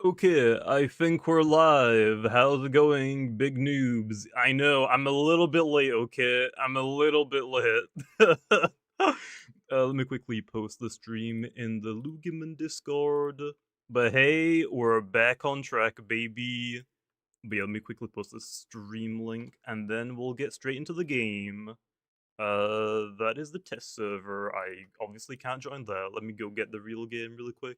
Okay, I think we're live. How's it going, big noobs? I know, I'm a little bit late, okay? I'm a little bit late. Let me quickly post the stream in the Loomian Discord. But hey, we're back on track, baby. But yeah, let me quickly post the stream link, and then we'll get straight into the game. That is the test server. I obviously can't join that. Let me go get the real game really quick.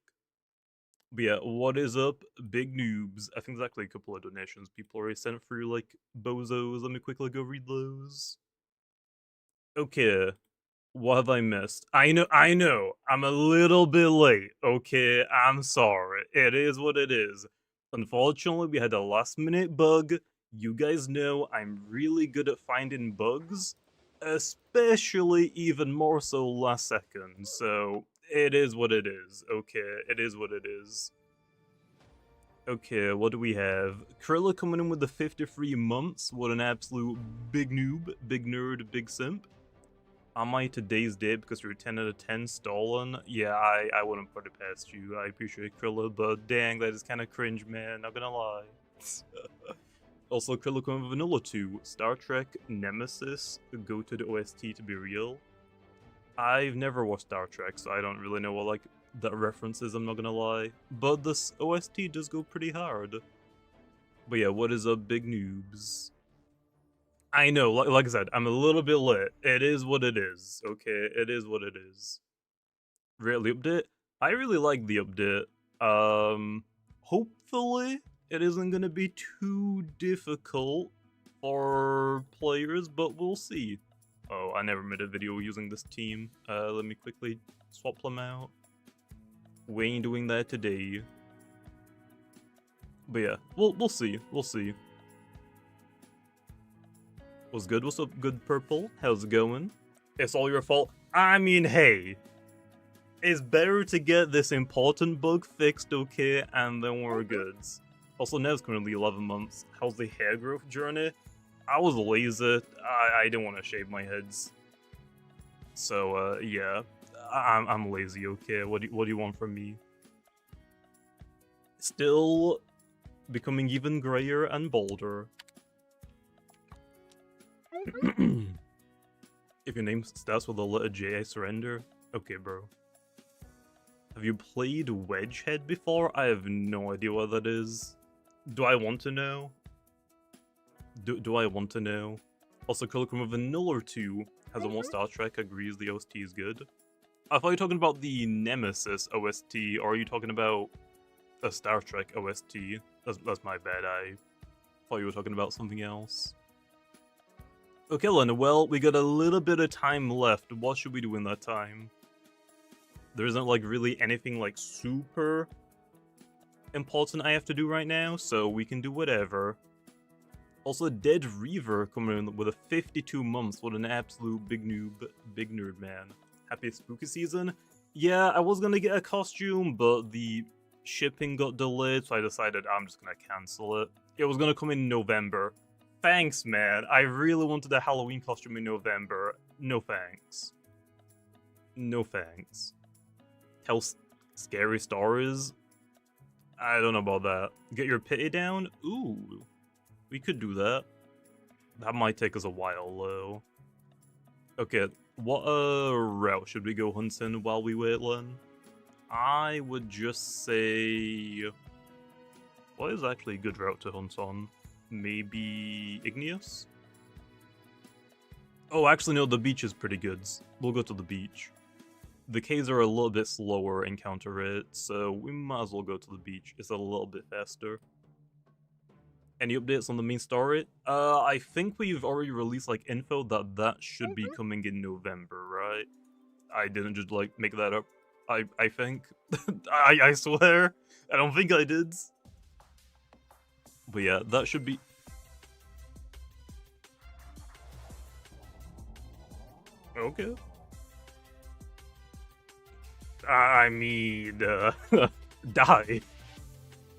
But yeah, what is up, big noobs? I think there's actually a couple of donations people already sent through, like, bozos. Let me quickly go read those. Okay, what have I missed? I know, I'm a little bit late, okay? I'm sorry. It is what it is. Unfortunately, we had a last-minute bug. You guys know I'm really good at finding bugs, especially even more so last second, so it is what it is, okay? It is what it is. Okay, what do we have? Krilla coming in with the 53 months. What an absolute big noob, big nerd, big simp. Am I today's date because you're 10 out of 10 stolen? Yeah, I wouldn't put it past you. I appreciate Krilla, but dang, that is kind of cringe, man. Not gonna lie. Also, Krilla coming with Vanilla 2. Star Trek Nemesis. Go to the OST to be real. I've never watched Star Trek, so I don't really know what, like, that reference is, I'm not gonna lie. But this OST does go pretty hard. But yeah, what is up, big noobs? I know, like I said, I'm a little bit lit. It is what it is, okay? It is what it is. Really update? I really like the update. Hopefully it isn't gonna be too difficult for players, but we'll see. Oh, I never made a video using this team. Let me quickly swap them out. We ain't doing that today. But yeah, we'll see. We'll see. What's good? What's up, good purple? How's it going? It's all your fault. I mean, hey. It's better to get this important bug fixed, okay? And then we're good. Also, Nev's currently 11 months. How's the hair growth journey? I was lazy. I didn't want to shave my heads. So, yeah. I'm lazy, okay? What do you want from me? Still becoming even grayer and bolder. If your name starts with the letter J, I surrender. Okay, bro. Have you played Wedgehead before? I have no idea what that is. Do I want to know? Do I want to know? Also, Curlicum of Vanilla 2 has a one Star Trek, agrees the OST is good. I thought you were talking about the Nemesis OST, or are you talking about a Star Trek OST? That's my bad, I thought you were talking about something else. Okay, Len, well, we got a little bit of time left. What should we do in that time? There isn't, like, really anything, like, super important I have to do right now, so we can do whatever. Also, Dead Reaver coming in with a 52 months. What an absolute big noob, big nerd, man. Happy spooky season. Yeah, I was gonna get a costume, but the shipping got delayed, so I decided I'm just gonna cancel it. It was gonna come in November. Thanks, man. I really wanted a Halloween costume in November. No thanks. No thanks. Tell scary stories? I don't know about that. Get your pity down? Ooh. We could do that. That might take us a while, though. Okay, what route should we go hunting while we wait, Len? I would just say... what is actually a good route to hunt on? Maybe Igneous? Oh, actually no, the beach is pretty good. We'll go to the beach. The caves are a little bit slower encounter rate, so we might as well go to the beach. It's a little bit faster. Any updates on the main story? I think we've already released, like, info that should be coming in November, right? I didn't just, like, make that up. I think. I swear. I don't think I did. But yeah, that should be... okay. I mean, die.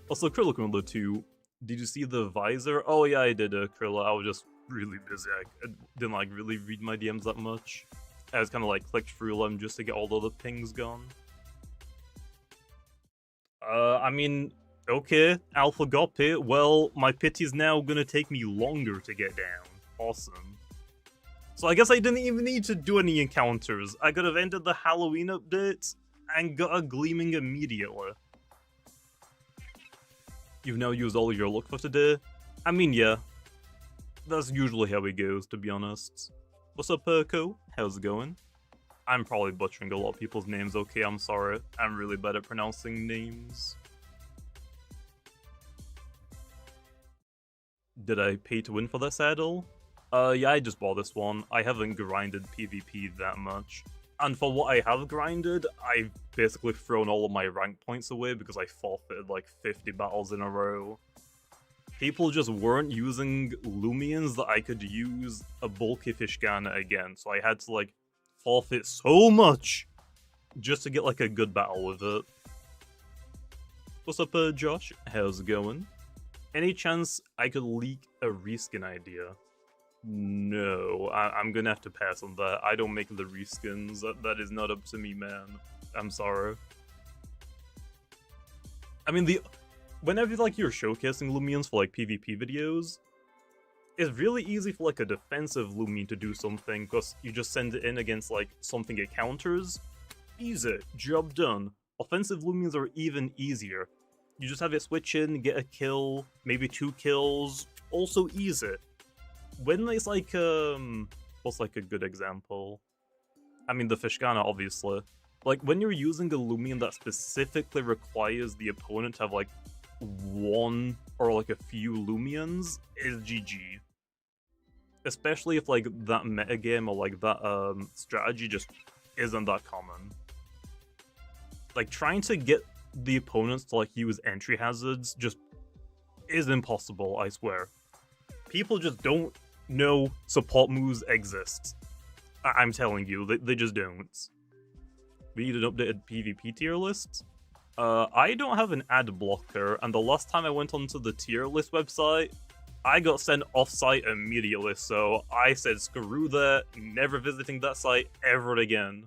Also, Krilla 2. Did you see the visor? Oh yeah, I did, Krilla. I was just really busy. I didn't, like, really read my DMs that much. I just kind of, like, clicked through them just to get all the other pings gone. I mean, Okay, Alpha got pit. Well, my pit is now gonna take me longer to get down. Awesome. So I guess I didn't even need to do any encounters. I could have ended the Halloween update and got a Gleaming immediately. You've now used all your luck for today? I mean, yeah. That's usually how it goes, to be honest. What's up, Perko? How's it going? I'm probably butchering a lot of people's names, okay, I'm sorry. I'm really bad at pronouncing names. Did I pay to win for this saddle? Yeah, I just bought this one. I haven't grinded PvP that much. And for what I have grinded, I've basically thrown all of my rank points away because I forfeited like 50 battles in a row. People just weren't using Loomians that I could use a bulky Fishgana again, so I had to like forfeit so much just to get like a good battle with it. What's up, Josh? How's it going? Any chance I could leak a reskin idea? No, I'm gonna have to pass on that. I don't make the reskins. That is not up to me, man. I'm sorry. I mean, whenever like you're showcasing Loomians for like PvP videos, it's really easy for like a defensive Loomian to do something because you just send it in against like something it counters. Easy, job done. Offensive Loomians are even easier. You just have it switch in, get a kill, maybe 2 kills. Also easy. When it's like, what's like a good example? I mean, the Fishgana, obviously. Like, when you're using a Loomian that specifically requires the opponent to have, like, one or, like, a few Loomians, is GG. Especially if, like, that metagame or, like, that, strategy just isn't that common. Like, trying to get the opponents to, like, use entry hazards just is impossible, I swear. People just don't know support moves exist. I'm telling you, they just don't. We need an updated PvP tier list. I don't have an ad blocker, and the last time I went onto the tier list website, I got sent off-site immediately, so I said screw that, never visiting that site ever again.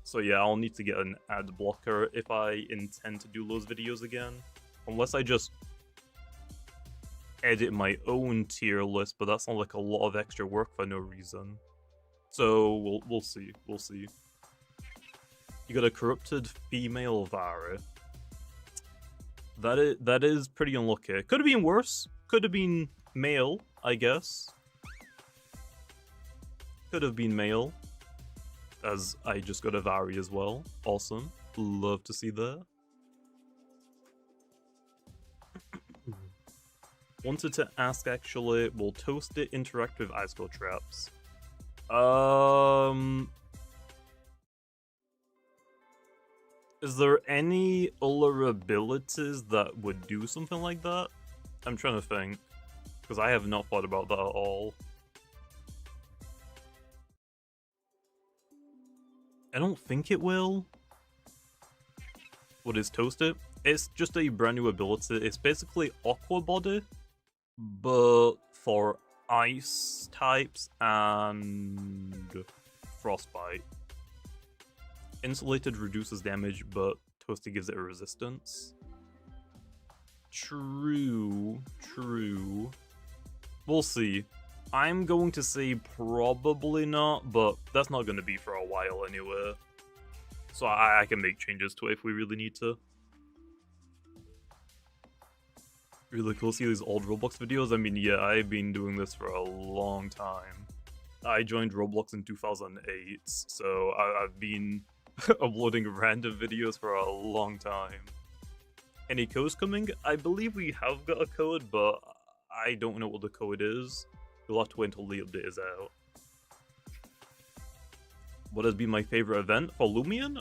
So yeah, I'll need to get an ad blocker if I intend to do those videos again. Unless I just edit my own tier list, but that sounds like a lot of extra work for no reason. So we'll see. We'll see. You got a corrupted female Vara. That is pretty unlucky. Could have been worse. Could have been male, I guess. Could have been male. As I just got a Vari as well. Awesome. Love to see that. Wanted to ask, actually, will Toasted interact with Ice Cold Traps? Is there any other abilities that would do something like that? I'm trying to think. Because I have not thought about that at all. I don't think it will. What is Toasted? It's just a brand new ability. It's basically Aqua Body, but for ice types and frostbite. Insulated reduces damage, but Toasted gives it a resistance. True. We'll see. I'm going to say probably not, but that's not going to be for a while anyway. So I can make changes to it if we really need to. Really cool to see these old Roblox videos. I mean, yeah, I've been doing this for a long time. I joined Roblox in 2008, so I've been uploading random videos for a long time. Any codes coming? I believe we have got a code, but I don't know what the code is. You'll have to wait until the update is out. What has been my favorite event for Loomian?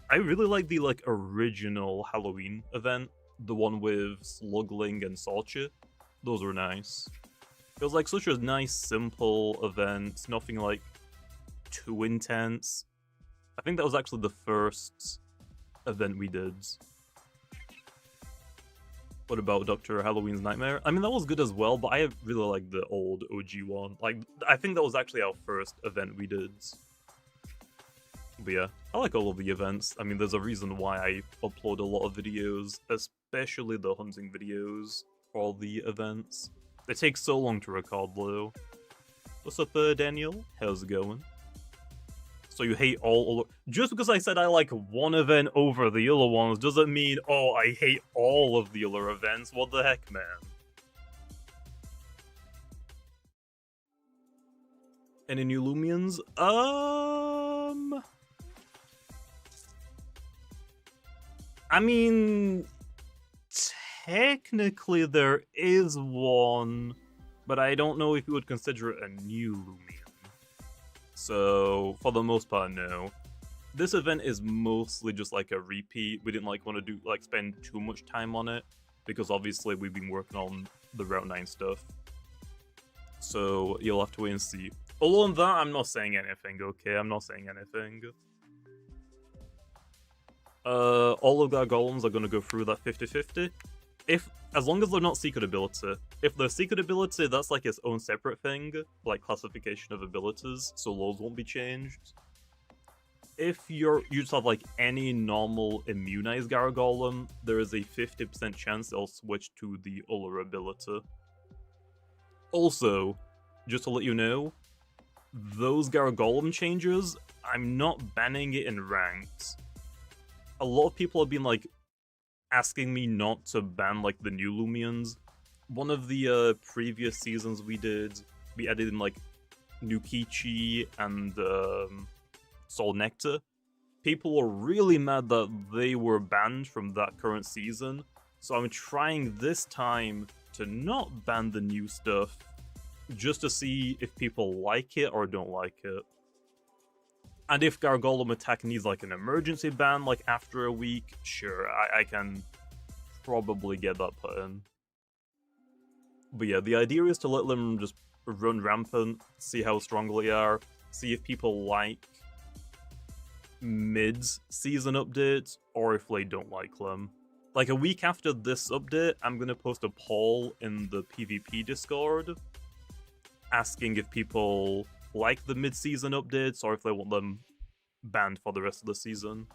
I really like the original Halloween event. The one with Slugling and Salchi. Those were nice. It was like such a nice, simple event. Nothing like too intense. I think that was actually the first event we did. What about Dr. Halloween's Nightmare? I mean, that was good as well, but I really like the old OG one. Like, I think that was actually our first event we did. But yeah, I like all of the events. I mean, there's a reason why I upload a lot of videos, especially the hunting videos for all the events. They take so long to record though. What's up, Daniel? How's it going? So you hate all... Just because I said I like one event over the other ones doesn't mean, oh, I hate all of the other events. What the heck, man? Any new Lumians? I mean... Technically there is one, but I don't know if you would consider it a new Lumian. So, for the most part, no. This event is mostly just like a repeat. We didn't like want to spend too much time on it, because obviously we've been working on the Route 9 stuff. So, you'll have to wait and see. Other than that, I'm not saying anything, okay? I'm not saying anything. All of Gargolems are going to go through that 50-50. As long as they're not secret ability. If they're secret ability, that's like its own separate thing, like classification of abilities, so those won't be changed. If you just have like any normal immunized Gargolem, there is a 50% chance they'll switch to the other ability. Also, just to let you know, those Gargolem changes, I'm not banning it in ranked. A lot of people have been like asking me not to ban like the new Lumians. One of the previous seasons we added in like Nukichi and Soul Nectar. People were really mad that they were banned from that current season, so I'm trying this time to not ban the new stuff, just to see if people like it or don't like it. And if Gargolem attack needs like an emergency ban like after a week, sure, I can probably get that put in. But yeah, the idea is to let them just run rampant, see how strong they are, see if people like mid-season updates, or if they don't like them. Like a week after this update, I'm gonna post a poll in the PvP Discord, asking if people like the mid-season updates, or if they want them banned for the rest of the season.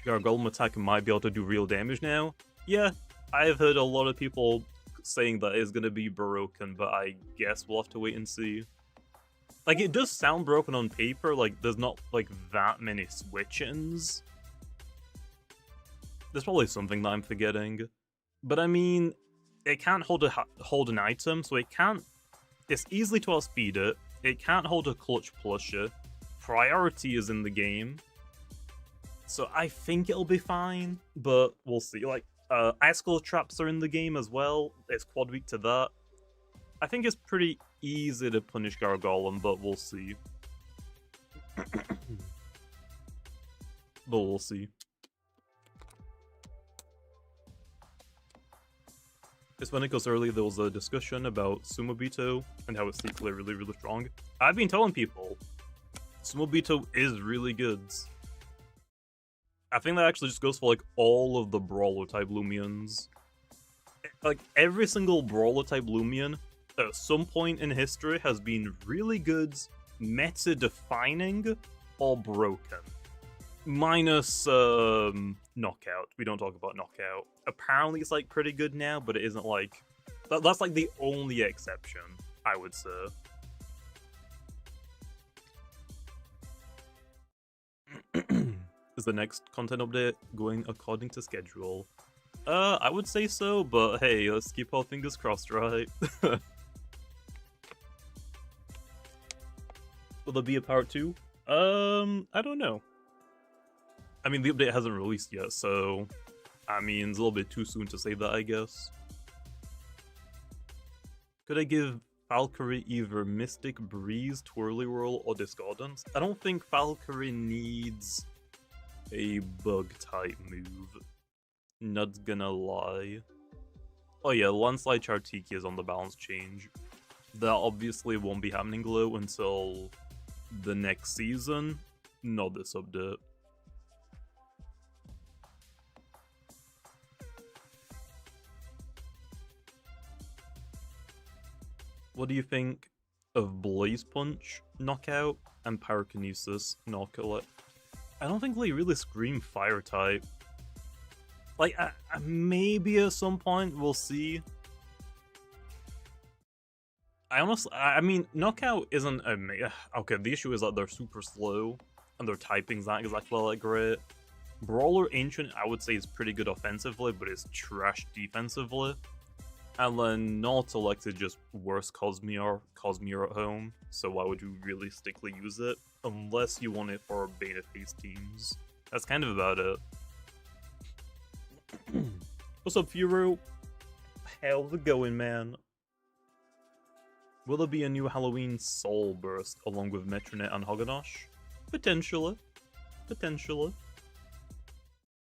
Gargolem attack might be able to do real damage now. Yeah, I've heard a lot of people saying that it's gonna be broken, but I guess we'll have to wait and see. Like, it does sound broken on paper, like, there's not, like, that many switch-ins. There's probably something that I'm forgetting. But I mean, it can't hold an item, so it can't... It's easily to outspeed it. It can't hold a clutch plusher. Priority is in the game. So I think it'll be fine, but we'll see. Like, Icicle traps are in the game as well. It's quad weak to that. I think it's pretty easy to punish Gargolem, but we'll see. But we'll see. It's when it goes early, there was a discussion about Sumobito and how it's secretly really, really strong. I've been telling people, Sumobito is really good. I think that actually just goes for like all of the Brawler type Lumians. Like every single Brawler type Lumian at some point in history has been really good, meta-defining, or broken. Minus Knockout. We don't talk about Knockout. Apparently it's like pretty good now, but it isn't like... That's like the only exception, I would say. Is the next content update going according to schedule? I would say so, but hey, let's keep our fingers crossed, right? Will there be a part 2? I don't know. I mean, the update hasn't released yet, so... I mean, it's a little bit too soon to say that, I guess. Could I give Valkyrie either Mystic, Breeze, Twirly Whirl, or Discordance? I don't think Valkyrie needs a bug-type move. Not gonna lie. Oh yeah, Landslide Chartiki is on the balance change. That obviously won't be happening, though, until the next season, not this update. What do you think of Blaze Punch, Knockout, and pyrokinesis, not kill it. I don't think they really scream fire type. Like, maybe at some point we'll see. I mean, knockout isn't okay, the issue is that they're super slow, and their typing's not exactly that great. Brawler Ancient, I would say, is pretty good offensively, but it's trash defensively. And then Nautilus is just worse Cosmere at home, so why would you realistically use it? Unless you want it for beta phase teams. That's kind of about it. What's up, Furo? How's it going, man? Will there be a new Halloween Soul Burst along with Metronette and Hoganosh? Potentially. Potentially.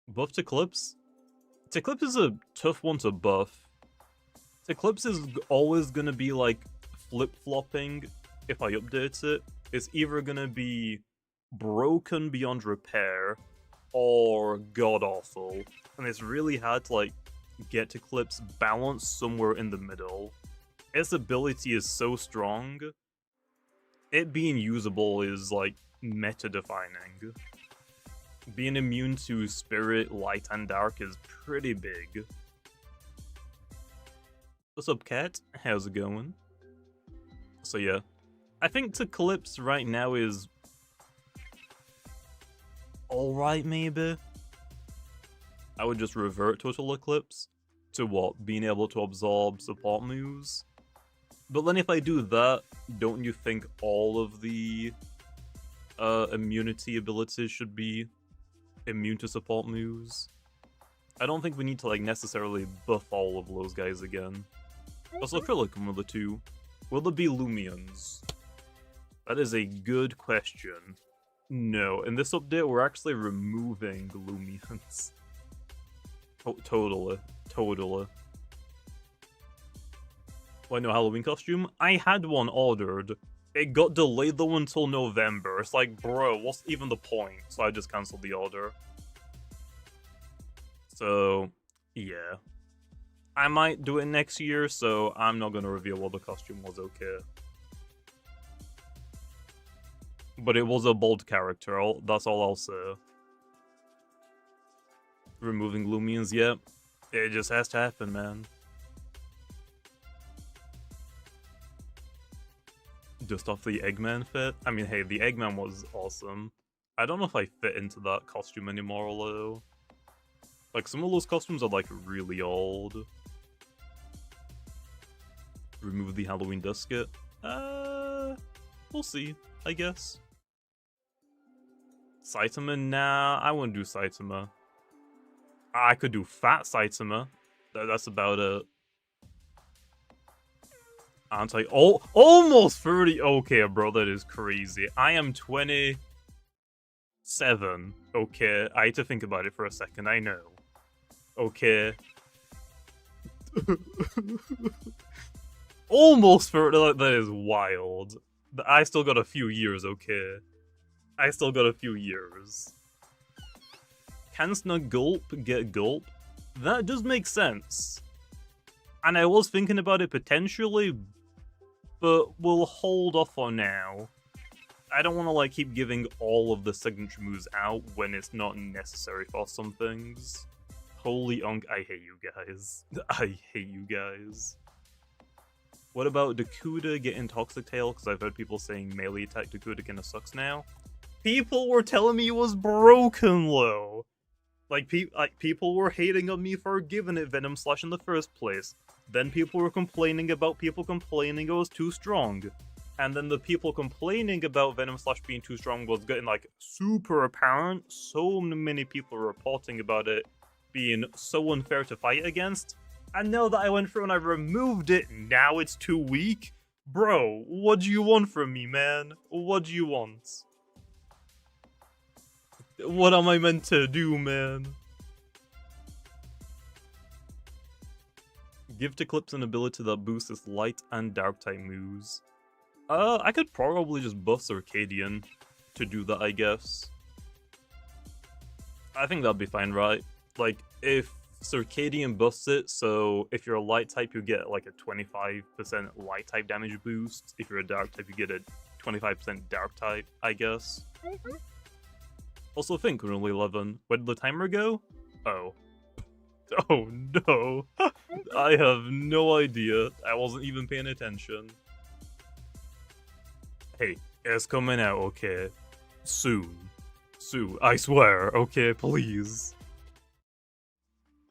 Buff to Clips? To Clips is a tough one to buff. To Clips is always gonna be like flip-flopping if I update it. It's either gonna be broken beyond repair or god-awful. And it's really hard to like get to Clips balanced somewhere in the middle. Its ability is so strong, it being usable is like meta-defining. Being immune to Spirit, Light, and Dark is pretty big. What's up, Cat? How's it going? So yeah, I think to Clips right now is alright, maybe? I would just revert Total Eclipse to what? Being able to absorb support moves? But then if I do that, don't you think all of the immunity abilities should be immune to support moves? I don't think we need to like necessarily buff all of those guys again. Also, I feel like one of the two. Will there be Loomians? That is a good question. No, in this update we're actually removing the Loomians. Totally. Why no Halloween costume? I had one ordered. It got delayed though until November. It's like, bro, what's even the point? So I just cancelled the order. So, yeah. I might do it next year, so I'm not gonna reveal what the costume was, okay? But it was a bold character, that's all I'll say. Removing Loomians, yeah. It just has to happen, man. Just off the Eggman fit? I mean, hey, the Eggman was awesome. I don't know if I fit into that costume anymore, though. Like, some of those costumes are, like, really old. Remove the Halloween Dusket? We'll see, I guess. Saitama? Nah, I wouldn't do Saitama. I could do Fat Saitama. That's about it. Almost 30. Okay, bro, that is crazy. I am 27. Okay, I had to think about it for a second. I know. Okay. Almost 30. That is wild. I still got a few years. Okay. I still got a few years. Can Gulp get Gulp? That does make sense. And I was thinking about it potentially, but we'll hold off on now. I don't want to like keep giving all of the signature moves out when it's not necessary for some things. Holy unk, I hate you guys. I hate you guys. What about Dakuda getting Toxic Tail? Because I've heard people saying melee attack Dakuda kinda sucks now. People were telling me it was broken, though. Like people were hating on me for giving it Venom Slash in the first place. Then people were complaining about people complaining it was too strong. And then the people complaining about Venom Slash being too strong was getting like super apparent. So many people were reporting about it being so unfair to fight against. And now that I went through and I removed it, now it's too weak? Bro, what do you want from me, man? What do you want? What am I meant to do, man? Give to Clips an ability that boosts its light and dark type moves. I could probably just buff Circadian to do that, I guess. I think that'd be fine, right? Like, if Circadian buffs it, so if you're a light type, you get like a 25% light type damage boost. If you're a dark type, you get a 25% dark type, I guess. Also think we're only 11. Where did the timer go? Oh. Oh no. I have no idea. I wasn't even paying attention. Hey, it's coming out, okay? Soon. Soon. I swear, okay, please.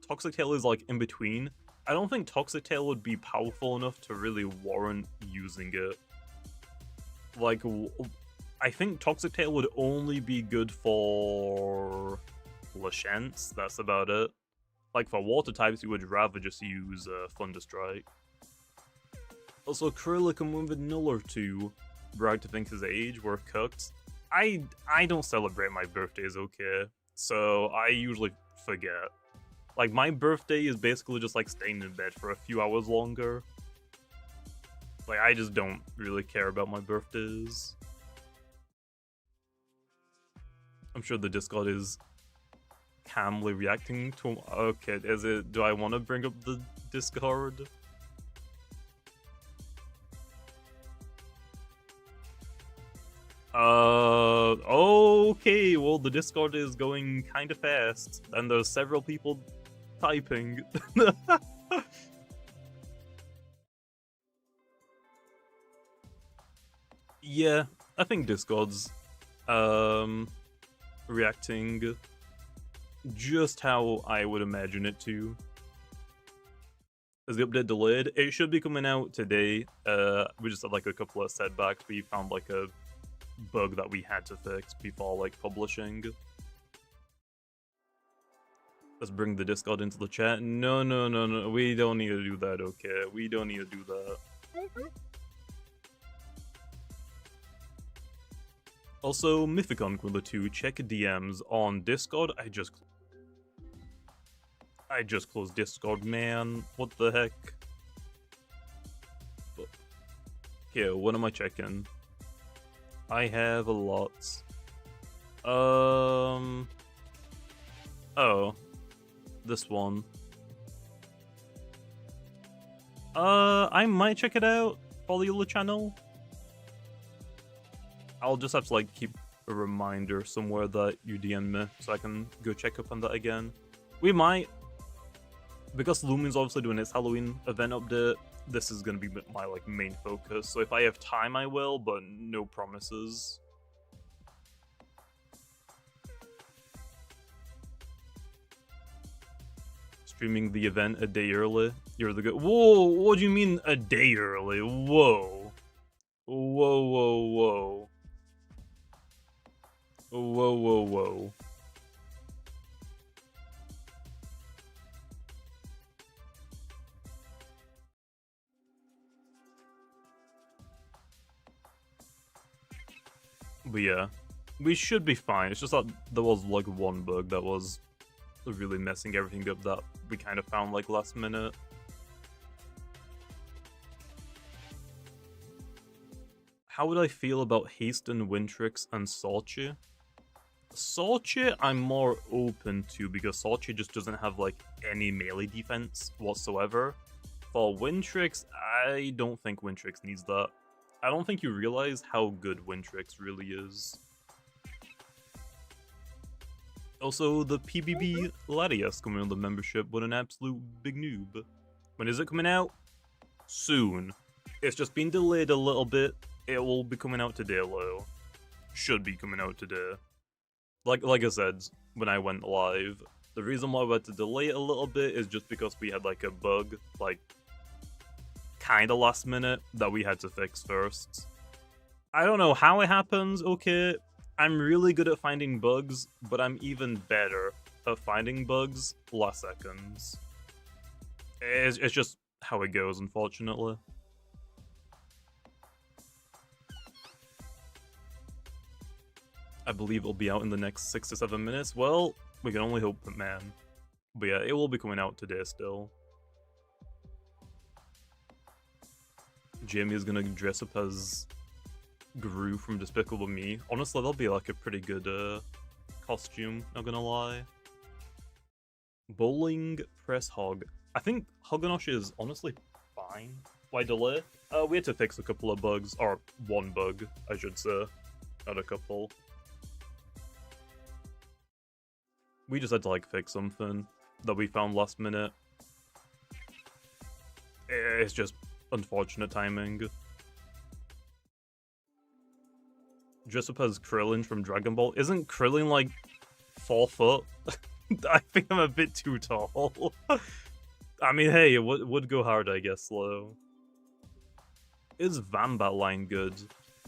Toxic Tail is like in between. I don't think Toxic Tail would be powerful enough to really warrant using it. Like, I think Toxic Tail would only be good for Lashence, that's about it. Like, for water types, you would rather just use Thunderstrike. Also, Krillic with Null or 2, brag to think his age, we're cooked. I don't celebrate my birthdays, okay? So, I usually forget. Like, my birthday is basically just like staying in bed for a few hours longer. Like, I just don't really care about my birthdays. I'm sure the Discord is calmly reacting to him. Okay, is it? Do I want to bring up the Discord? Okay, well, the Discord is going kind of fast, and there's several people typing. Yeah, I think Discord's reacting just how I would imagine it to. Is the update delayed? It should be coming out today. We just had like a couple of setbacks. We found like a bug that we had to fix before like publishing. Let's bring the Discord into the chat. No, no, no, no. We don't need to do that, okay? We don't need to do that. Also, Mythicon Quilla 2, check DMs on Discord. I just closed Discord, man. What the heck? Here, what am I checking? I have a lot. Oh. This one. I might check it out. Follow the channel. I'll just have to like keep a reminder somewhere that you DM me so I can go check up on that again. We might. Because Lumian's obviously doing its Halloween event update, this is gonna be my like main focus. So if I have time I will, but no promises. Streaming the event a day early. You're the good. Whoa, what do you mean a day early? Whoa. Whoa, whoa, whoa. Whoa, whoa, whoa. But yeah, we should be fine. It's just that there was like one bug that was really messing everything up that we kind of found like last minute. How would I feel about Hasten, Wintrix, and Salchi? Salchi I'm more open to because Salchi just doesn't have like any melee defense whatsoever. For Wintrix, I don't think Wintrix needs that. I don't think you realize how good Wintrix really is. Also, the PBB Latias coming on the membership with an absolute big noob. When is it coming out? Soon. It's just been delayed a little bit. It will be coming out today, though. Should be coming out today. Like I said, when I went live, the reason why we had to delay it a little bit is just because we had like a bug, like, kinda last minute, that we had to fix first. I don't know how it happens, okay? I'm really good at finding bugs, but I'm even better at finding bugs last seconds. It's just how it goes, unfortunately. I believe it'll be out in the next 6 to 7 minutes. Well, we can only hope, man. But yeah, it will be coming out today still. Jamie is gonna dress up as Gru from Despicable Me. Honestly, that'll be like a pretty good costume, not gonna lie. Bowling Press Hog. I think Hoganosh is honestly fine. Why delay? We had to fix a couple of bugs, or one bug, I should say, not a couple. We just had to, like, fix something that we found last minute. It's just unfortunate timing. Dress up as Krillin from Dragon Ball. Isn't Krillin, like, 4 foot? I think I'm a bit too tall. I mean, hey, it would go hard, I guess, slow. Is Vambat line good?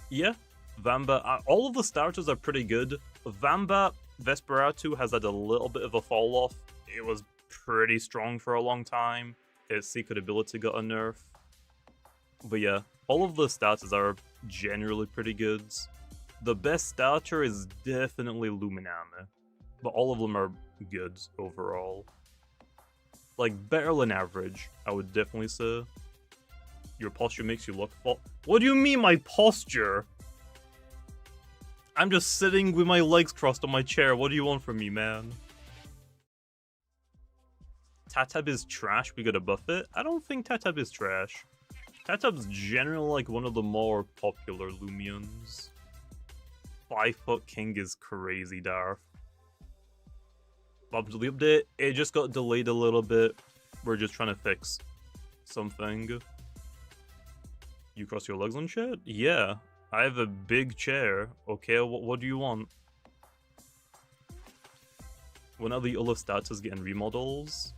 Yeah, Vambat. All of the starters are pretty good. Vambat Vesperatu has had a little bit of a fall off. It was pretty strong for a long time. Its secret ability got a nerf. But yeah, all of the starters are generally pretty good. The best starter is definitely Luminame, but all of them are good overall. Like, better than average, I would definitely say. Your posture makes you look fall. What do you mean, my posture? I'm just sitting with my legs crossed on my chair. What do you want from me, man? Tatab is trash. We gotta buff it. I don't think Tatab is trash. Tatab's generally like one of the more popular Lumians. 5 Foot King is crazy, Darth. Bob to the update. It just got delayed a little bit. We're just trying to fix something. You cross your legs on shit? Yeah. I have a big chair. Okay, what do you want? When are the other starters getting remodels?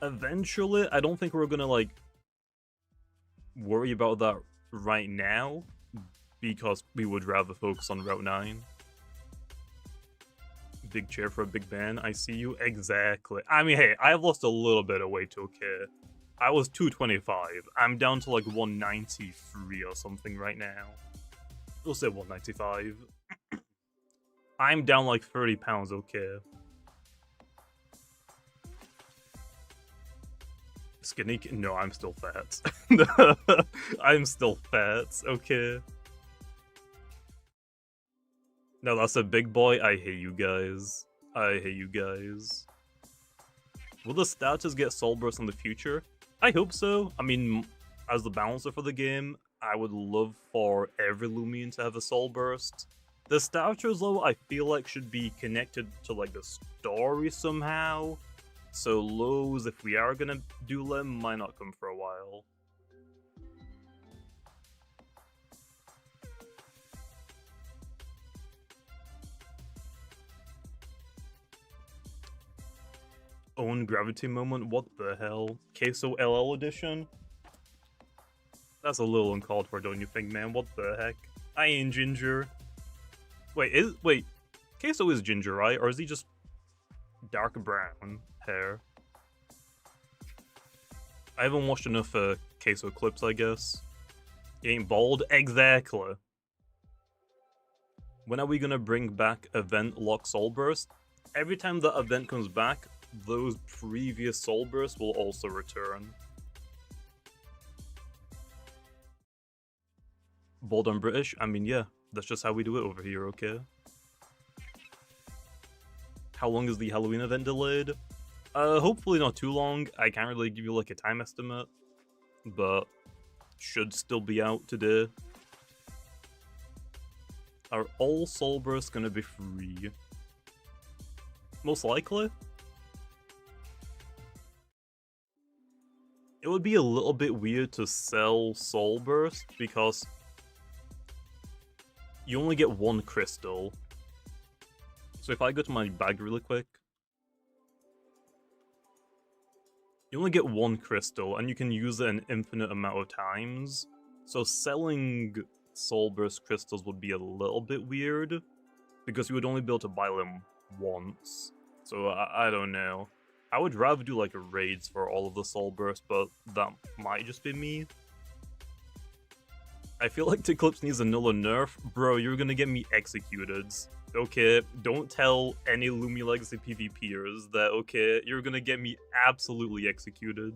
Eventually. I don't think we're gonna, like, worry about that right now, because we would rather focus on Route 9. Big chair for a big man, I see you. Exactly. I mean, hey, I've lost a little bit of weight, okay? I was 225. I'm down to like 193 or something right now. We'll say 195. I'm down like 30 pounds, okay? Skinny? No, I'm still fat. I'm still fat, okay? No, that's a big boy. I hate you guys. I hate you guys. Will the starters get Soul Burst in the future? I hope so. I mean, as the balancer for the game, I would love for every Loomian to have a Soul Burst. The starters, though, I feel like should be connected to, like, the story somehow. So lows, if we are gonna do them, might not come for a while. Own gravity moment? What the hell? Queso LL edition? That's a little uncalled for, don't you think, man? What the heck? I ain't ginger. Wait, Queso is ginger, right? Or is he just dark brown hair? I haven't watched enough Queso clips, I guess. He ain't bald? Exactly. When are we gonna bring back event lock soul burst? Every time the event comes back, those previous soul bursts will also return. Bold on British? I mean, yeah, that's just how we do it over here, okay? How long is the Halloween event delayed? Hopefully not too long. I can't really give you like a time estimate, but should still be out today. Are all soul bursts gonna be free? Most likely. It would be a little bit weird to sell Soul Burst because you only get one crystal. So if I go to my bag really quick, you only get one crystal and you can use it an infinite amount of times. So selling Soul Burst crystals would be a little bit weird because you would only be able to buy them once. So I don't know. I would rather do like raids for all of the Soul Burst, but that might just be me. I feel like Eclipse needs another nerf. Bro, you're gonna get me executed. Okay, don't tell any Lumi Legacy PvPers that, okay, you're gonna get me absolutely executed.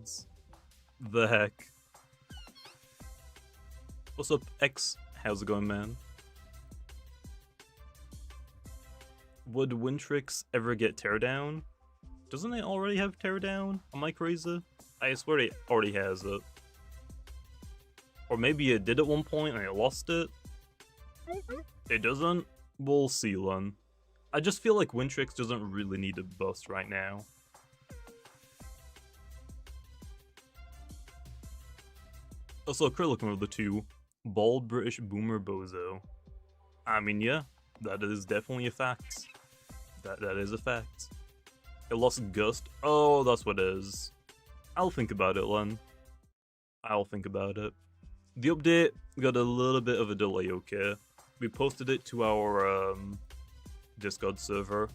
The heck. What's up, X? How's it going, man? Would Wintrix ever get Teardown? Doesn't it already have Teardown? Am I crazy? I swear it already has it. Or maybe it did at one point and I lost it. It doesn't? We'll see then. I just feel like Wintrix doesn't really need a bust right now. Also, acrylic one of the two. Bald British boomer bozo. I mean, yeah, that is definitely a fact. That is a fact. It lost Gust. Oh, that's what it is. I'll think about it, Len. I'll think about it. The update got a little bit of a delay, okay? We posted it to our Discord server.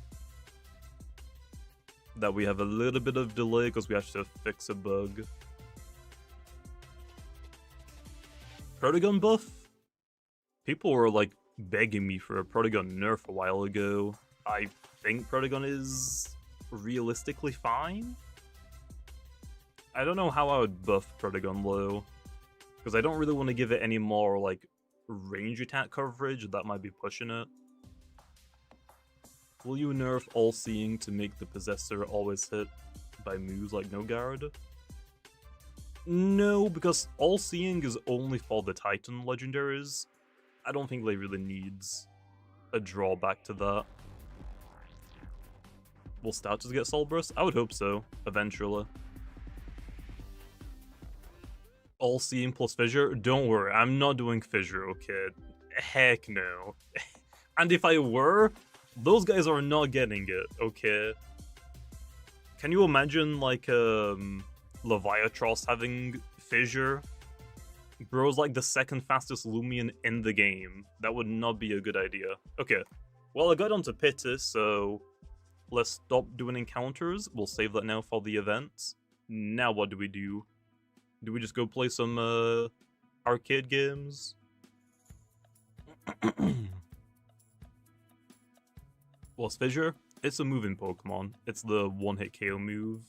That we have a little bit of delay because we have to fix a bug. Proton buff? People were like begging me for a Proton nerf a while ago. I think Proton is realistically fine. I don't know how I would buff Proton low, because I don't really want to give it any more like range attack coverage. That might be pushing it. Will you nerf all-seeing to make the possessor always hit by moves like no guard? No, because all-seeing is only for the Titan legendaries. I don't think they really needs a drawback to that. Will Status get Soul Burst? I would hope so, eventually. All-seeing plus Fissure? Don't worry, I'm not doing Fissure, okay? Heck no. And if I were, those guys are not getting it, okay? Can you imagine, like, Leviatros having Fissure? Bro's like the second fastest Loomian in the game. That would not be a good idea. Okay, well I got onto Pittis, so let's stop doing encounters. We'll save that now for the event. Now what do? Do we just go play some arcade games? What's Fissure? It's a moving Pokemon. It's the one-hit KO move.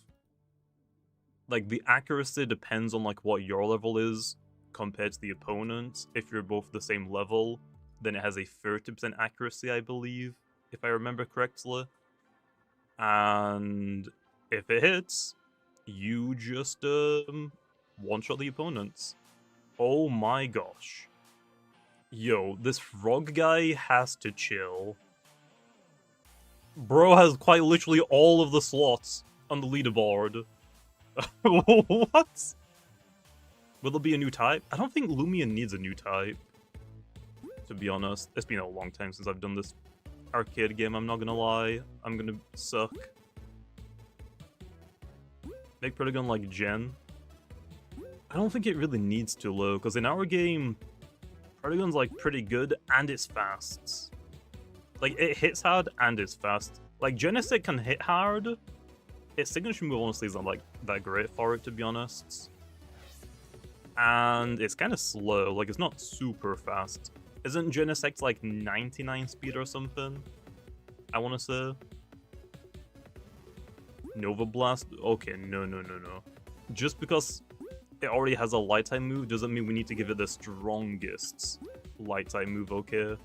Like, the accuracy depends on like what your level is compared to the opponent. If you're both the same level, then it has a 30% accuracy, I believe, if I remember correctly. And if it hits, you just one-shot the opponents. Oh my gosh. Yo, this frog guy has to chill. Bro has quite literally all of the slots on the leaderboard. What? Will there be a new type? I don't think Lumian needs a new type, to be honest. It's been a long time since I've done this arcade game, I'm not gonna lie. I'm gonna suck. Make Proton like Gen. I don't think it really needs to, though, because in our game, Proton's like pretty good and it's fast. Like, it hits hard and it's fast. Like, Genesect can hit hard. Its signature move honestly is not like that great for it, to be honest. And it's kind of slow, like it's not super fast. Isn't Genesect like 99 speed or something? I want to say. Nova Blast? Okay, no. Just because it already has a light type move doesn't mean we need to give it the strongest light type move, okay?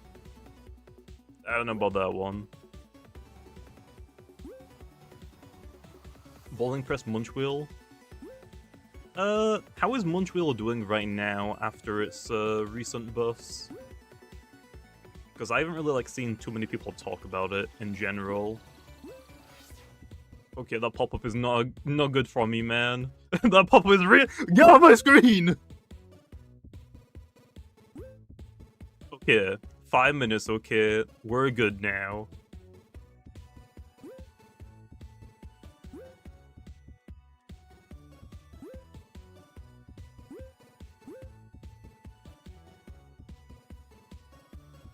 I don't know about that one. Bowling Press Munchwheel? How is Munchwheel doing right now after its recent buffs? Because I haven't really like seen too many people talk about it in general. Okay, that pop-up is not good for me, man. That pop-up is real. Get off my screen! Okay, 5 minutes, okay. We're good now.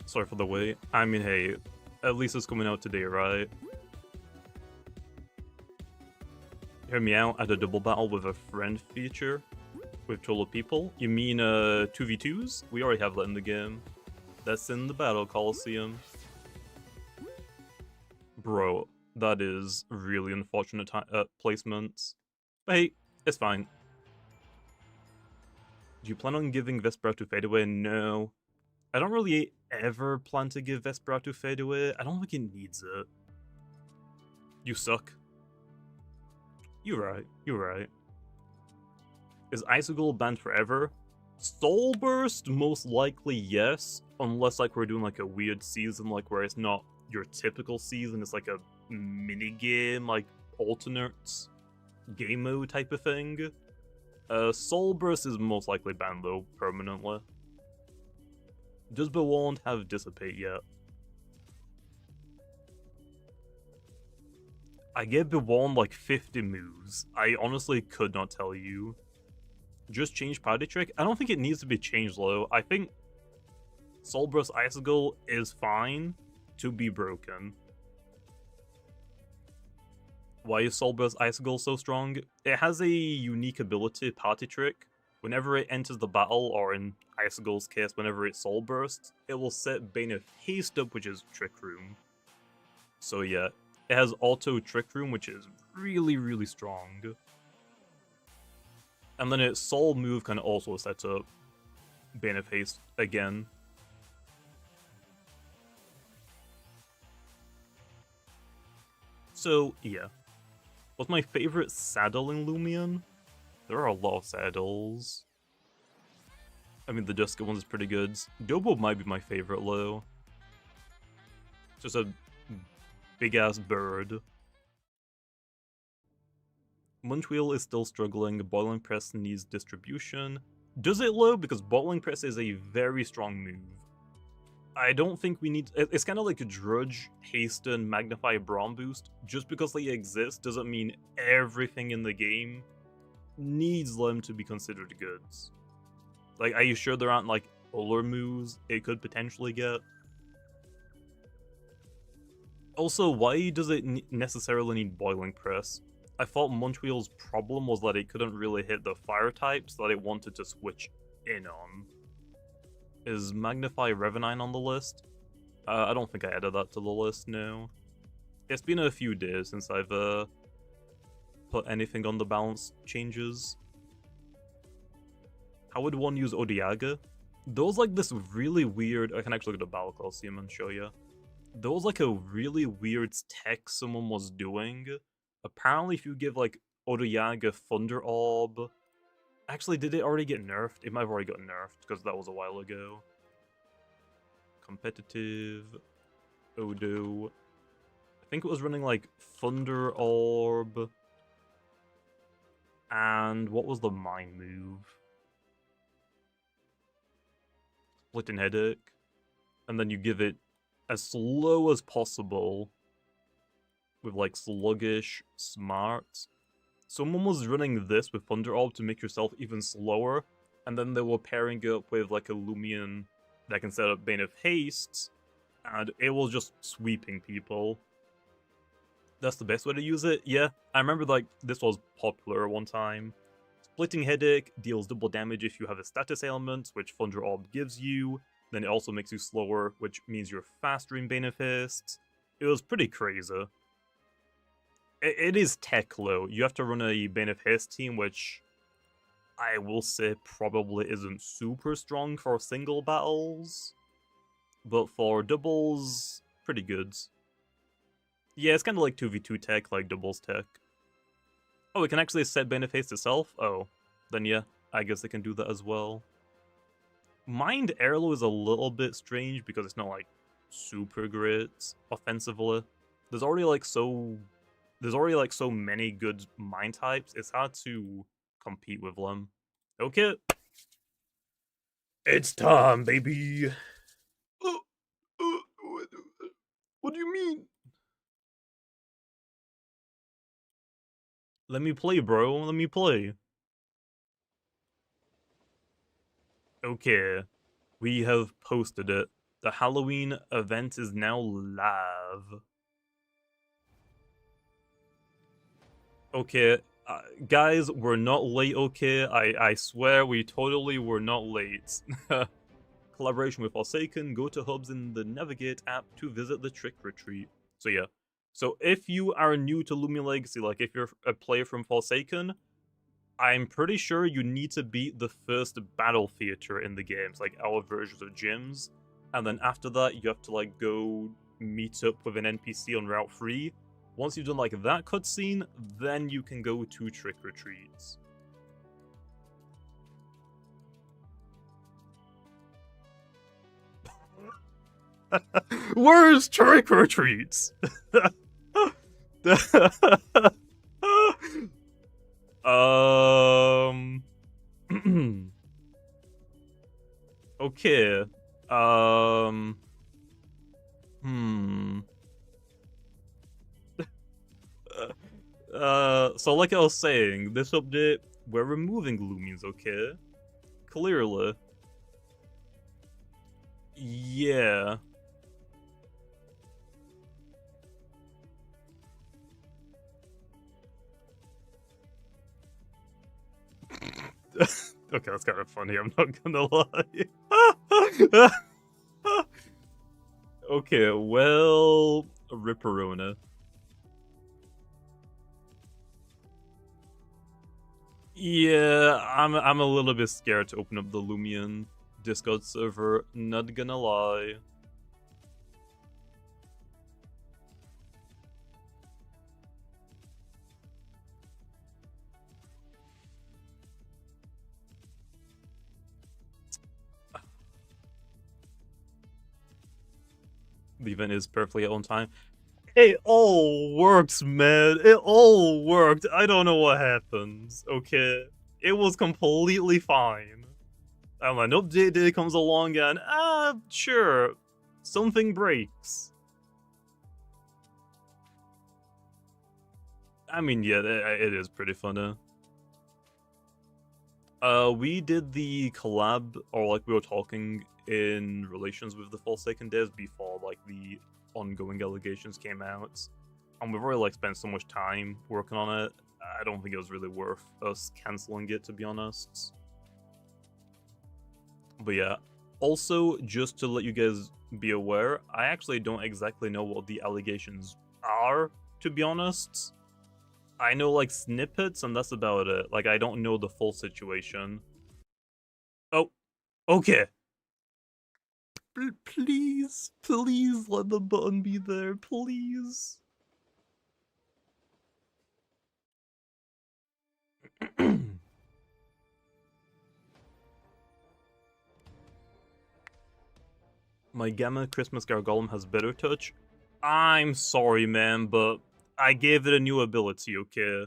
Sorry for the wait. I mean, hey, at least it's coming out today, right? Hear me out, at a double battle with a friend feature with total people. You mean 2v2s? We already have that in the game. That's in the Battle Coliseum. Bro, that is really unfortunate placement. But hey, it's fine. Do you plan on giving Vesper to Fadeaway? No. I don't really ever plan to give Vesper to Fadeaway. I don't think it needs it. You suck. You're right. Is Icicle banned forever? Soul Burst, most likely yes, unless like we're doing like a weird season, like where it's not your typical season, it's like a mini game, like alternates game mode type of thing. Soul Burst is most likely banned though, permanently. Does Bewand have Dissipate yet? I gave Bewand like 50 moves. I honestly could not tell you. Just change Party Trick? I don't think it needs to be changed though. I think Soul Burst Icicle is fine to be broken. Why is Soul Burst Icicle so strong? It has a unique ability, Party Trick. Whenever it enters the battle, or in Icicle's case, whenever it Soul Bursts, it will set Bane of Haste up, which is Trick Room. So yeah, it has auto Trick Room, which is really, really strong. And then its Soul move can also set up Bane of Haste again. So yeah. What's my favorite saddle in Loomian? There are a lot of saddles. I mean, the Duska one is pretty good. Dobo might be my favorite, though. Just a big-ass bird. Munchwheel is still struggling. Boiling Press needs distribution. Does it, though? Because Boiling Press is a very strong move. I don't think we need... It's kind of like a Drudge, Hasten, Magnify, Brawn boost. Just because they exist doesn't mean everything in the game needs them to be considered goods. Like, are you sure there aren't, like, other moves it could potentially get? Also, why does it necessarily need Boiling Press? I thought Munchwheel's problem was that it couldn't really hit the fire types that it wanted to switch in on. Is Magnify Revenine on the list? I don't think I added that to the list, no. It's been a few days since I've put anything on the balance changes. How would one use Odyaga? There was like this really weird... I can actually go to Battle Coliseum and show you. There was like a really weird tech someone was doing. Apparently if you give like Odyaga Thunder Orb... Actually, did it already get nerfed? It might have already got nerfed, because that was a while ago. Competitive... Odo... I think it was running like Thunder Orb... And what was the Mind move? Splitting Headache. And then you give it as slow as possible. With like Sluggish, Smart. Someone was running this with Thunder Orb to make yourself even slower, and then they were pairing it up with like a Loomian that can set up Bane of Haste, and it was just sweeping people. That's the best way to use it? Yeah, I remember like this was popular one time. Splitting Headache deals double damage if you have a status ailment, which Thunder Orb gives you. Then it also makes you slower, which means you're faster in Bane of Haste. It was pretty crazy. It is tech low. You have to run a Bane of Haste team, which I will say probably isn't super strong for single battles. But for doubles, pretty good. Yeah, it's kind of like 2v2 tech, like doubles tech. Oh, it can actually set Bane of Haste itself? Oh, then yeah, I guess it can do that as well. Mind Airlow is a little bit strange because it's not like super great offensively. There's already like so many good Mind types, it's hard to compete with them. Okay. It's time, baby! What do you mean? Let me play, bro. Let me play. Okay. We have posted it. The Halloween event is now live. Okay, guys, we're not late, okay? I swear we totally were not late. Collaboration with Forsaken, go to hubs in the Navigate app to visit the Trick Retreat. So yeah. So if you are new to Loomian Legacy, like if you're a player from Forsaken, I'm pretty sure you need to beat the first battle theater in the games, like our versions of gyms. And then after that, you have to like go meet up with an NPC on Route 3. Once you've done like that cutscene, then you can go to Trick Retreats. Where's trick or treats? Okay. So like I was saying, this update, we're removing Loomians, okay? Clearly. Yeah. Okay, that's kind of funny, I'm not gonna lie. Okay, well, Ripperona. Yeah, I'm a little bit scared to open up the Lumian Discord server, not gonna lie. The event is perfectly on time. It all works, man. It all worked. I don't know what happens, okay? It was completely fine. And an update day comes along and, sure, something breaks. I mean, yeah, it is pretty funny. We did the collab, or like we were talking in relations with the Forsaken Days before like the ongoing allegations came out, and we've already like spent so much time working on it. I don't think it was really worth us canceling it, to be honest. But yeah, also just to let you guys be aware, I actually don't exactly know what the allegations are, to be honest. I know like snippets and that's about it. Like I don't know the full situation. Oh, okay. Please, please let the button be there, please. My Gamma Christmas Gargolem has better touch. I'm sorry, man, but I gave it a new ability, okay?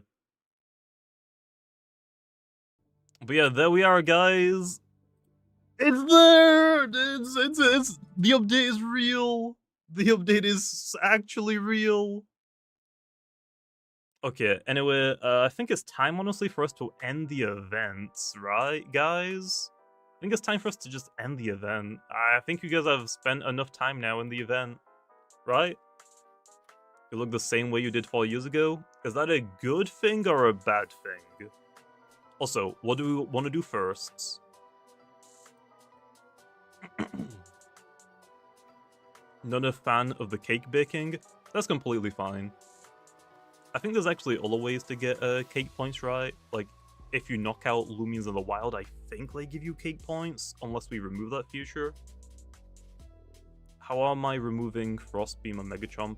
But yeah, there we are, guys. It's there! It's the update is real. The update is actually real. Okay, anyway, I think it's time, honestly, for us to end the events, right, guys? I think it's time for us to just end the event. I think you guys have spent enough time now in the event, right? You look the same way you did 4 years ago? Is that a good thing or a bad thing? Also, what do we want to do first? Not a fan of the cake baking? That's completely fine. I think there's actually other ways to get cake points, right? Like, if you knock out Lumians in the wild, I think they give you cake points, unless we remove that feature. How am I removing Frostbeam and Megachomp?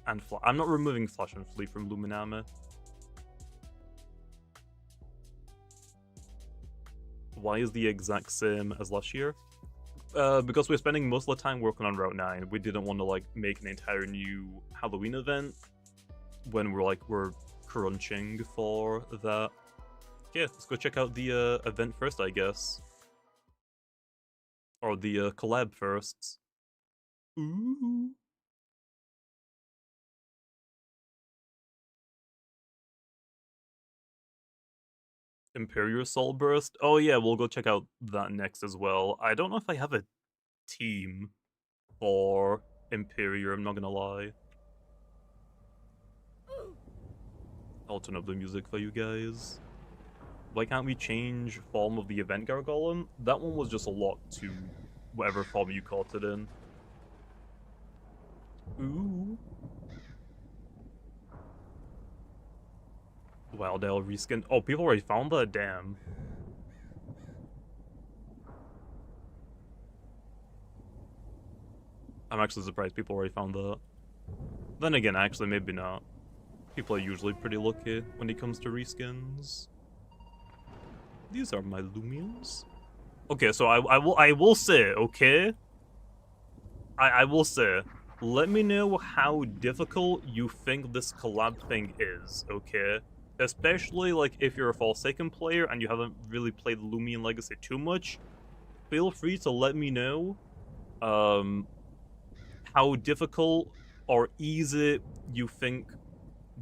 And I'm not removing Flash and Fleet from Luminame. Why is the exact same as last year? Because we're spending most of the time working on Route 9. We didn't want to like make an entire new Halloween event when we're crunching for that. Yeah, let's go check out the event first, I guess. Or the collab first. Ooh. Imperior Soul Burst? Oh yeah, we'll go check out that next as well. I don't know if I have a team for Imperior, I'm not gonna lie. I'll turn up the music for you guys. Why can't we change form of the event Gargolem? That one was just a lock to whatever form you caught it in. Ooh. Wildale reskin. Oh, people already found that? Damn. I'm actually surprised people already found that. Then again, actually, maybe not. People are usually pretty lucky when it comes to reskins. These are my Lumians. Okay, so I will say, okay? I will say, let me know how difficult you think this collab thing is, okay? Especially, like, if you're a Forsaken player and you haven't really played Loomian Legacy too much, feel free to let me know how difficult or easy you think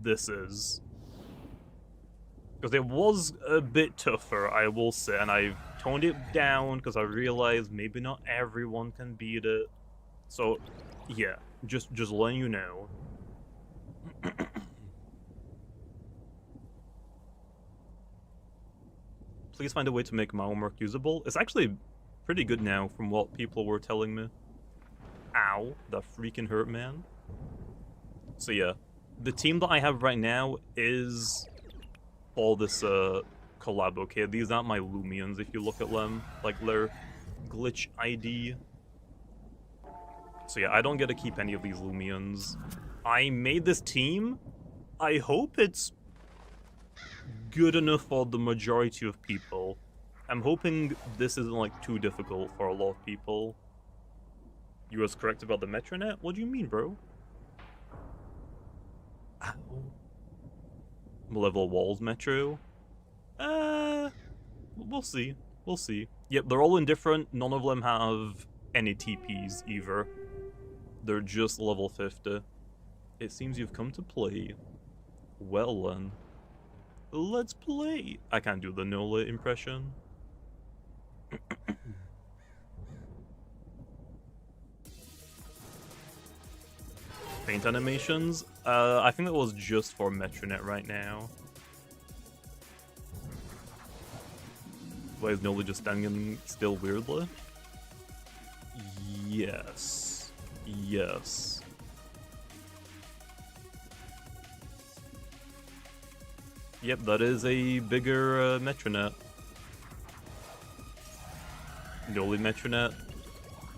this is. Because it was a bit tougher, I will say, and I've toned it down because I realized maybe not everyone can beat it. So, yeah, just letting you know. Please find a way to make my homework usable. It's actually pretty good now from what people were telling me. Ow, that freaking hurt, man. So yeah, the team that I have right now is all this collab, okay? These aren't my Lumians if you look at them, like their glitch ID. So yeah, I don't get to keep any of these Lumians. I made this team. I hope it's good enough for the majority of people. I'm hoping this isn't like too difficult for a lot of people. You was correct about the Metronette? What do you mean, bro? Ow. Level walls, Metro? We'll see. We'll see. Yep, they're all indifferent. None of them have any TPs either. They're just level 50. It seems you've come to play. Well then. Let's play! I can't do the Nola impression. Paint animations? I think that was just for Metronette right now. Why is Nola just standing still weirdly? Yes. Yes. Yep, that is a bigger Metronette. Noli Metronette.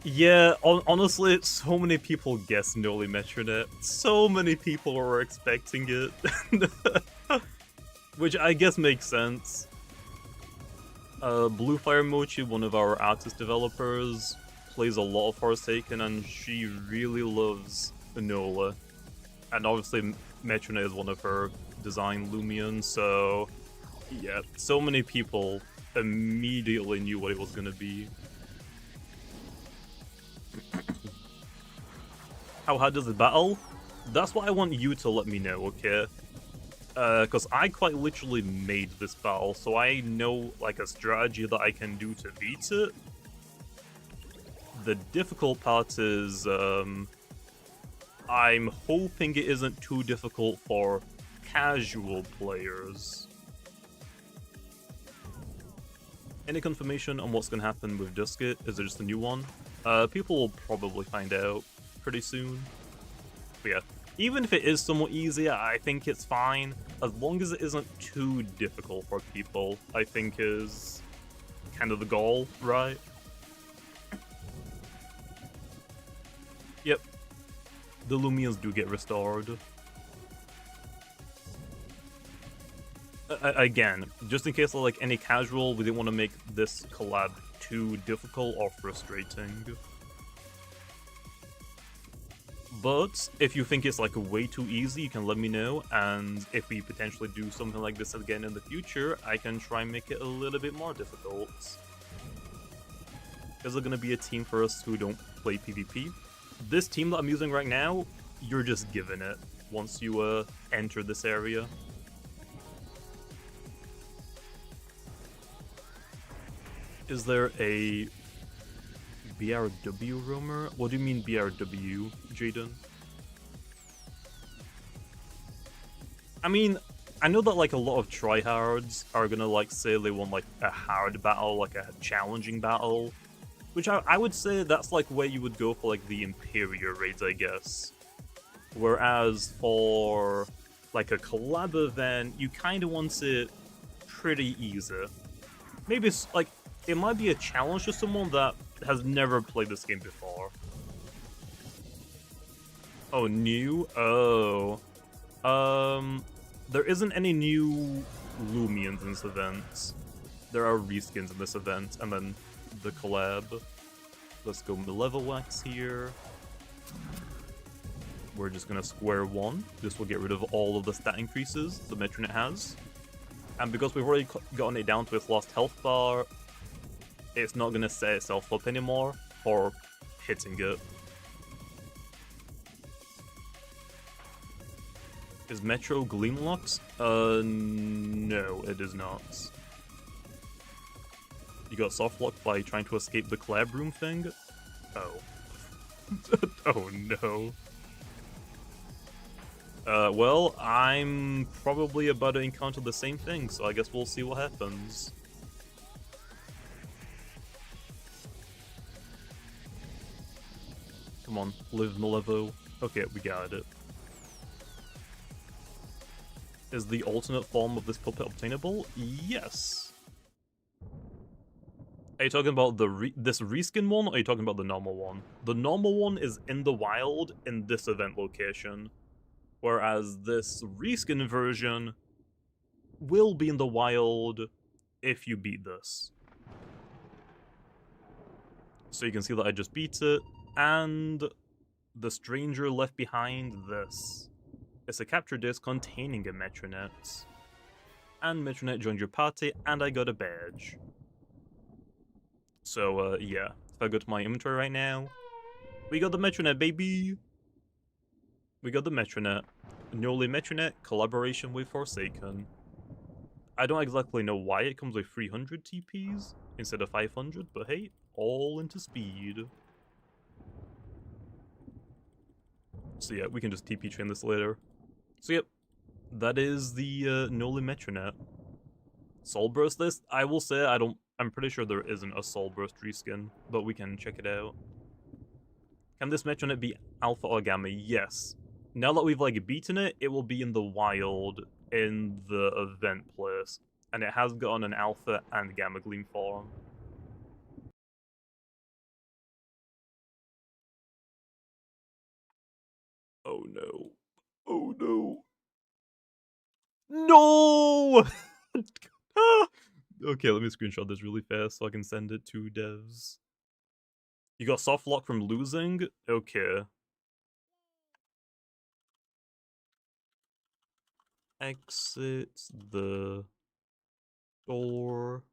Yeah, honestly, so many people guessed Noli Metronette. So many people were expecting it. Which I guess makes sense. Blue Fire Mochi, one of our artist developers, plays a lot of Forsaken and she really loves Nola. And obviously Metronette is one of her design Lumian, so yeah, so many people immediately knew what it was gonna be. How hard does it battle? That's what I want you to let me know, okay? Because I quite literally made this battle, so I know like a strategy that I can do to beat it. The difficult part is, I'm hoping it isn't too difficult for casual players. Any confirmation on what's going to happen with Dusket? Is it just a new one? People will probably find out pretty soon. But yeah, even if it is somewhat easier, I think it's fine. As long as it isn't too difficult for people, I think is kind of the goal, right? Yep. The Lumians do get restored. Again, just in case of like any casual, we didn't want to make this collab too difficult or frustrating. But if you think it's like way too easy, you can let me know, and if we potentially do something like this again in the future, I can try and make it a little bit more difficult. Is it going to be a team for us who don't play PvP? This team that I'm using right now, you're just given it once you enter this area. Is there a BRW roamer? What do you mean BRW, Jaden? I mean, I know that like a lot of tryhards are gonna like say they want like a hard battle, like a challenging battle, which I would say that's like where you would go for like the Imperior raids, I guess. Whereas for like a collab event, you kind of want it pretty easy. Maybe it's like it might be a challenge to someone that has never played this game before. Oh, new? Oh. There isn't any new Lumians in this event. There are reskins in this event, and then the collab. Let's go level wax here. We're just gonna square 1. This will get rid of all of the stat increases the Metronette has. And because we've already gotten it down to its last health bar, it's not gonna set itself up anymore for hitting it. Is Metro Gleaming locked? No, it is not. You got softlocked by trying to escape the collab room thing? Oh. Oh no. Well, I'm probably about to encounter the same thing, so I guess we'll see what happens. Come on, live Malevo. Okay, we got it. Is the alternate form of this puppet obtainable? Yes. Are you talking about this reskin one, or are you talking about the normal one? The normal one is in the wild in this event location, whereas this reskin version will be in the wild if you beat this. So you can see that I just beat it, and the stranger left behind this. It's a capture disc containing a Metronette. And Metronette joined your party, and I got a badge. So, yeah. If I go to my inventory right now, we got the Metronette, baby! We got the Metronette. Newly Metronette, collaboration with Forsaken. I don't exactly know why it comes with 300 TPs instead of 500, but hey, all into speed. So yeah, we can just TP train this later. So yep, that is the Newly Metronette. Soul Burst list, I will say I'm pretty sure there isn't a Soul Burst reskin, but we can check it out. Can this Metronette be alpha or gamma? Yes. Now that we've like beaten it, it will be in the wild in the event place, and it has gotten an alpha and gamma gleam form. Oh no. Oh no. No! Okay, let me screenshot this really fast so I can send it to devs. You got soft lock from losing? Okay. Exit the door.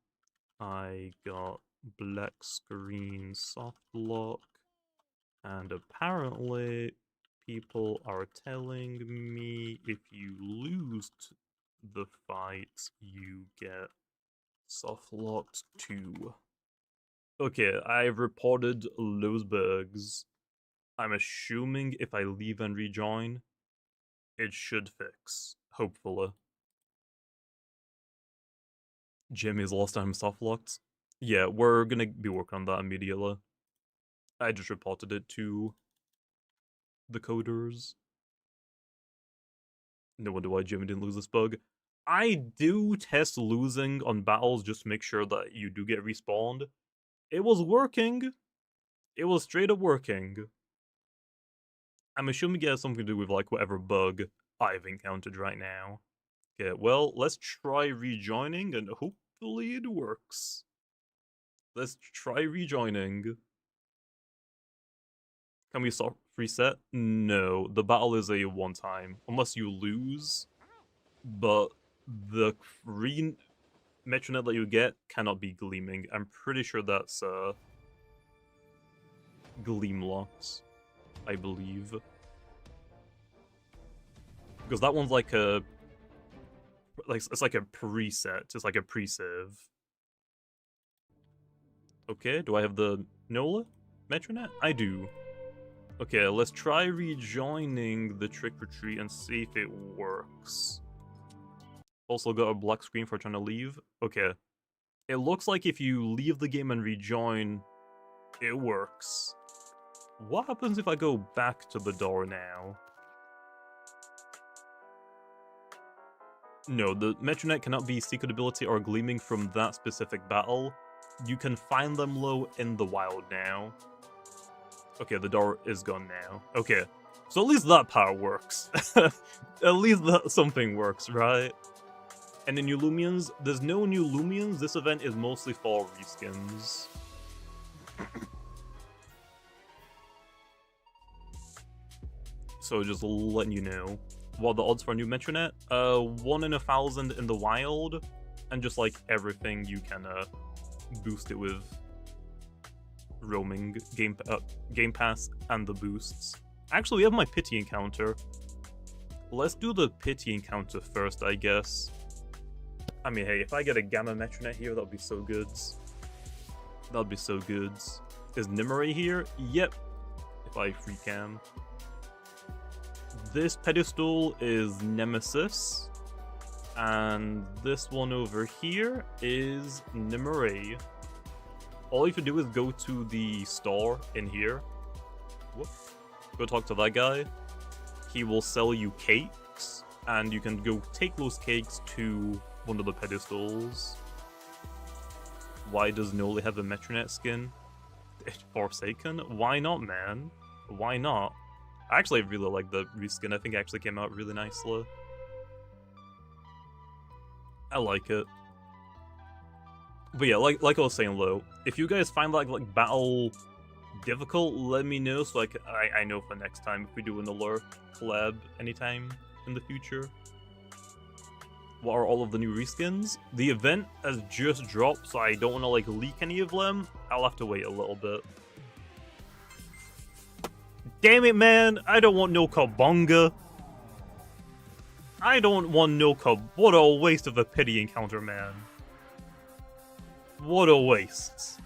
I got black screen soft lock. And apparently people are telling me if you lose the fight, you get soft locked too. Okay, I've reported those bugs. I'm assuming if I leave and rejoin, it should fix. Hopefully. Jimmy's last time soft locked. Yeah, we're gonna be working on that immediately. I just reported it to the coders. No wonder why Jimmy didn't lose this bug. I do test losing on battles just to make sure that you do get respawned. It was working. It was straight up working. I'm assuming it has something to do with like whatever bug I've encountered right now. Okay, well, let's try rejoining and hopefully it works. Let's try rejoining. Can we soft reset? No, the battle is a one time, unless you lose. But the green Metronette that you get cannot be Gleaming. I'm pretty sure that's Gleam locks, I believe. Because that one's like a it's like a preset. It's like a pre-save. Okay, do I have the Nola Metronette? I do. Okay, let's try rejoining the Trick or Treat and see if it works. Also got a black screen for trying to leave. Okay. It looks like if you leave the game and rejoin, it works. What happens if I go back to the door now? No, the Metronette cannot be Secret Ability or Gleaming from that specific battle. You can find them low in the wild now. Okay, the door is gone now. Okay, so at least that part works. At least something works, right? And the new Lumians, there's no new Lumians. This event is mostly for reskins. So just letting you know. What are the odds for a new Metronette? 1 in 1,000 in the wild, and just like everything you can boost it with. Roaming, game pass, and the boosts. Actually, we have my pity encounter. Let's do the pity encounter first, I guess. I mean, hey, if I get a Gamma Metronette here, that would be so good. That would be so good. Is Nimue here? Yep. If I free cam. This pedestal is Nemesis. And this one over here is Nimue. All you have to do is go to the store in here. Whoop. Go talk to that guy. He will sell you cakes, and you can go take those cakes to one of the pedestals. Why does Noli have a Metronette skin? Forsaken? Why not, man? Why not? Actually, I really like the reskin. I think it actually came out really nicely. I like it. But yeah, like I was saying, Lo, if you guys find like battle difficult, let me know so I know for next time if we do an alert collab anytime in the future. What are all of the new reskins? The event has just dropped, so I don't want to like leak any of them. I'll have to wait a little bit. Damn it, man! I don't want no Kabonga. I don't want no What a waste of a pity encounter, man. What a waste.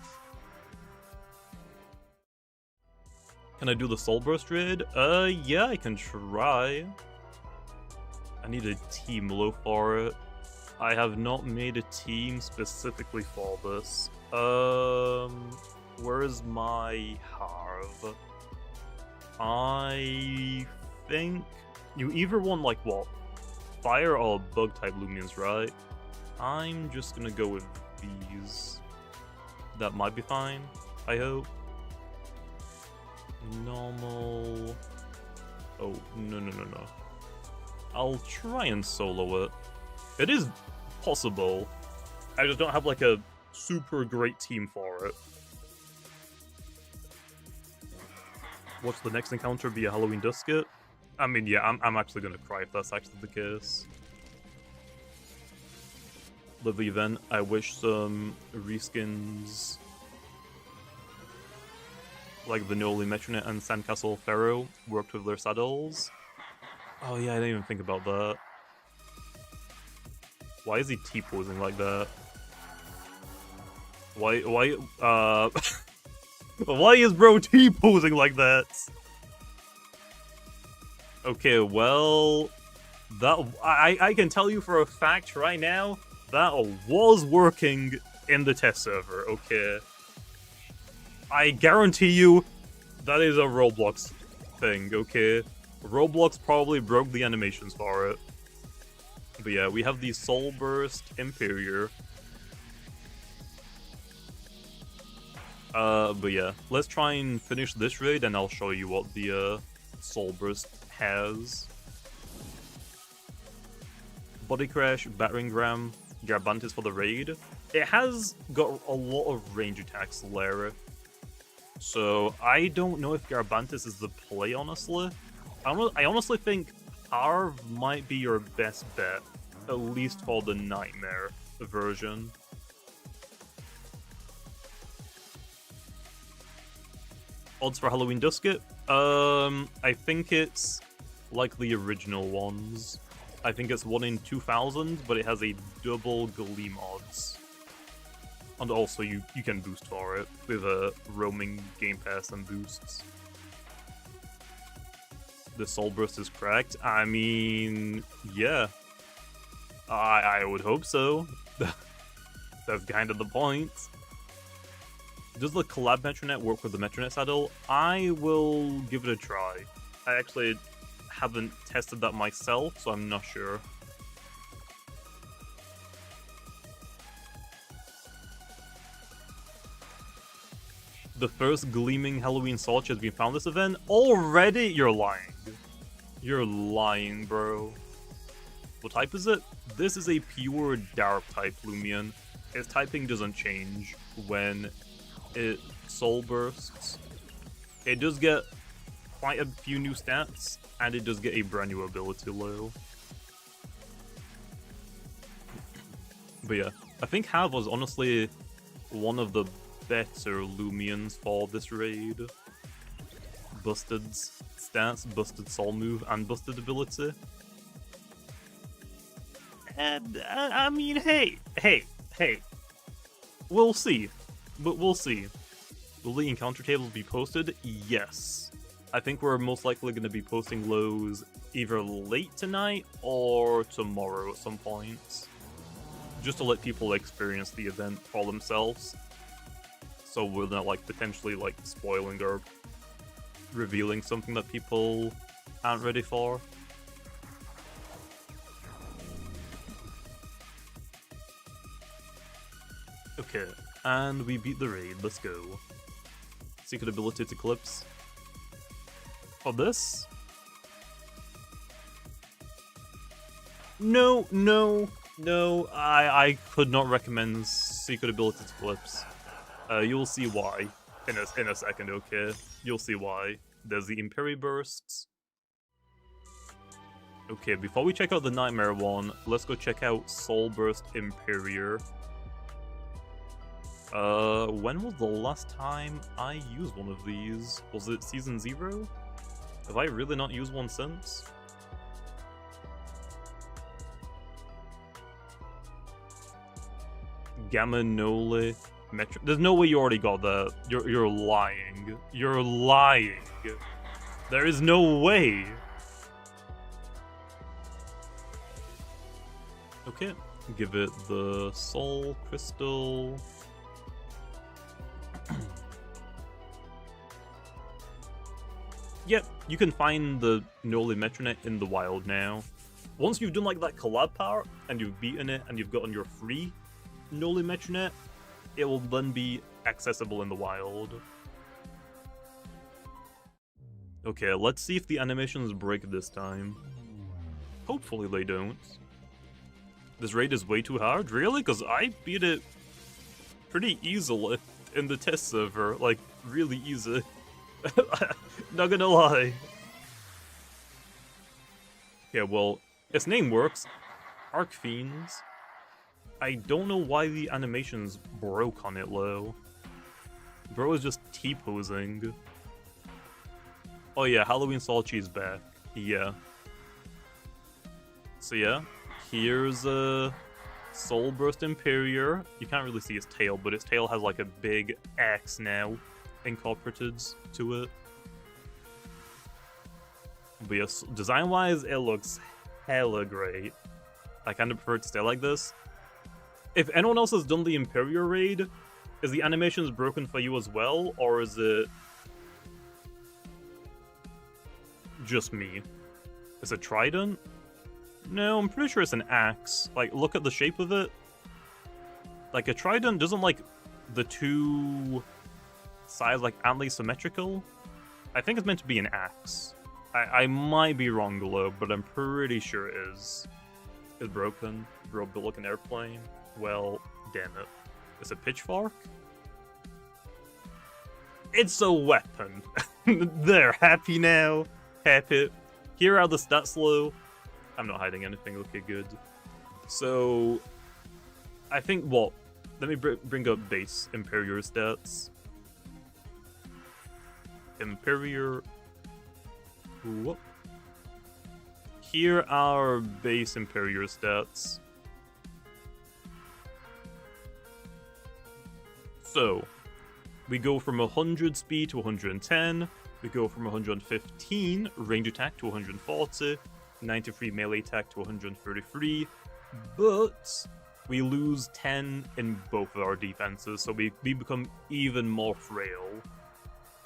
Can I do the Soul Burst raid? Yeah, I can try. I need a team low for it. I have not made a team specifically for this. Where is my Harv? I think you either want like what? Fire or bug type Lumians, right? I'm just gonna go with these. That might be fine, I hope. Normal. Oh, no. I'll try and solo it. It is possible. I just don't have like a super great team for it. What's the next encounter? Be a Halloween Dusket? I mean, yeah, I'm actually gonna cry if that's actually the case. Love the event. I wish some reskins like the Noli Metronette and Sandcastle Pharaoh worked with their saddles. Oh yeah, I didn't even think about that. Why is he T-posing like that? Why, why is bro T-posing like that? Okay, well, that I can tell you for a fact right now, that was working in the test server, okay? I guarantee you that is a Roblox thing, okay? Roblox probably broke the animations for it. But yeah, we have the Soul Burst Imperior. But yeah, let's try and finish this raid and I'll show you what the Soul Burst has. Body Crash, Battering Ram, Garbantis for the raid. It has got a lot of range attacks, Lara. So I don't know if Garbantis is the play, honestly. I honestly think Harv might be your best bet, at least for the Nightmare version. Odds for Halloween Dusket? I think it's like the original ones. I think it's 1 in 2,000, but it has a double Gleam odds. And also you can boost for it with a roaming game pass and boosts. The Soul Burst is cracked. I mean, yeah. I would hope so. That's kind of the point. Does the collab Metronette work with the Metronette saddle? I will give it a try. I actually haven't tested that myself, so I'm not sure. The first Gleaming Halloween Salt has been found this event? Already? You're lying. You're lying, bro. What type is it? This is a pure dark type Lumian. Its typing doesn't change when it soul bursts. It does get quite a few new stats, and it does get a brand new ability low. But yeah, I think Hav was honestly one of the better Loomians for this raid. Busted stats, busted soul move, and busted ability. And, I mean, hey. We'll see. But we'll see. Will the encounter tables be posted? Yes. I think we're most likely going to be posting lows either late tonight or tomorrow at some point. Just to let people experience the event for themselves. So we're not, like, potentially, like, spoiling or revealing something that people aren't ready for. Okay, and we beat the raid. Let's go. Secret ability to Eclipse. For this? No, I could not recommend secret ability to Eclipse. You'll see why in a second, okay? You'll see why. There's the Imperior bursts. Okay, before we check out the Nightmare one, let's go check out Soul Burst Imperior. When was the last time I used one of these? Was it Season 0? Have I really not used one since? Gamma Nole Metro. There's no way you already got that. You're lying. You're lying. There is no way. Okay, give it the Soul Crystal. Yep, you can find the Noli Metronette in the wild now. Once you've done like that collab part, and you've beaten it, and you've gotten your free Noli Metronette, it will then be accessible in the wild. Okay, let's see if the animations break this time. Hopefully they don't. This raid is way too hard? Really? Because I beat it pretty easily in the test server. Like, really easy. Not gonna lie. Yeah, well, its name works. Arc Fiends. I don't know why the animations broke on it, low. Bro is just T-posing. Oh yeah, Halloween Salchi's back. Yeah. So yeah, here's a Soul Burst Imperior. You can't really see his tail, but his tail has like a big axe now incorporated to it. But yes, design-wise, it looks hella great. I kind of prefer it to stay like this. If anyone else has done the Imperior raid, is the animations broken for you as well, or is it just me? Is it trident? No, I'm pretty sure it's an axe. Like, look at the shape of it. Like, a trident doesn't, like, the two sides, like, aren't they symmetrical? I think it's meant to be an axe. I might be wrong below, but I'm pretty sure it is. It's broken. Bro built like an airplane. Well, damn it. It's a pitchfork? It's a weapon. They're happy now. Happy. Here are the stats low. I'm not hiding anything. Okay, good. So, I think, well, let me bring up base Imperior stats. Imperior. Whoop. Here are base Imperior stats. So, we go from 100 speed to 110, we go from 115 range attack to 140, 93 melee attack to 133, but we lose 10 in both of our defenses, so we become even more frail.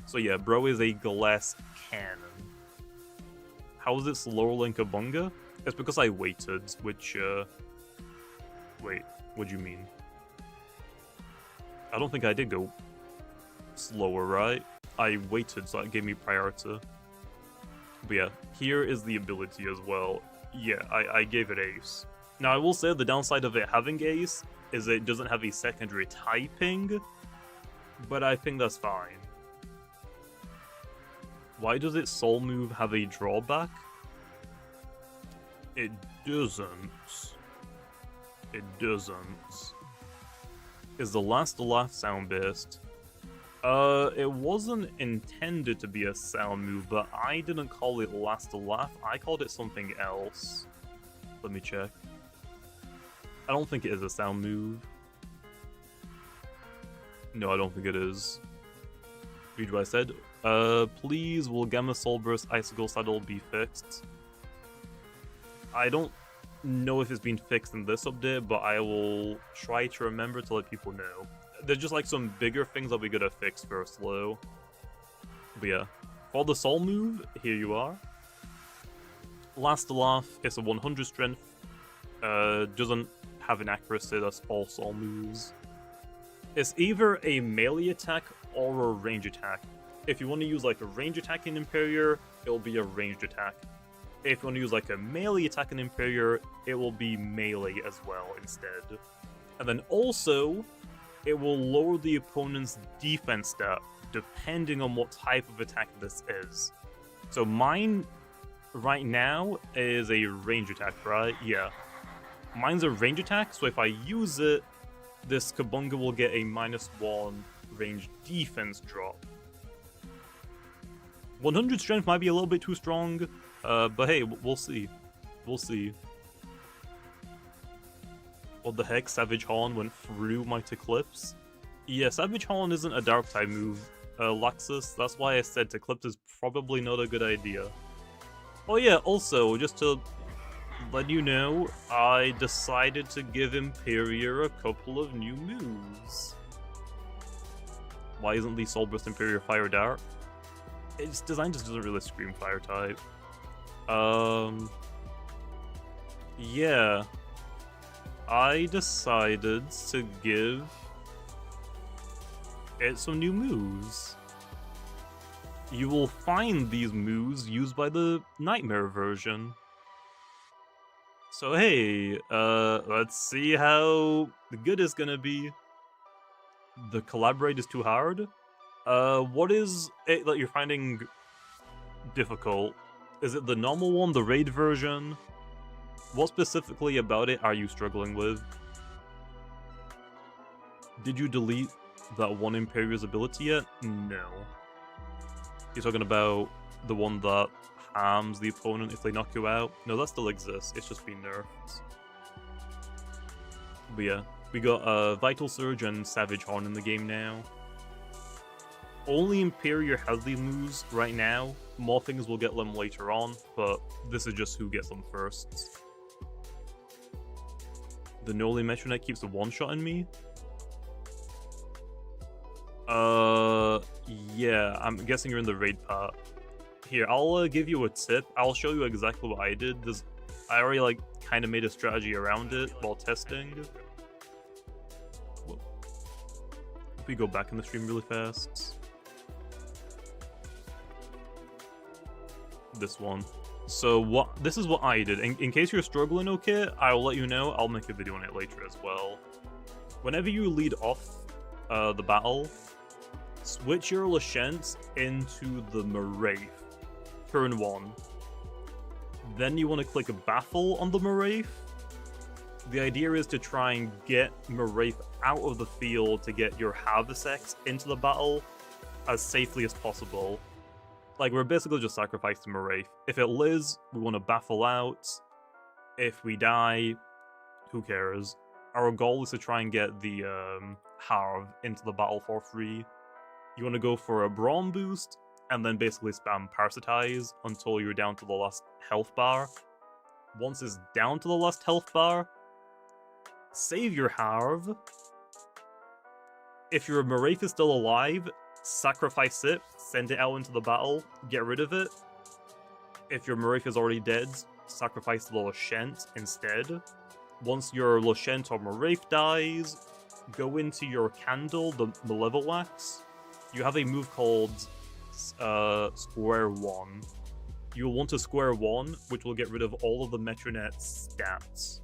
So yeah, bro is a glass cannon. How is it slower than Kabunga? It's because I waited, which, wait, what do you mean? I don't think I did go slower, right? I waited, so it gave me priority. But yeah, here is the ability as well. Yeah, I gave it ace. Now, I will say the downside of it having ace is it doesn't have a secondary typing, but I think that's fine. Why does its soul move have a drawback? It doesn't. It doesn't. Is the last laugh sound-based? It wasn't intended to be a sound move, but I didn't call it last laugh. I called it something else. Let me check. I don't think it is a sound move. No, I don't think it is. Read what I said. Please, will Gamma Soul Burst Icicle Saddle be fixed? I don't know if it's been fixed in this update, but I will try to remember to let people know. There's just like some bigger things that we gotta fix first, though. But yeah, for the soul move, here you are. Last laugh, it's a 100 strength. Doesn't have an accuracy, that's all soul moves. It's either a melee attack or a range attack. If you want to use like a range attack in Imperior, it'll be a ranged attack. If you want to use like a melee attack in Imperior, it will be melee as well instead. And then also, it will lower the opponent's defense stat depending on what type of attack this is. So mine right now is a range attack, right? Yeah. Mine's a range attack, so if I use it, this Kabunga will get a -1 range defense drop. 100 strength might be a little bit too strong, but hey, we'll see. We'll see. What the heck? Savage Horn went through my Eclipse? Yeah, Savage Horn isn't a dark type move, Laxus. That's why I said Eclipse is probably not a good idea. Oh yeah, also, just to let you know, I decided to give Imperior a couple of new moves. Why isn't the Soul Burst Imperior Fire Dart? Its design just doesn't really scream Fire type. Yeah. I decided to give it some new moves. You will find these moves used by the Nightmare version. So hey, let's see how good it's gonna be. The collaborate is too hard? What is it that you're finding difficult? Is it the normal one, the raid version? What specifically about it are you struggling with? Did you delete that one Imperior's ability yet? No. You're talking about the one that harms the opponent if they knock you out? No, that still exists, it's just been nerfed. But yeah, we got Vital Surge and Savage Horn in the game now. Only Imperior has these moves right now. More things will get them later on, but this is just who gets them first. The Noli Metronette keeps a one-shotting me? Yeah, I'm guessing you're in the raid part. Here, I'll give you a tip. I'll show you exactly what I did. I already, like, kind of made a strategy around it while testing. Whoa. If we go back in the stream really fast. This one. So this is what I did. In case you're struggling, okay, I'll let you know. I'll make a video on it later as well. Whenever you lead off the battle, switch your Lashent into the Maraith. Turn 1. Then you want to click Baffle on the Maraith. The idea is to try and get Maraith out of the field to get your Havissex into the battle as safely as possible. Like, we're basically just sacrificing Maraith. If it lives, we want to baffle out. If we die, who cares? Our goal is to try and get the Harv into the battle for free. You want to go for a Brawn boost, and then basically spam Parasitize until you're down to the last health bar. Once it's down to the last health bar, save your Harv. If your Maraith is still alive, sacrifice it, send it out into the battle, get rid of it. If your Maraith is already dead, sacrifice the Lashent instead. Once your Lashent or Maraith dies, go into your Candle, the Malevolent Wax. You have a move called Square 1. You'll want to Square 1, which will get rid of all of the Metronette's stats.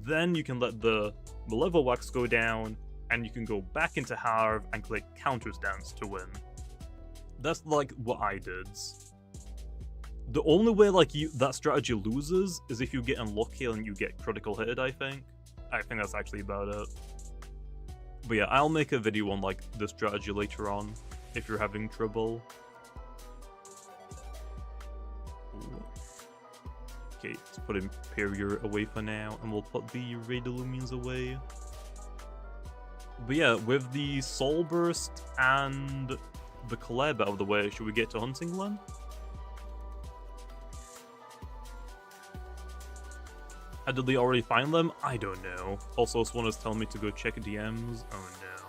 Then you can let the Malevolent Wax go down, and you can go back into Harv and click Counter Stance to win. That's like what I did. The only way like that strategy loses is if you get unlucky and you get critical hit, I think. I think that's actually about it. But yeah, I'll make a video on like the strategy later on if you're having trouble. Ooh. Okay, let's put Imperior away for now, and we'll put the Lumians away. But yeah, with the Soul Burst and the Collab out of the way, should we get to Hunting Glen? How did they already find them? I don't know. Also, someone is telling me to go check DMs. Oh no.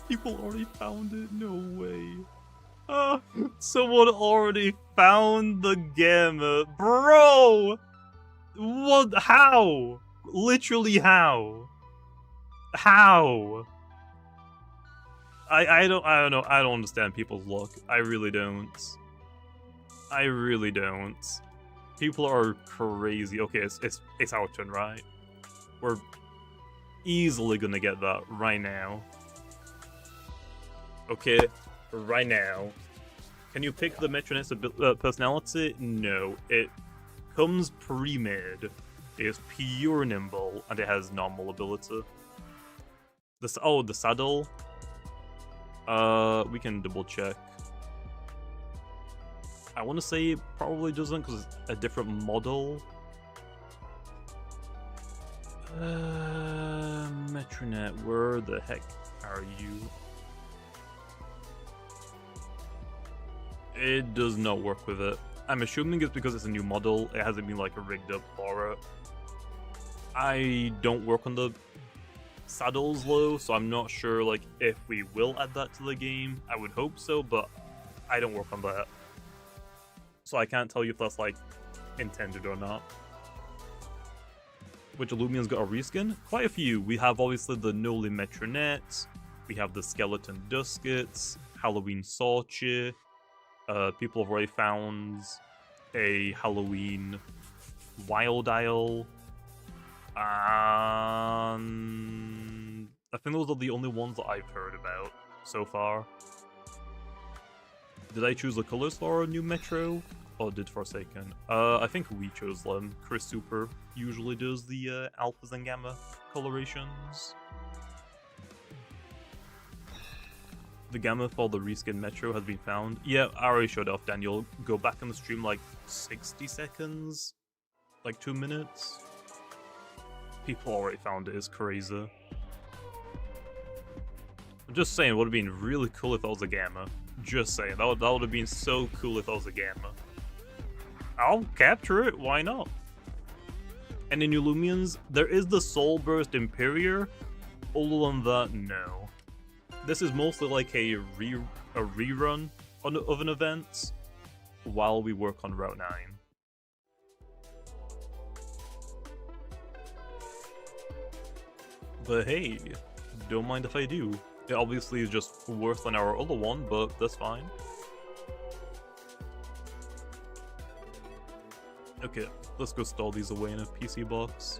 People already found it? No way. Someone already found the gamma. Bro! What? How? Literally how? How? I don't know. I don't understand people's luck. I really don't. I really don't. People are crazy. Okay, it's our turn, right? We're easily gonna get that right now. Okay, right now. Can you pick the Metronette's personality? No, it comes pre-made. It's pure nimble, and it has normal ability. The saddle. We can double check. I want to say it probably doesn't because it's a different model. Metronette, where the heck are you? It does not work with it. I'm assuming it's because it's a new model. It hasn't been like rigged up for it. I don't work on the saddles though, so I'm not sure like if we will add that to the game. I would hope so, but I don't work on that. So I can't tell you if that's like intended or not. Which Lumian's got a reskin? Quite a few. We have obviously the Noli Metronette, we have the Skeleton Duskets, Halloween Sorche. People have already found a Halloween Wild Isle. I think those are the only ones that I've heard about so far. Did I choose the colors for a new Metro? Or did Forsaken? I think we chose them. Chris Super usually does the alphas and gamma colorations. The gamma for the reskin Metro has been found. Yeah, I already showed off, Daniel. Go back on the stream like 60 seconds? Like 2 minutes? People already found it, it's crazy. I'm just saying, it would have been really cool if that was a gamma. Just saying, that would have been so cool if that was a gamma. I'll capture it, why not? And in new Lumians, there is the Soul Burst Imperior. Other than that, no. This is mostly like a rerun of an event while we work on Route 9. But hey, don't mind if I do. It obviously is just worse than our other one, but that's fine. Okay, let's go store these away in a PC box.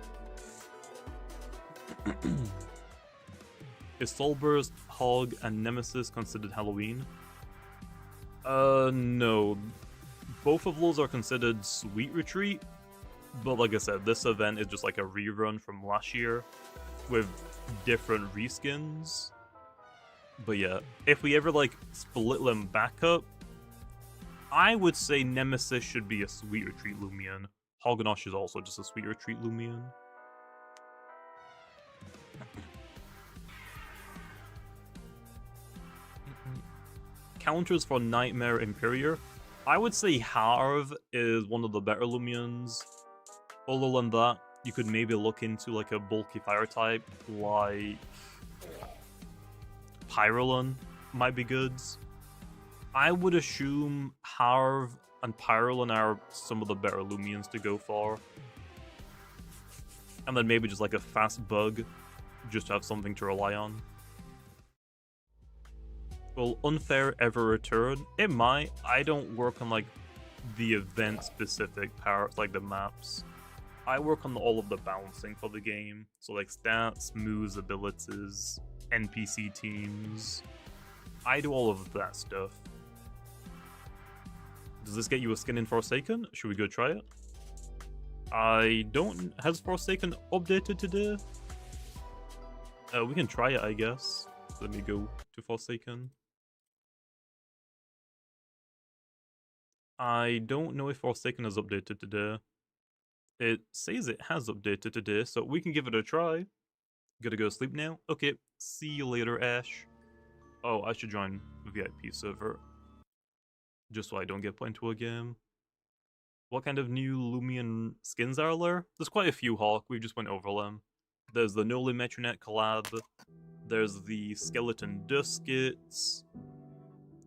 Is Soulburst, Hog, and Nemesis considered Halloween? No. Both of those are considered Sweet Retreat, but like I said, this event is just like a rerun from last year with different reskins. But yeah, if we ever like split them back up, I would say Nemesis should be a Sweet Retreat Lumian. Hognosh is also just a Sweet Retreat Lumian. Counters for Nightmare Imperior. I would say Harv is one of the better Lumians. Other than that, you could maybe look into like a bulky fire type like Pyrolon might be good. I would assume Harv and Pyrolon are some of the better Lumians to go for. And then maybe just like a fast bug, just to have something to rely on. Will Unfair ever return? It might. I don't work on like the event-specific parts, like the maps. I work on all of the balancing for the game. So like stats, moves, abilities, NPC teams. I do all of that stuff. Does this get you a skin in Forsaken? Should we go try it? I don't... Has Forsaken updated today? We can try it, I guess. So let me go to Forsaken. I don't know if Forsaken has updated today. It says it has updated today, so we can give it a try. Gotta go to sleep now? Okay, see you later, Ash. Oh, I should join VIP server. Just so I don't get put into a game. What kind of new Loomian skins are there? There's quite a few, Hawk. We just went over them. There's the Nolan Metronette collab. There's the Skeleton Duskets.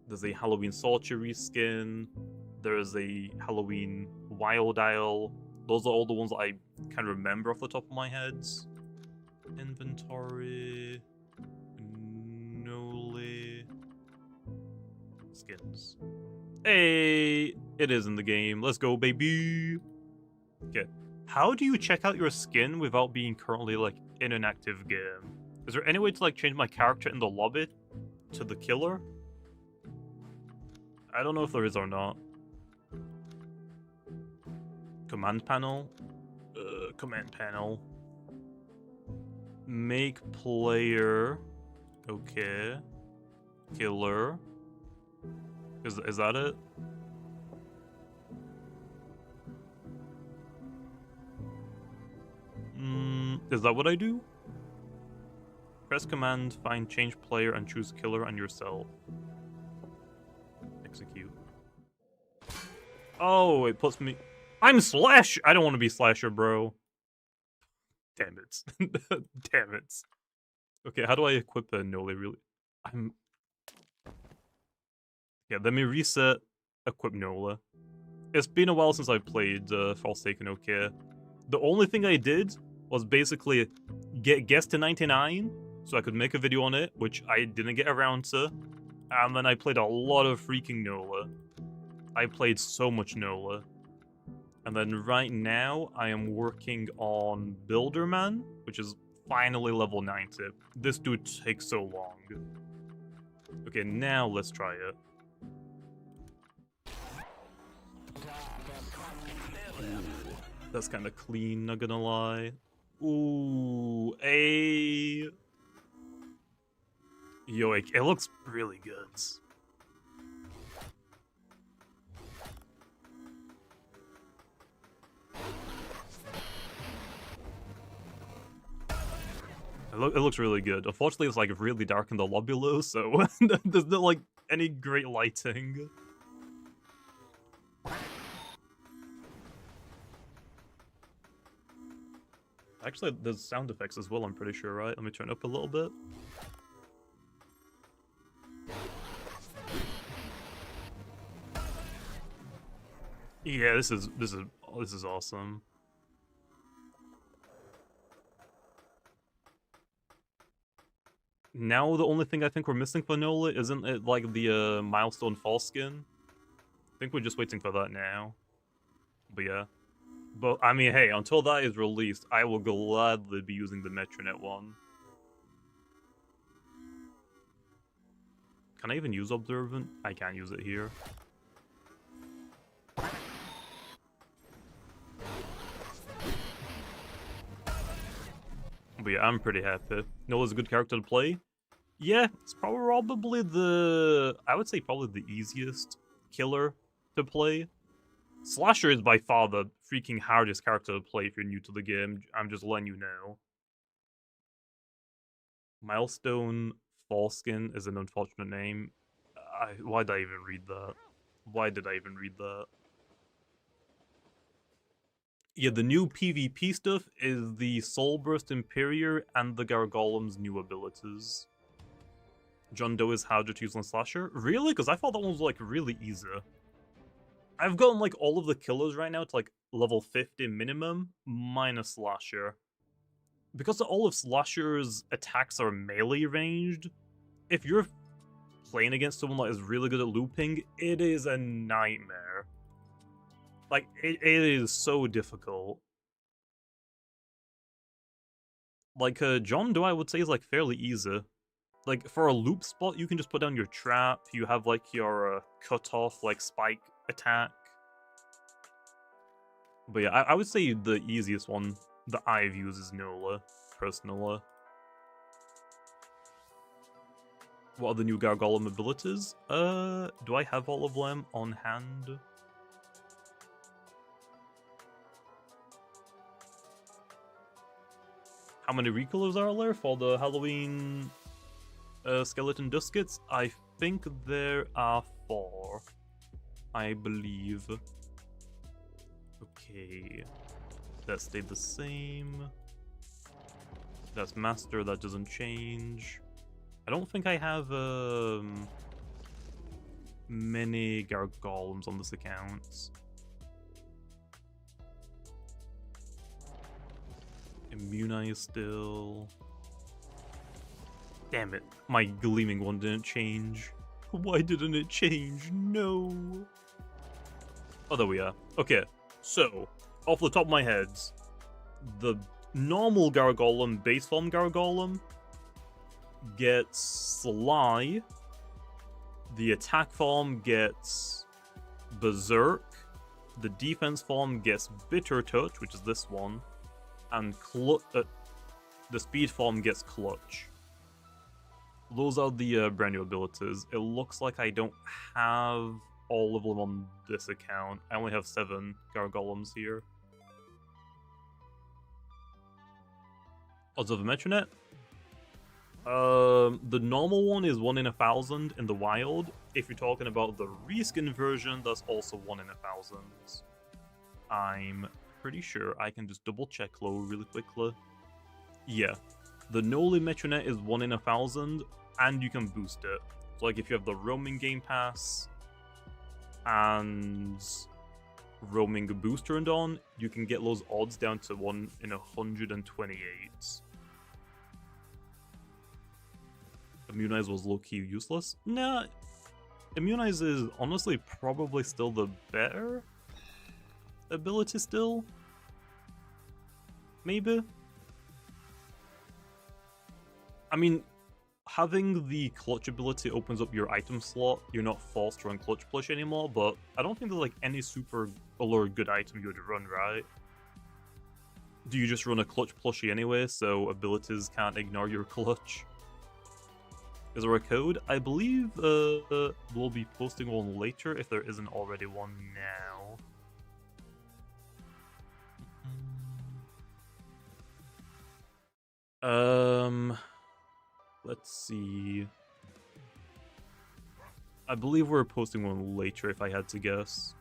There's a Halloween Sorcery skin. There's a Halloween Wild Isle. Those are all the ones that I can remember off the top of my head. Inventory. Nole. Skins. Hey! It is in the game. Let's go, baby! Okay. How do you check out your skin without being currently, like, in an active game? Is there any way to, like, change my character in the lobby to the killer? I don't know if there is or not. Command panel? Command panel. Make player. Okay. Killer. Is that it? Is that what I do? Press command, find change player, and choose killer and yourself. Execute. Oh, it puts me... I'm Slash! I don't want to be Slasher, bro. Damn it. Damn it. Okay, how do I equip a Nole, really? Yeah, let me reset equip Nola. It's been a while since I played Forsaken, okay? The only thing I did was basically get guest to 99, so I could make a video on it, which I didn't get around to. And then I played a lot of freaking Nola. I played so much Nola. And then right now, I am working on Builderman, which is finally level 90. This dude takes so long. Okay, now let's try it. That's kind of clean, not gonna lie. Ooh, Yo, it looks really good. It looks really good. Unfortunately, it's like really dark in the lobby below, so there's not like any great lighting. Actually, there's sound effects as well, I'm pretty sure, right? Let me turn up a little bit. Yeah, this is awesome. Now the only thing I think we're missing for Nola isn't it like the milestone fall skin? I think we're just waiting for that now. But yeah. But I mean, hey, until that is released, I will gladly be using the Metronette one. Can I even use Observant? I can't use it here. But yeah, I'm pretty happy. Nola's a good character to play. Yeah, it's probably I would say probably the easiest killer to play. Slasher is by far the freaking hardest character to play if you're new to the game. I'm just letting you know. Milestone Fallskin is an unfortunate name. Why did I even read that? Why did I even read that? Yeah, the new PvP stuff is the Soulburst Imperior and the Gargolem's new abilities. John Doe is harder to use on Slasher? Really? Because I thought that one was like really easy. I've gotten like all of the killers right now to like level 50 minimum, minus Slasher. Because all of Slasher's attacks are melee ranged, if you're playing against someone that is really good at looping, it is a nightmare. Like, it is so difficult. Like, John Doe, I would say, is, like, fairly easy. Like, for a loop spot, you can just put down your trap, you have, like, your cut-off, like, spike attack. But yeah, I would say the easiest one that I've used is Nola, personally. What are the new Gargolem abilities? Do I have all of them on hand? How many recolors are there for the Halloween skeleton duskets? I think there are 4. I believe. Okay. That stayed the same. That's master, that doesn't change. I don't think I have many Gargolems on this account. Immunize still. Damn it, my Gleaming one didn't change. Why didn't it change? No. Oh, there we are. Okay, so, off the top of my head, the normal Gargolem, base form Gargolem, gets Sly. The attack form gets Berserk. The defense form gets Bitter Touch, which is this one. And the speed form gets Clutch. Those are the brand new abilities. It looks like I don't have all of them on this account. I only have 7 Gargolems here. Odds of a Metronette? The normal one is 1 in 1,000 in the wild. If you're talking about the reskin version, that's also 1 in 1,000. I'm pretty sure I can just double check low really quickly. Yeah, the Noli Metronette is 1 in 1,000, and you can boost it. So like if you have the roaming game pass and roaming boost turned on, you can get those odds down to 1 in 128. Immunize was low-key useless? Nah, Immunize is honestly probably still the better ability still? Maybe? I mean, having the clutch ability opens up your item slot. You're not forced to run clutch plush anymore, but I don't think there's like any super or good item you would run, right? Do you just run a clutch plushie anyway, so abilities can't ignore your clutch? Is there a code? I believe we'll be posting one later if there isn't already one now. Let's see. I believe we're posting one later if I had to guess.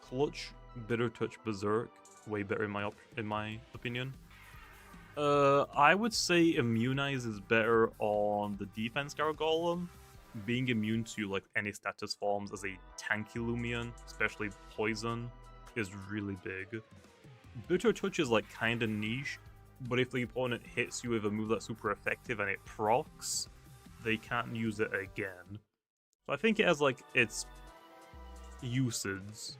Clutch, Bitter Touch, Berserk, way better in my opinion. I would say Immunize is better on the defense Gargolem. Being immune to like any status forms as a tanky Loomian, especially poison, is really big. Bitter Touch is like kinda niche, but if the opponent hits you with a move that's super effective and it procs, they can't use it again. So I think it has like its usage.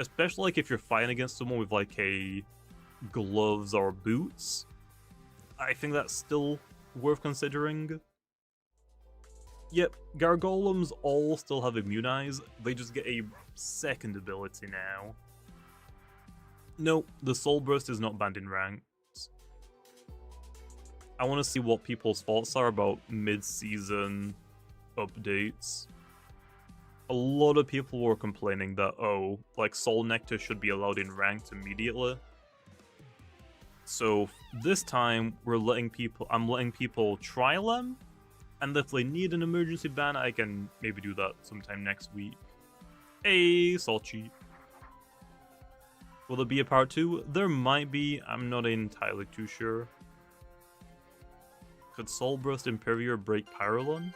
Especially like if you're fighting against someone with like a gloves or boots. I think that's still worth considering. Yep, Gargolems all still have Immunize, they just get a second ability now. No, the Soul Burst is not banned in ranked. I want to see what people's thoughts are about mid-season updates. A lot of people were complaining that, oh, like Soul Nectar should be allowed in ranked immediately. So this time I'm letting people try them, and if they need an emergency ban, I can maybe do that sometime next week. Hey, Salchi. Will there be a part 2? There might be, I'm not entirely too sure. Could Soul Burst Imperior break Pyrolon?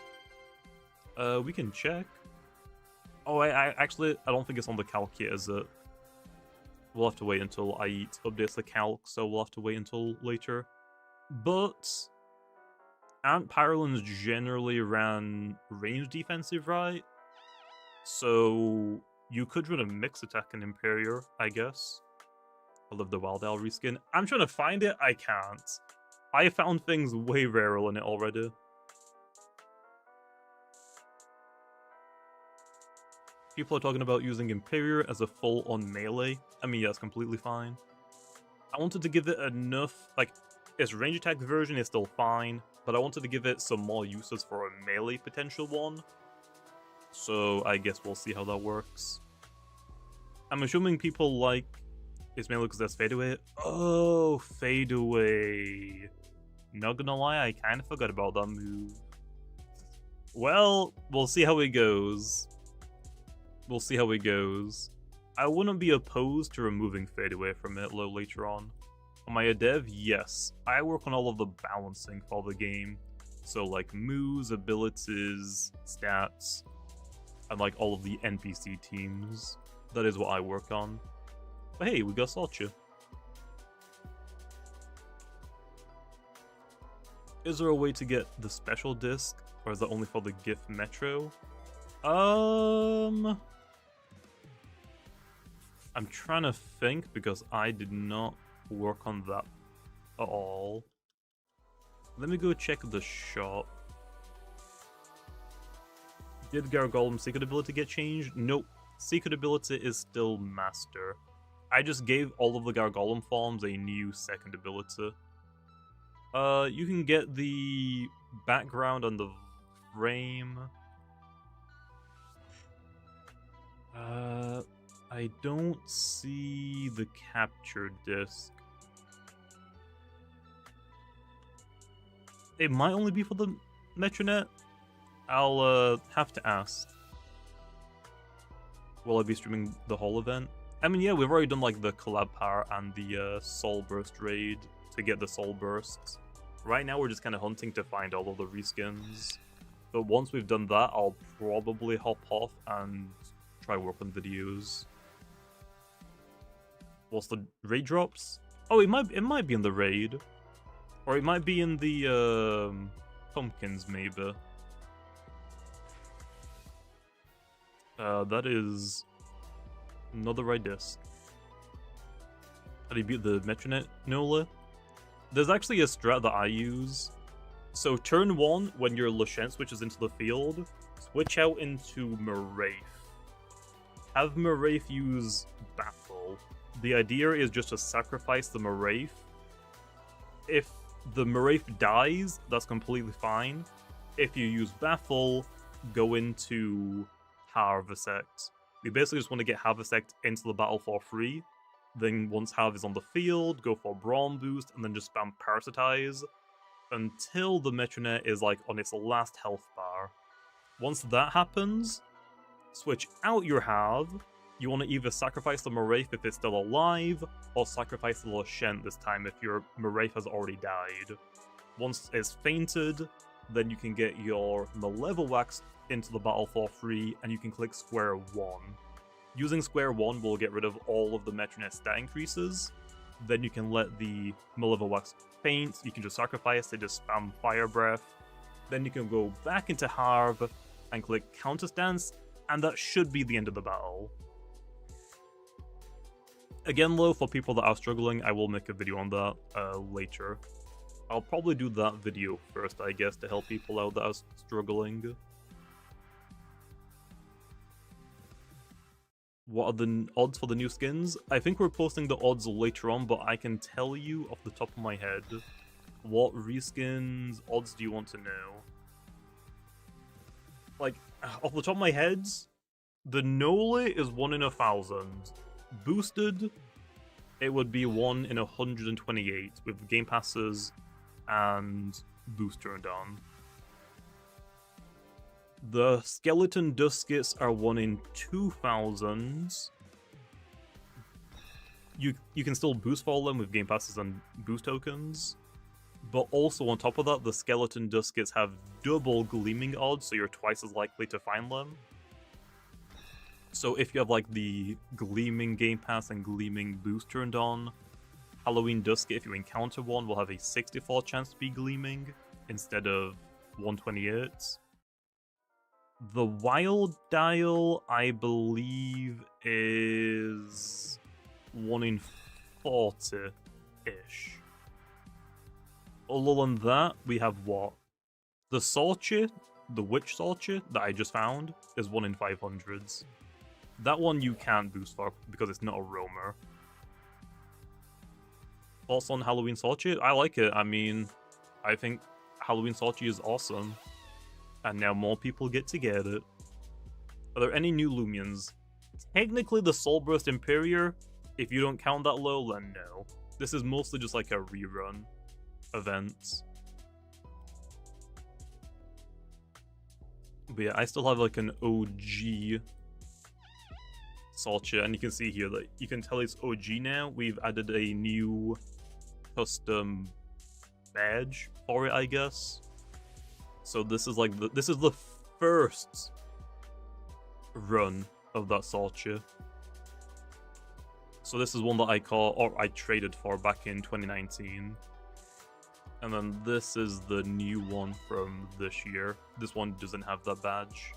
We can check. Oh, I don't think it's on the calc yet, is it? We'll have to wait until I updates the calc, so we'll have to wait until later. But aren't Pyrolons generally ran range defensive, right? So you could run a mix attack in Imperior, I guess. I love the Wild Owl reskin. I'm trying to find it, I can't. I found things way rarer in it already. People are talking about using Imperior as a full-on melee. I mean, yeah, it's completely fine. I wanted to give it enough, like, its range attack version is still fine, but I wanted to give it some more uses for a melee potential one. So I guess we'll see how that works. I'm assuming people like its melee because there's fadeaway. Oh, fadeaway. Not gonna lie, I kind of forgot about that move. Well, we'll see how it goes. We'll see how it goes. I wouldn't be opposed to removing fadeaway from it later on. Am I a dev? Yes. I work on all of the balancing for the game. So like moves, abilities, stats, and like all of the NPC teams. That is what I work on. But hey, we got Solcha. Is there a way to get the special disc? Or is that only for the GIF Metro? I'm trying to think because I did not work on that at all. Let me go check the shop. Did Gargolem secret ability get changed? Nope. Secret ability is still master. I just gave all of the Gargolem forms a new second ability. You can get the background on the frame. I don't see the capture disc. It might only be for the Metronette. I'll have to ask. Will I be streaming the whole event? I mean, yeah, we've already done like the collab power and the soul burst raid to get the soul bursts. Right now we're just kind of hunting to find all of the reskins. But once we've done that, I'll probably hop off and try work on videos. What's the raid drops? Oh, it might be in the raid. Or it might be in the pumpkins, maybe. That is not the right disc. How do you beat the Metronette, Nola? There's actually a strat that I use. So turn 1, when your Lushen switches into the field, switch out into Maraith. Have Maraith use Baffle. The idea is just to sacrifice the Maraith. If the Maraith dies, that's completely fine. If you use Baffle, go into Harvesect. We basically just want to get Harvesect into the battle for free. Then once Harv is on the field, go for Brawn boost, and then just spam Parasitize until the Metronette is like on its last health bar. Once that happens, switch out your Harv. You want to either sacrifice the Maraith if it's still alive, or sacrifice the Lushen this time if your Maraith has already died. Once it's fainted, then you can get your Malevolwax into the battle for free, and you can click square 1. Using square 1 will get rid of all of the Metronette stat increases. Then you can let the Malevolwax faint, you can just sacrifice it, just spam Fire Breath. Then you can go back into Harv and click Counter Stance, and that should be the end of the battle. Again though, for people that are struggling, I will make a video on that later. I'll probably do that video first, I guess, to help people out that are struggling. What are the odds for the new skins? I think we're posting the odds later on, but I can tell you off the top of my head. What reskins odds do you want to know? Like, off the top of my head, the Nola is 1 in 1,000. Boosted, it would be 1 in 128 with game passes and boost turned on. The skeleton duskets are 1 in 2,000. You can still boost follow them with game passes and boost tokens. But also on top of that, the skeleton duskets have double gleaming odds, so you're twice as likely to find them. So if you have like the Gleaming Game Pass and Gleaming boost turned on, Halloween Dusket, if you encounter one, will have a 64 chance to be Gleaming instead of 128. The Wild Dial, I believe, is 1 in 40-ish. Other than that, we have what? The Sorche, the Witch Sorche that I just found, is 1 in 500s. That one you can't boost for because it's not a roamer. Thoughts on Halloween Salchi? I like it. I mean, I think Halloween Salchi is awesome. And now more people get to get it. Are there any new Lumians? Technically the Soul Burst Imperior, if you don't count that low, then no. This is mostly just like a rerun event. But yeah, I still have like an OG Salcha, and you can see here that you can tell it's OG now. We've added a new custom badge for it, I guess. So this is like this is the first run of that Salcha. So this is one that I traded for back in 2019. And then this is the new one from this year. This one doesn't have that badge.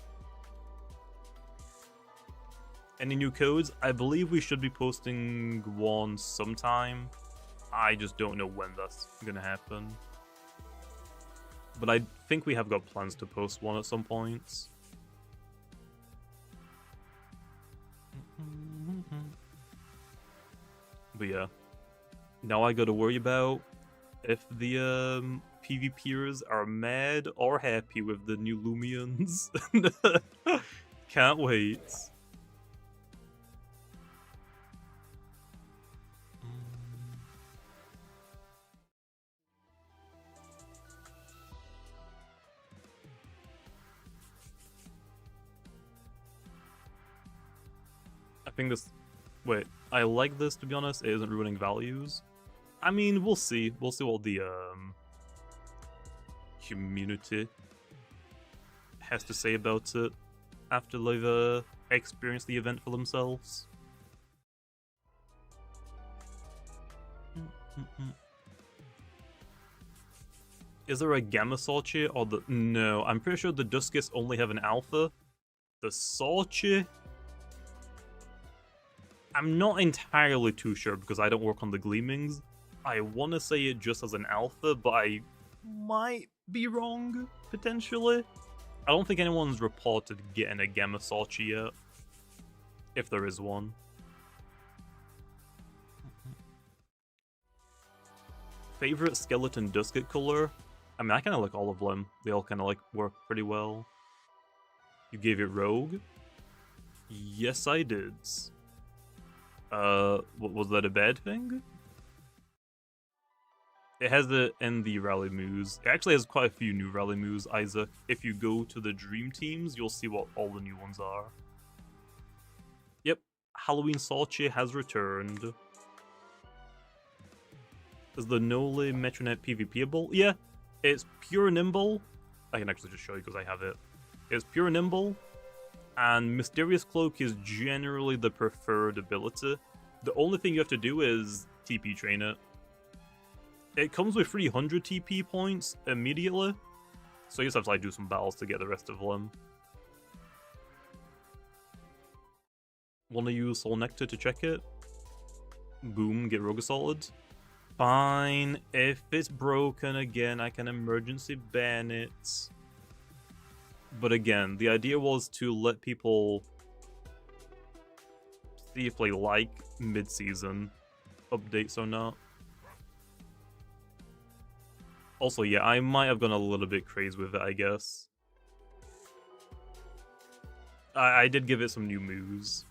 Any new codes? I believe we should be posting one sometime. I just don't know when that's gonna happen. But I think we have got plans to post one at some point. But yeah. Now I gotta worry about if the PvPers are mad or happy with the new Lumians. Can't wait. I think this... Wait, I like this, to be honest. It isn't ruining values. I mean, we'll see. We'll see what the community has to say about it after they've experienced the event for themselves. Is there a Gamma Salchi or the... No, I'm pretty sure the Duskis only have an alpha. The Salchi... I'm not entirely too sure because I don't work on the Gleamings. I want to say it just as an alpha, but I might be wrong, potentially. I don't think anyone's reported getting a Gamma Salchi yet, if there is one. Favorite skeleton Dusket color? I mean, I kind of like all of them. They all kind of like work pretty well. You gave it Rogue? Yes, I did. Was that a bad thing? It has it in the rallymoves. It actually has quite a few new rallymoves, Isaac. If you go to the Dream Teams, you'll see what all the new ones are. Yep, Halloween Salchi has returned. Is the Nole Metronette PvPable? Yeah, it's pure nimble. I can actually just show you because I have it. It's pure nimble, and Mysterious Cloak is generally the preferred ability. The only thing you have to do is TP train it. It comes with 300 TP points immediately, so you just have to like do some battles to get the rest of them. Wanna use Soul Nectar to check it? Boom, get Rogue Assaulted. Fine, if it's broken again, I can emergency ban it. But again, the idea was to let people see if they like mid-season updates or not. Also, yeah, I might have gone a little bit crazy with it, I guess. I did give it some new moves.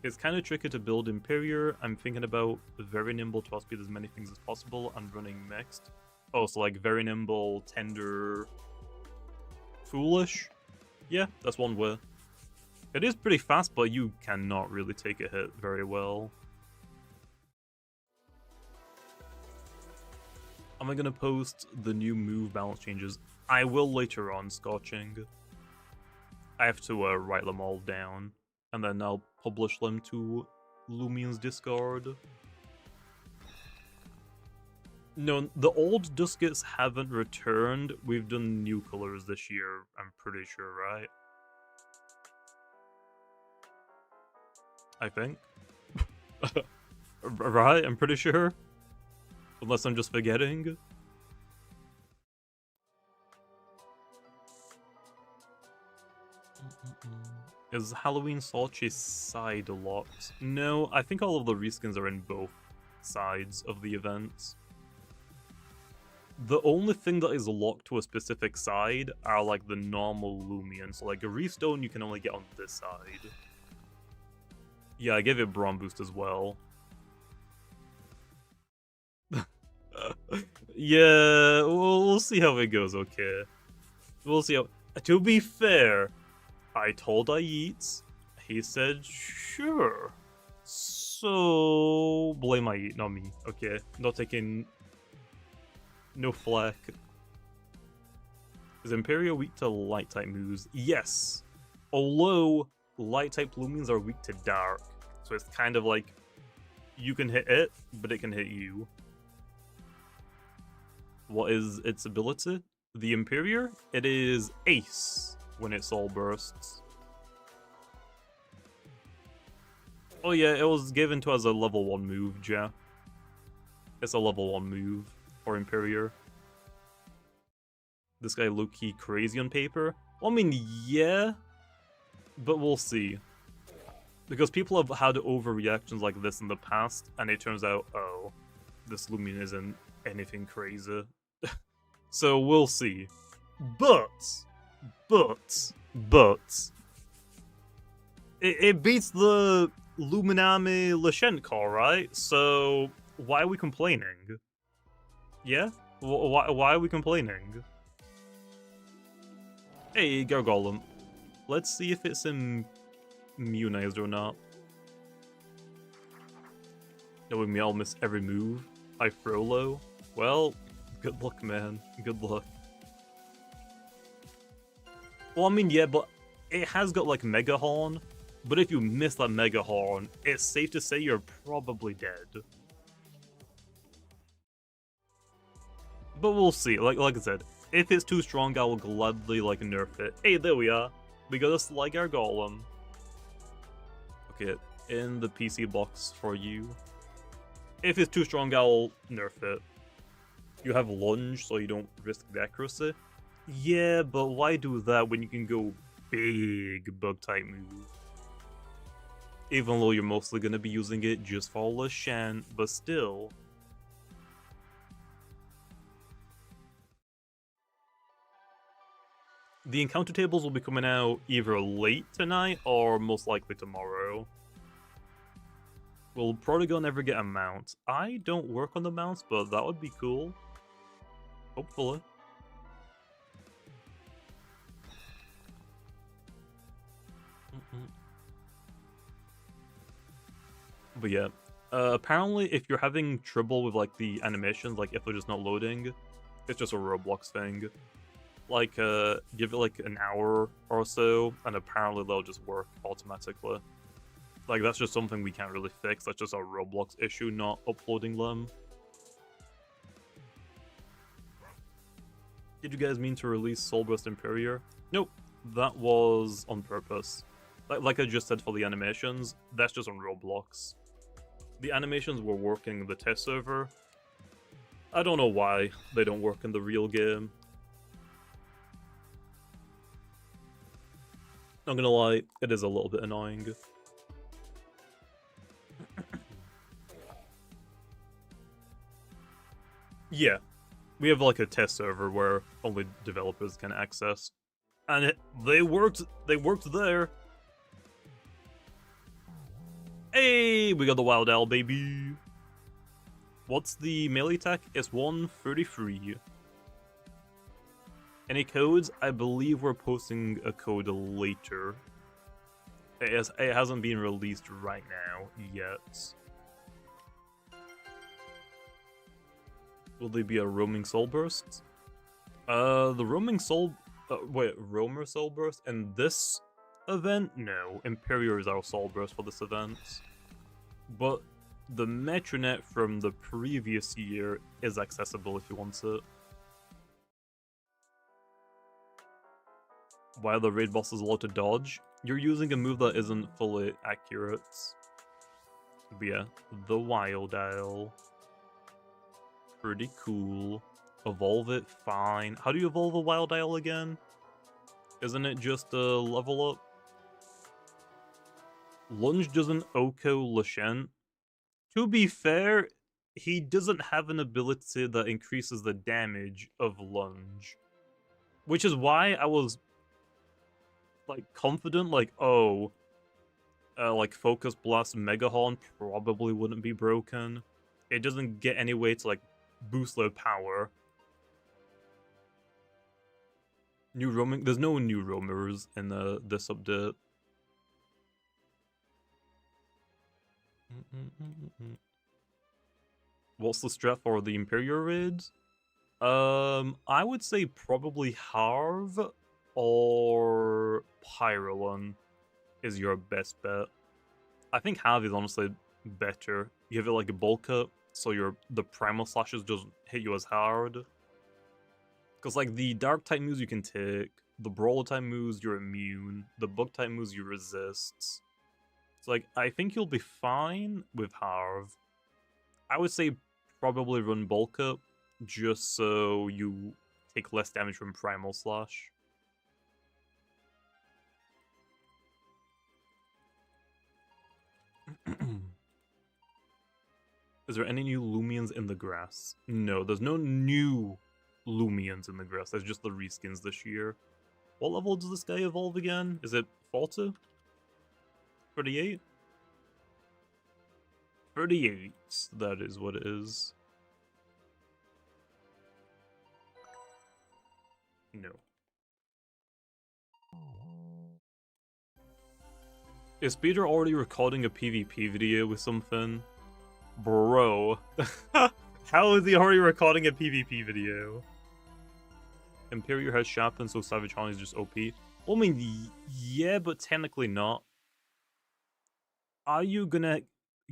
It's kind of tricky to build Imperior. I'm thinking about very nimble to outspeed as many things as possible and running mixed. Oh, so like very nimble, tender, foolish? Yeah, that's one way. It is pretty fast, but you cannot really take a hit very well. Am I going to post the new move balance changes? I will later on, Scorching. I have to write them all down, and then I'll publish them to Lumian's Discord. No, the old Duskets haven't returned. We've done new colors this year, I'm pretty sure, right? I think. Right? I'm pretty sure. Unless I'm just forgetting. Is Halloween Sorche side locked? No, I think all of the reskins are in both sides of the events. The only thing that is locked to a specific side are like the normal Loomian. So like a Restone you can only get on this side. Yeah, I gave it Brawn Boost as well. Yeah, we'll see how it goes, okay? We'll see how... To be fair, I told Ayet. He said, sure. So... blame Ayet, not me, okay? Not taking... no flack. Is Imperior weak to light-type moves? Yes. Although, light-type Lumians are weak to dark. So it's kind of like, you can hit it, but it can hit you. What is its ability? The Imperior? It is Ace when it Soul Bursts. Oh yeah, it was given to us a level 1 move, yeah. It's a level 1 move for Imperior. This guy low-key crazy on paper? Well, I mean, yeah, but we'll see. Because people have had overreactions like this in the past, and it turns out, oh, this Lumian isn't anything crazy. So we'll see. But, it beats the Luminami Lashenko, right? So why are we complaining? Yeah? Why are we complaining? Hey, Gargolem. Let's see if it's immunized or not. Knowing me, I'll miss every move I throw low. Well, good luck, man. Good luck. Well, I mean, yeah, but it has got, like, Mega Horn. But if you miss that Mega Horn, it's safe to say you're probably dead. But we'll see. Like I said, if it's too strong, I will gladly, like, nerf it. Hey, there we are. We got a Sly Gargolem. Okay, in the PC box for you. If it's too strong, I'll nerf it. You have lunge, so you don't risk the accuracy. Yeah, but why do that when you can go big bug-type move? Even though you're mostly going to be using it just for Lashen, but still. The encounter tables will be coming out either late tonight or most likely tomorrow. Will Proton ever get a mount? I don't work on the mounts, but that would be cool. Hopefully. But yeah, apparently if you're having trouble with like the animations, like if they're just not loading, it's just a Roblox thing. Like, give it like an hour or so, and apparently they'll just work automatically. Like, that's just something we can't really fix, that's just a Roblox issue, not uploading them. Did you guys mean to release Soulburst Imperior? Nope, that was on purpose. Like I just said for the animations, that's just on Roblox. The animations were working in the test server. I don't know why they don't work in the real game. Not gonna lie, it is a little bit annoying. Yeah, we have like a test server where only developers can access. And they worked there. Hey, we got the Wild Owl, baby. What's the melee attack? It's 133. Any codes? I believe we're posting a code later. It hasn't been released right now yet. Will there be a roaming soul burst? The roaming soul... roamer soul burst? In this event? No. Imperior is our soul burst for this event. But the Metronette from the previous year is accessible if you want it. While the raid boss is allowed to dodge, you're using a move that isn't fully accurate. But yeah, the Wild Owl. Pretty cool. Evolve it, fine. How do you evolve a Wild Owl again? Isn't it just a level up? Lunge doesn't Oko Lashen. To be fair, he doesn't have an ability that increases the damage of Lunge. Which is why I was like confident, like, oh, like Focus Blast Mega Horn probably wouldn't be broken. It doesn't get any way to like boost their power. New roaming. There's no new roamers in this update. What's the strat for the Imperior raids? I would say probably Harv or Pyrolon is your best bet. I think Harv is honestly better. You have it like a bulk up, so the primal slashes doesn't hit you as hard. Because like the dark type moves you can take, the brawler type moves you're immune, the bug type moves you resist. So like I think you'll be fine with Harv. I would say probably run bulk up just so you take less damage from primal slash. Is there any new Loomians in the grass? No, there's no new Loomians in the grass. There's just the reskins this year. What level does this guy evolve again? Is it 40? 38? 38, that is what it is. No. Is Peter already recording a PvP video with something? Bro. How is he already recording a PvP video? Imperior has sharpened, so Savage Horn is just OP. Well, I mean, yeah, but technically not. Are you gonna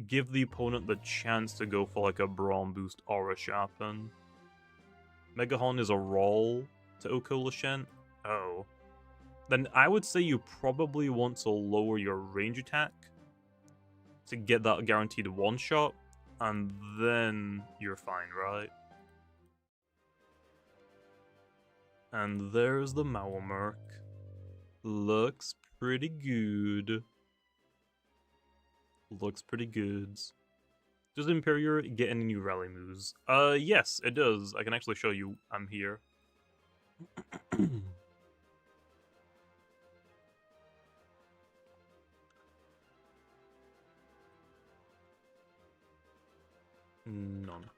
give the opponent the chance to go for like a Brawn boost or a sharpen? Mega Horn is a roll to Oko Lashen? Oh. Then I would say you probably want to lower your range attack to get that guaranteed one-shot, and then you're fine, right? And there's the Mauermerk. Looks pretty good. Looks pretty good. Does Imperior get any new rally moves? Yes, it does. I can actually show you. I'm here. None.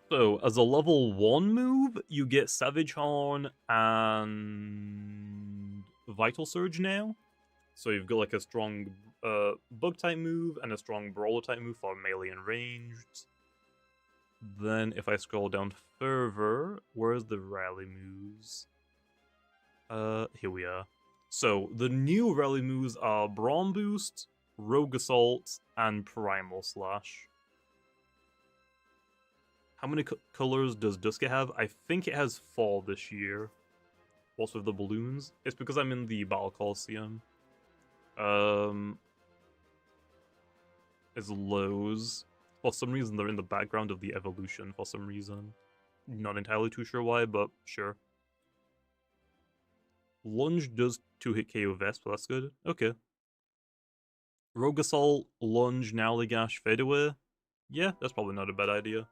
So, as a level 1 move, you get Savage Horn and Vital Surge now. So you've got like a strong bug type move and a strong brawler type move for melee and ranged. Then if I scroll down further, where's the rally moves? Here we are. So the new rally moves are Brawn Boost, Rogue Assault, and Primal Slash. How many colors does Duska have? I think it has 4 this year. What's with the balloons? It's because I'm in the Battle Coliseum. It's lows. For some reason, they're in the background of the evolution for some reason. Not entirely too sure why, but sure. Lunge does 2-hit KO Vest, but that's good. Okay. Rogue Assault, Lunge, Nowligash, Fade Away. Yeah, that's probably not a bad idea.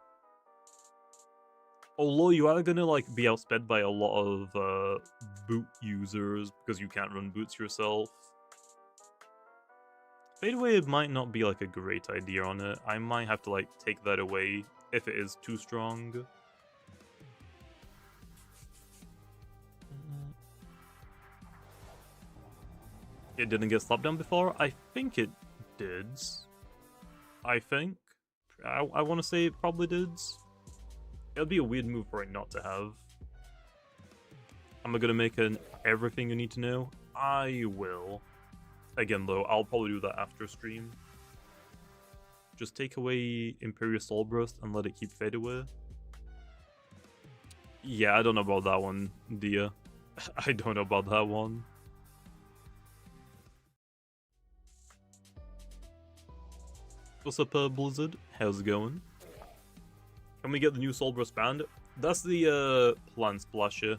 Although you are gonna like be outsped by a lot of boot users because you can't run boots yourself. Fade Away might not be like a great idea on it. I might have to like take that away if it is too strong. It didn't get slapped down before? I think it did. I think. I want to say it probably did. It would be a weird move for it not to have. Am I going to make an everything you need to know? I will. Again, though, I'll probably do that after stream. Just take away Imperial Soul Burst and let it keep Fade Away. Yeah, I don't know about that one, Dia. I don't know about that one. What's up, Blizzard? How's it going? Can we get the new Soul Burst band? That's the Plant Splasher.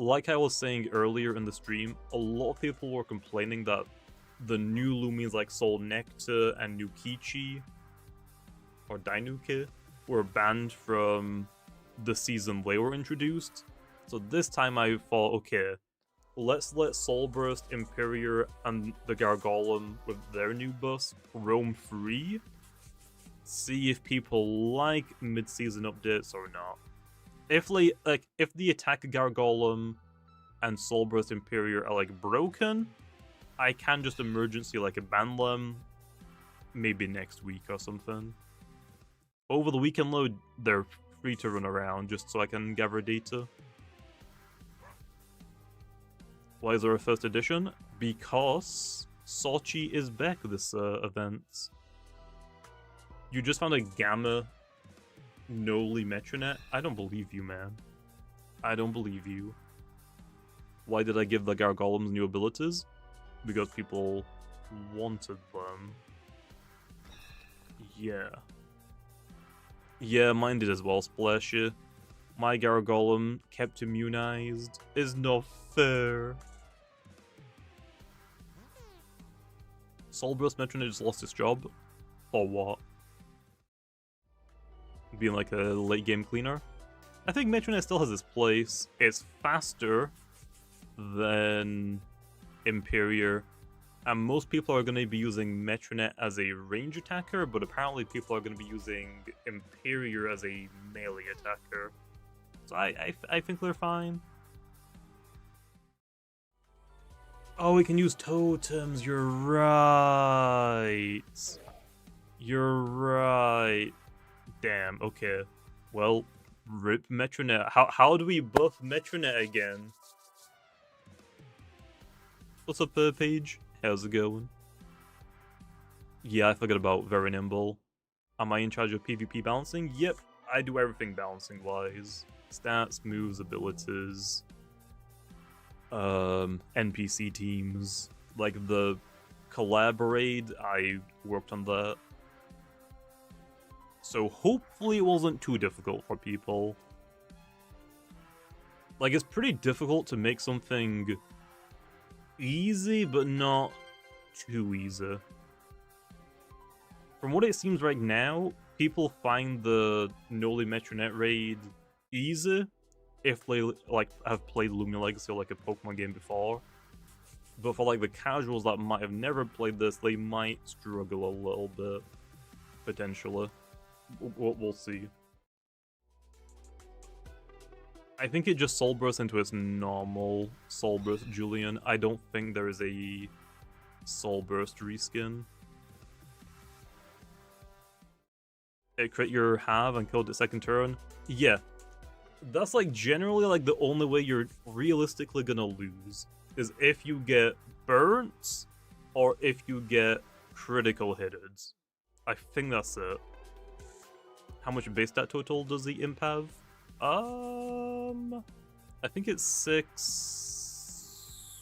like I was saying earlier in the stream, a lot of people were complaining that the new Lumians like Soul Nectar and Nukichi, or Dainuke, were banned from the season they were introduced. So this time I thought, okay, let's let Soul Burst, Imperior, and the Gargolem with their new buffs roam free. See if people like mid-season updates or not. If the attack Gargolem and Soul Burst Imperior are like broken, I can just emergency like a ban them, maybe next week or something. Over the weekend load, they're free to run around just so I can gather data. Why is there a first edition? Because Sochi is back this event. You just found a Gamma Noli Metronette? I don't believe you, man. I don't believe you. Why did I give the Gargolems new abilities? Because people wanted them. Yeah. Yeah, mine did as well, Splashy. My Gargolem kept immunized is not fair. Soul Burst Metronette just lost his job? Or what? Being like a late game cleaner? I think Metronette still has its place. It's faster than Imperior, and most people are going to be using Metronette as a range attacker, but apparently people are going to be using Imperior as a melee attacker. So I think they're fine. Oh, we can use totems, you're right. You're right. Damn, okay. Well, rip Metronette. How do we buff Metronette again? What's up, Paige? How's it going? Yeah, I forgot about Very Nimble. Am I in charge of PvP balancing? Yep, I do everything balancing-wise. Stats, moves, abilities, NPC teams. Like the Collaborate, I worked on that. So hopefully it wasn't too difficult for people. Like, it's pretty difficult to make something easy, but not too easy. From what it seems right now, people find the Noli Metronette raid easy if they like have played Lumina Legacy or like a Pokemon game before. But for like the casuals that might have never played this, they might struggle a little bit, potentially. We'll see. I think it just Soul Burst into its normal Soul Burst Julian. I don't think there is a Soul Burst reskin. It crit your have and killed the second turn. Yeah. That's like generally like the only way you're realistically gonna lose is if you get burnt or if you get critical hitted. I think that's it. How much base stat total does the imp have? I think it's 6.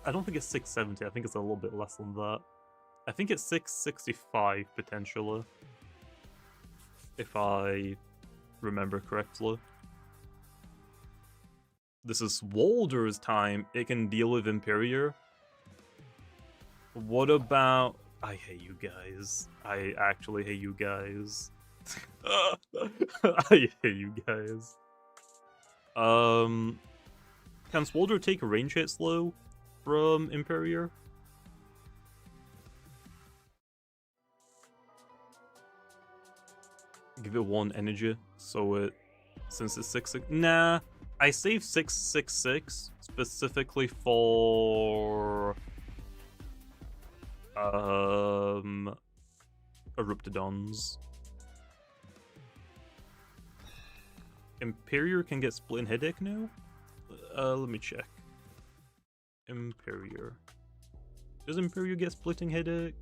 I don't think it's 670. I think it's a little bit less than that. I think it's 665 potentially, if I remember correctly. This is Walder's time. It can deal with Imperior. What about... I hate you guys. I actually hate you guys. I hate you guys. Can Swolder take a range hit slow from Imperior? Give it 1 energy, so it... Since it's 6-6... Nah, I saved 666 specifically for... Corruptedodds. Imperior can get split in headache now? Let me check. Imperior. Does Imperior get splitting headache?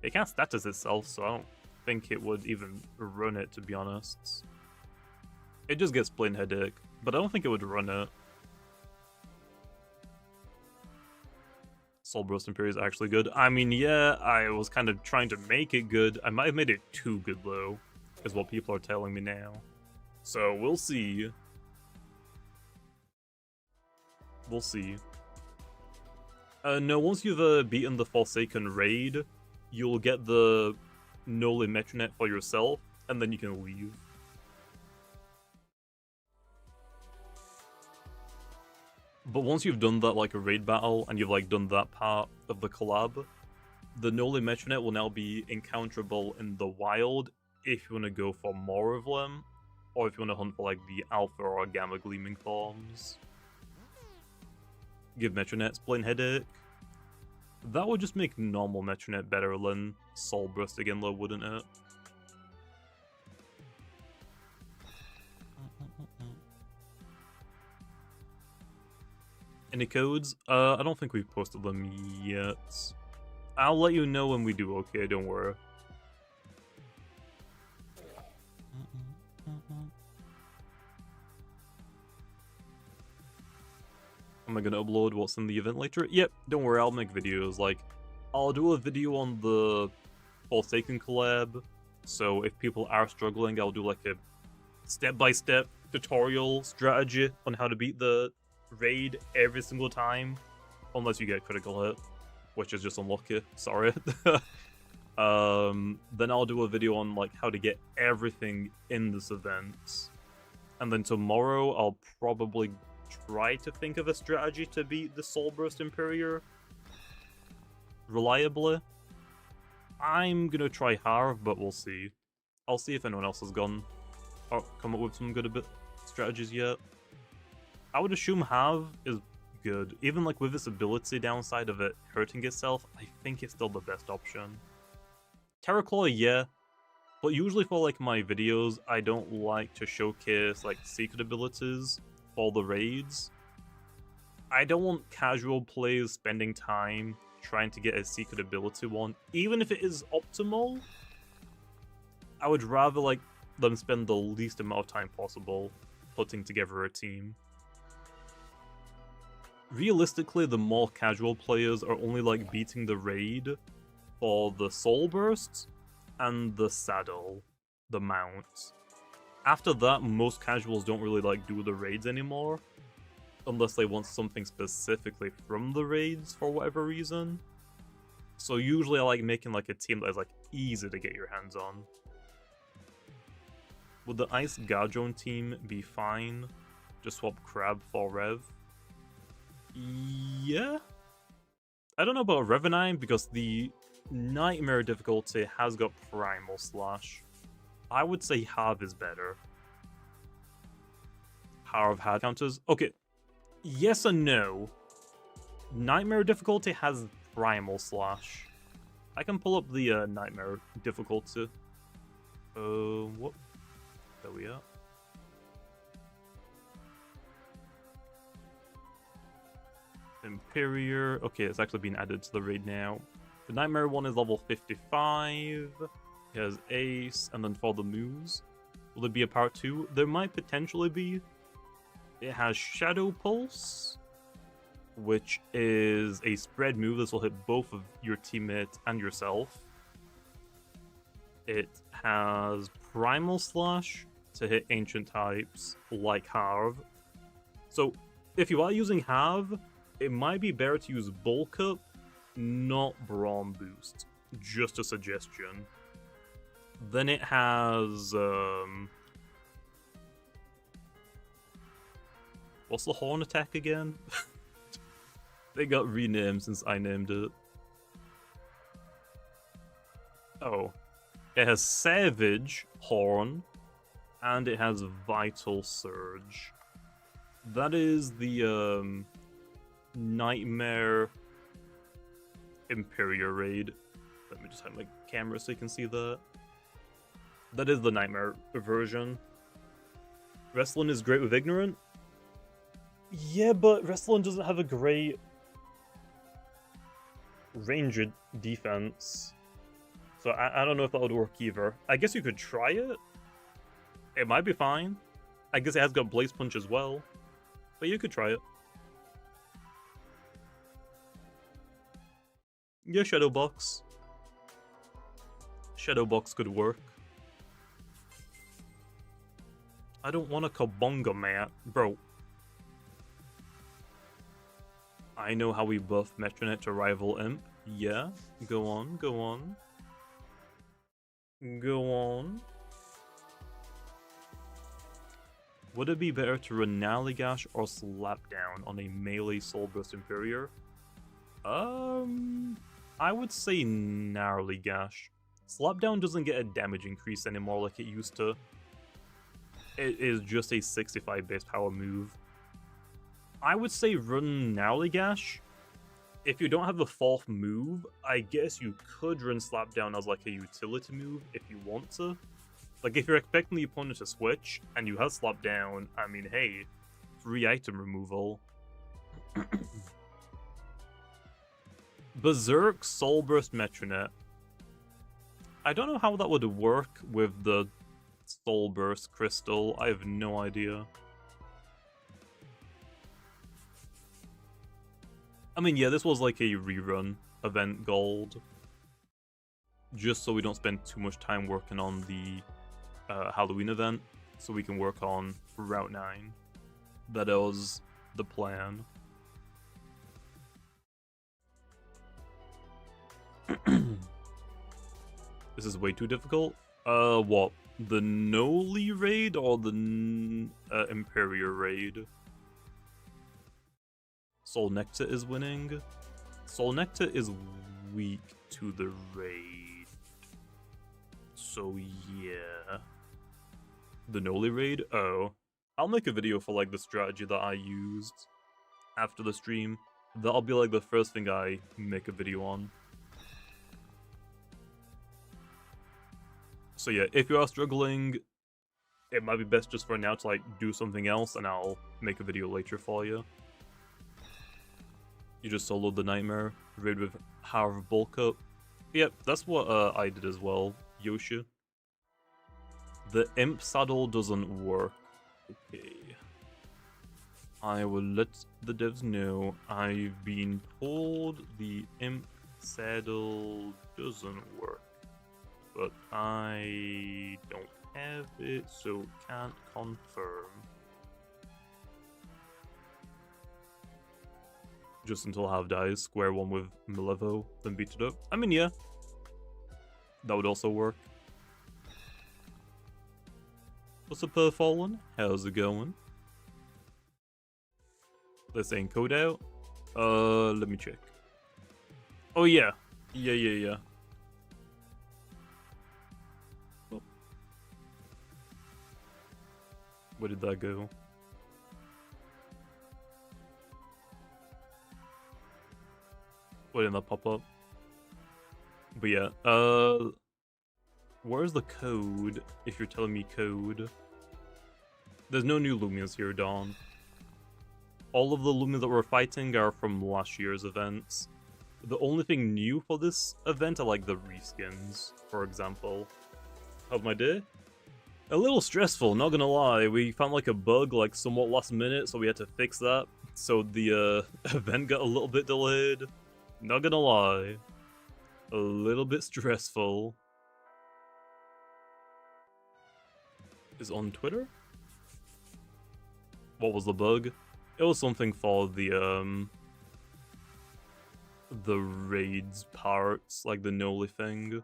It can't status itself, so I don't think it would even run it, to be honest. It just gets splitting headache, but I don't think it would run it. Soul Burst Imperior is actually good. I mean, yeah, I was kind of trying to make it good. I might have made it too good, though, is what people are telling me now. So, we'll see. We'll see. No, once you've beaten the Forsaken raid, you'll get the Noli Metronette for yourself, and then you can leave. But once you've done that, like, a raid battle, and you've, like, done that part of the collab, the Noli Metronette will now be encounterable in the wild if you want to go for more of them, or if you want to hunt for, like, the alpha or gamma Gleaming forms. Give Metronettes plain headache. That would just make normal Metronette better than Soul Burst again, though, wouldn't it? Any codes? I don't think we've posted them yet. I'll let you know when we do, okay? Don't worry. Am I gonna upload what's in the event later? Yep, don't worry, I'll make videos. Like, I'll do a video on the Forsaken collab, so if people are struggling, I'll do like a step-by-step tutorial strategy on how to beat the raid every single time, unless you get critical hit, which is just unlucky, sorry. Then I'll do a video on like how to get everything in this event, and then tomorrow I'll probably try to think of a strategy to beat the Soul Burst Imperior reliably. I'm gonna try Harv, but we'll see. I'll see if anyone else has gone or come up with some good strategies yet. I would assume Harv is good. Even like with this ability downside of it hurting itself, I think it's still the best option. Terraclaw, yeah. But usually for like my videos, I don't like to showcase like secret abilities for the raids. I don't want casual players spending time trying to get a secret ability one, even if it is optimal. I would rather like them spend the least amount of time possible putting together a team. Realistically, the more casual players are only like beating the raid for the Soul Burst and the saddle, the mount. After that, most casuals don't really like do the raids anymore, unless they want something specifically from the raids for whatever reason. So usually I like making like a team that is like easy to get your hands on. Would the Ice Gargolem team be fine? Just swap Crab for Rev? Yeah? I don't know about Revenine because the Nightmare difficulty has got Primal Slash. I would say Harv is better. Harv had counters? Okay. Yes and no. Nightmare difficulty has Primal Slash. I can pull up the Nightmare difficulty. What? There we are. Imperior. Okay, it's actually been added to the raid now. The Nightmare one is level 55. It has Ace, and then for the moves, will there be a part 2? There might potentially be. It has Shadow Pulse, which is a spread move. This will hit both of your teammate and yourself. It has Primal Slash to hit ancient types like Harv. So if you are using Harv, it might be better to use Bulk Up, not Brawn Boost. Just a suggestion. Then it has what's the horn attack again? They got renamed since I named it. Oh. It has Savage Horn, and it has Vital Surge. That is the Nightmare Imperior raid. Let me just have my camera so you can see that. That is the Nightmare version. Wrestling is great with Ignorant. Yeah, but Wrestling doesn't have a great ranged defense. So I don't know if that would work either. I guess you could try it. It might be fine. I guess it has got Blaze Punch as well. But you could try it. Yeah, Shadow Box. Shadow Box could work. I don't want a Kabonga mat. Bro. I know how we buff Metronette to rival Imp. Yeah, go on, go on. Go on. Would it be better to run Naligash or Slapdown on a melee Soul Burst Imperior? I would say Naligash. Slapdown doesn't get a damage increase anymore like it used to. It is just a 65 base power move. I would say run Naligash. If you don't have the 4th move, I guess you could run Slapdown as like a utility move if you want to. Like if you're expecting the opponent to switch and you have Slapdown, I mean, hey, free item removal. Berserk Soul Burst Metronette. I don't know how that would work with the Soul Burst Crystal. I have no idea. I mean, yeah, this was like a rerun event gold. Just so we don't spend too much time working on the Halloween event, so we can work on Route 9. That was the plan. This is way too difficult. What? The Noli raid or the Imperior raid? Soul Nectar is winning. Soul Nectar is weak to the raid. So yeah. The Noli raid? Oh. I'll make a video for like the strategy that I used after the stream. That'll be like the first thing I make a video on. So yeah, if you are struggling, it might be best just for now to like do something else and I'll make a video later for you. You just soloed the Nightmare, raid with Harv Bulk Up. Yep, that's what I did as well, Yoshi. The Imp Saddle doesn't work. Okay. I will let the devs know I've been told the Imp Saddle doesn't work. But I don't have it, so can't confirm. Just until Half dies, square one with Malevo, then beat it up. I mean, yeah. That would also work. What's up, Fallen? How's it going? They're saying code out. Let me check. Oh, yeah. Yeah. Oh. Where did that go? Why didn't that pop up? But yeah, where's the code, if you're telling me code? There's no new Lumias here, Dawn. All of the Lumias that we're fighting are from last year's events. The only thing new for this event are like the reskins, for example. How's my day? A little stressful, not gonna lie. We found like a bug like somewhat last minute, so we had to fix that. So the event got a little bit delayed. Not gonna lie, a little bit stressful. Is on Twitter? What was the bug? It was something for the raids parts, like the Noli thing.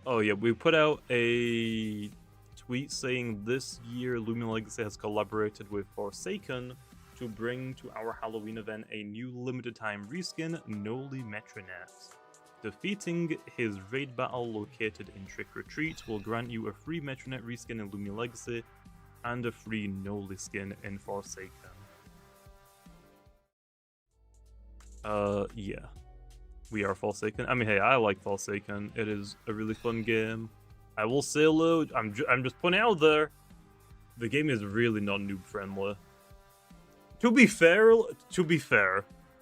Oh yeah, we put out a tweet saying this year Lumian Legacy has collaborated with Forsaken to bring to our Halloween event a new limited time reskin, Noli Metronette. Defeating his raid battle located in Trick or Treat will grant you a free Metronette reskin in Lumian Legacy and a free Noli skin in Forsaken. Yeah. We are Forsaken. I mean, hey, I like Forsaken. It is a really fun game. I will say low. I'm just putting it out there. The game is really not noob friendly. To be fair,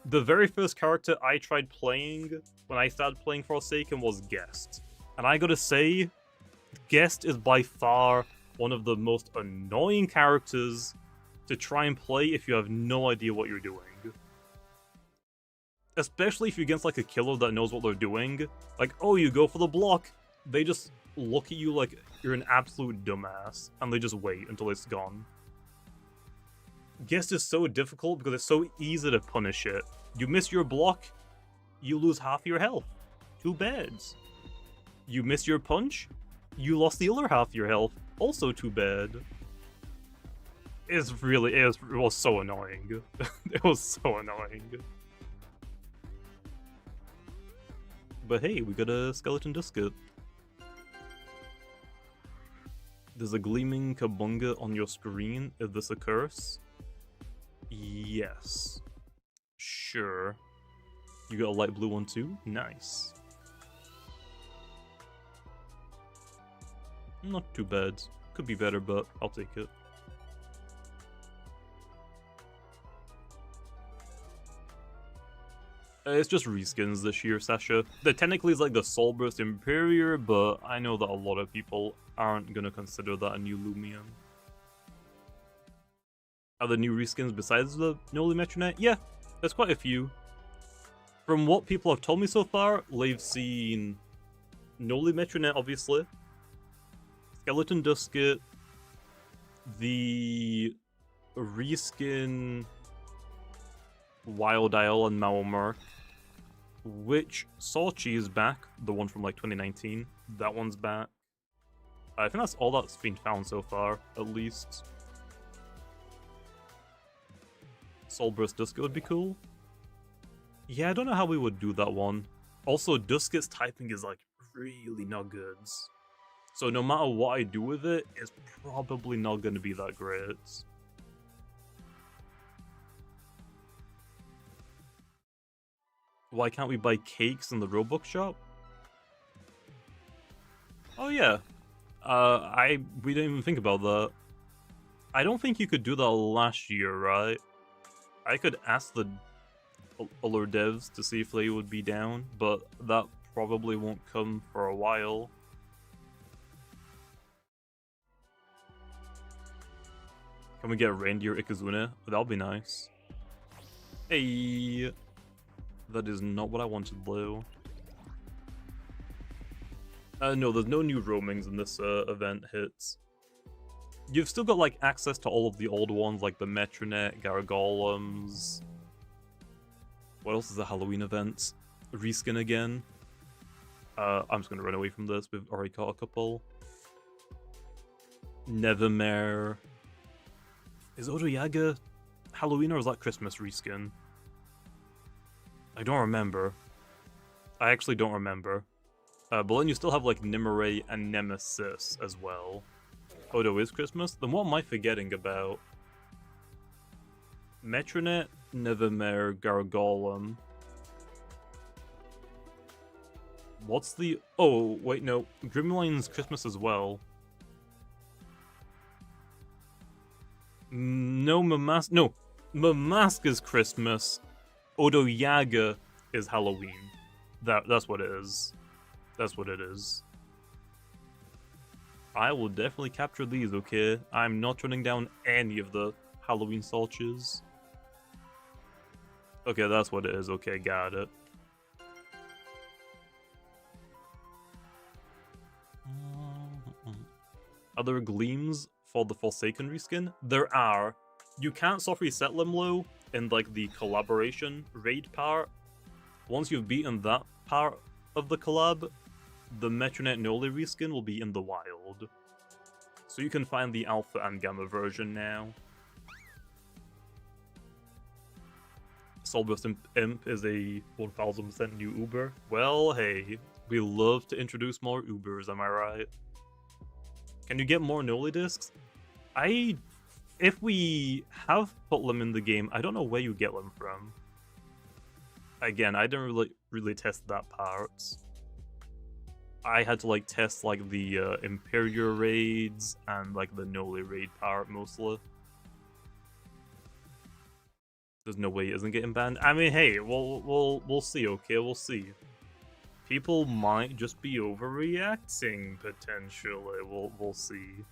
the very first character I tried playing when I started playing Forsaken was Guest. And I gotta say, Guest is by far one of the most annoying characters to try and play if you have no idea what you're doing. Especially if you're against like a killer that knows what they're doing. Like, oh, you go for the block. They just look at you like you're an absolute dumbass, and they just wait until it's gone. Guess is so difficult because it's so easy to punish it. You miss your block, you lose half your health. Too bad. You miss your punch, you lost the other half your health. Also too bad. It was so annoying. It was so annoying. But hey, we got a skeleton disket. There's a gleaming kabunga on your screen if this occurs. Yes. Sure. You got a light blue one too? Nice. Not too bad. Could be better, but I'll take it. It's just reskins this year, Sasha. That technically is like the Soul Burst Imperior, but I know that a lot of people aren't gonna consider that a new Loomian. Are there new reskins besides the Noli Metronette? Yeah, there's quite a few. From what people have told me so far, they've seen Noli Metronette, obviously, Skeleton Dusket, the reskin Wild Isle and Malmer, which Sorchi is back, the one from like 2019. That one's back. I think that's all that's been found so far, at least. Soulburst Dusket would be cool. Yeah, I don't know how we would do that one. Also, Dusket's typing is like really not good. So no matter what I do with it, it's probably not going to be that great. Why can't we buy cakes in the Robux shop? Oh yeah. We didn't even think about that. I don't think you could do that last year, right? I could ask the other devs to see if they would be down, but that probably won't come for a while. Can we get Reindeer Ikazuna? That'll be nice. Hey! That is not what I wanted, though. No, there's no new roamings in this event hits. You've still got like access to all of the old ones, like the Metronette, Gargolems. What else is a Halloween event? Reskin again. I'm just gonna run away from this. We've already caught a couple. Nevermare. Is Odyaga Halloween or is that Christmas reskin? I don't remember. I actually don't remember. But then you still have like Nimue and Nemesis as well. Odo is Christmas? Then what am I forgetting about? Metronette, Nevermare, Gargolem. What's the... Oh, wait, no. Grimline's Christmas as well. No, Mamask is Christmas. Odyaga is Halloween. That's what it is. That's what it is. I will definitely capture these, okay? I'm not turning down any of the Halloween solches. Okay, that's what it is. Okay, got it. Are there gleams for the Forsaken reskin? There are. You can't soft reset them low in like the collaboration raid part. Once you've beaten that part of the collab, the Metronette Noli reskin will be in the wild. So you can find the alpha and gamma version now. Soulburst Imp is a 1000% new Uber. Well, hey, we love to introduce more Ubers, am I right? Can you get more Noli discs? If we have put them in the game, I don't know where you get them from. Again, I didn't really test that part. I had to like test like the Imperior raids and like the Noli raid part mostly. There's no way it isn't getting banned. I mean, hey, we'll see. Okay, we'll see. People might just be overreacting potentially. We'll see.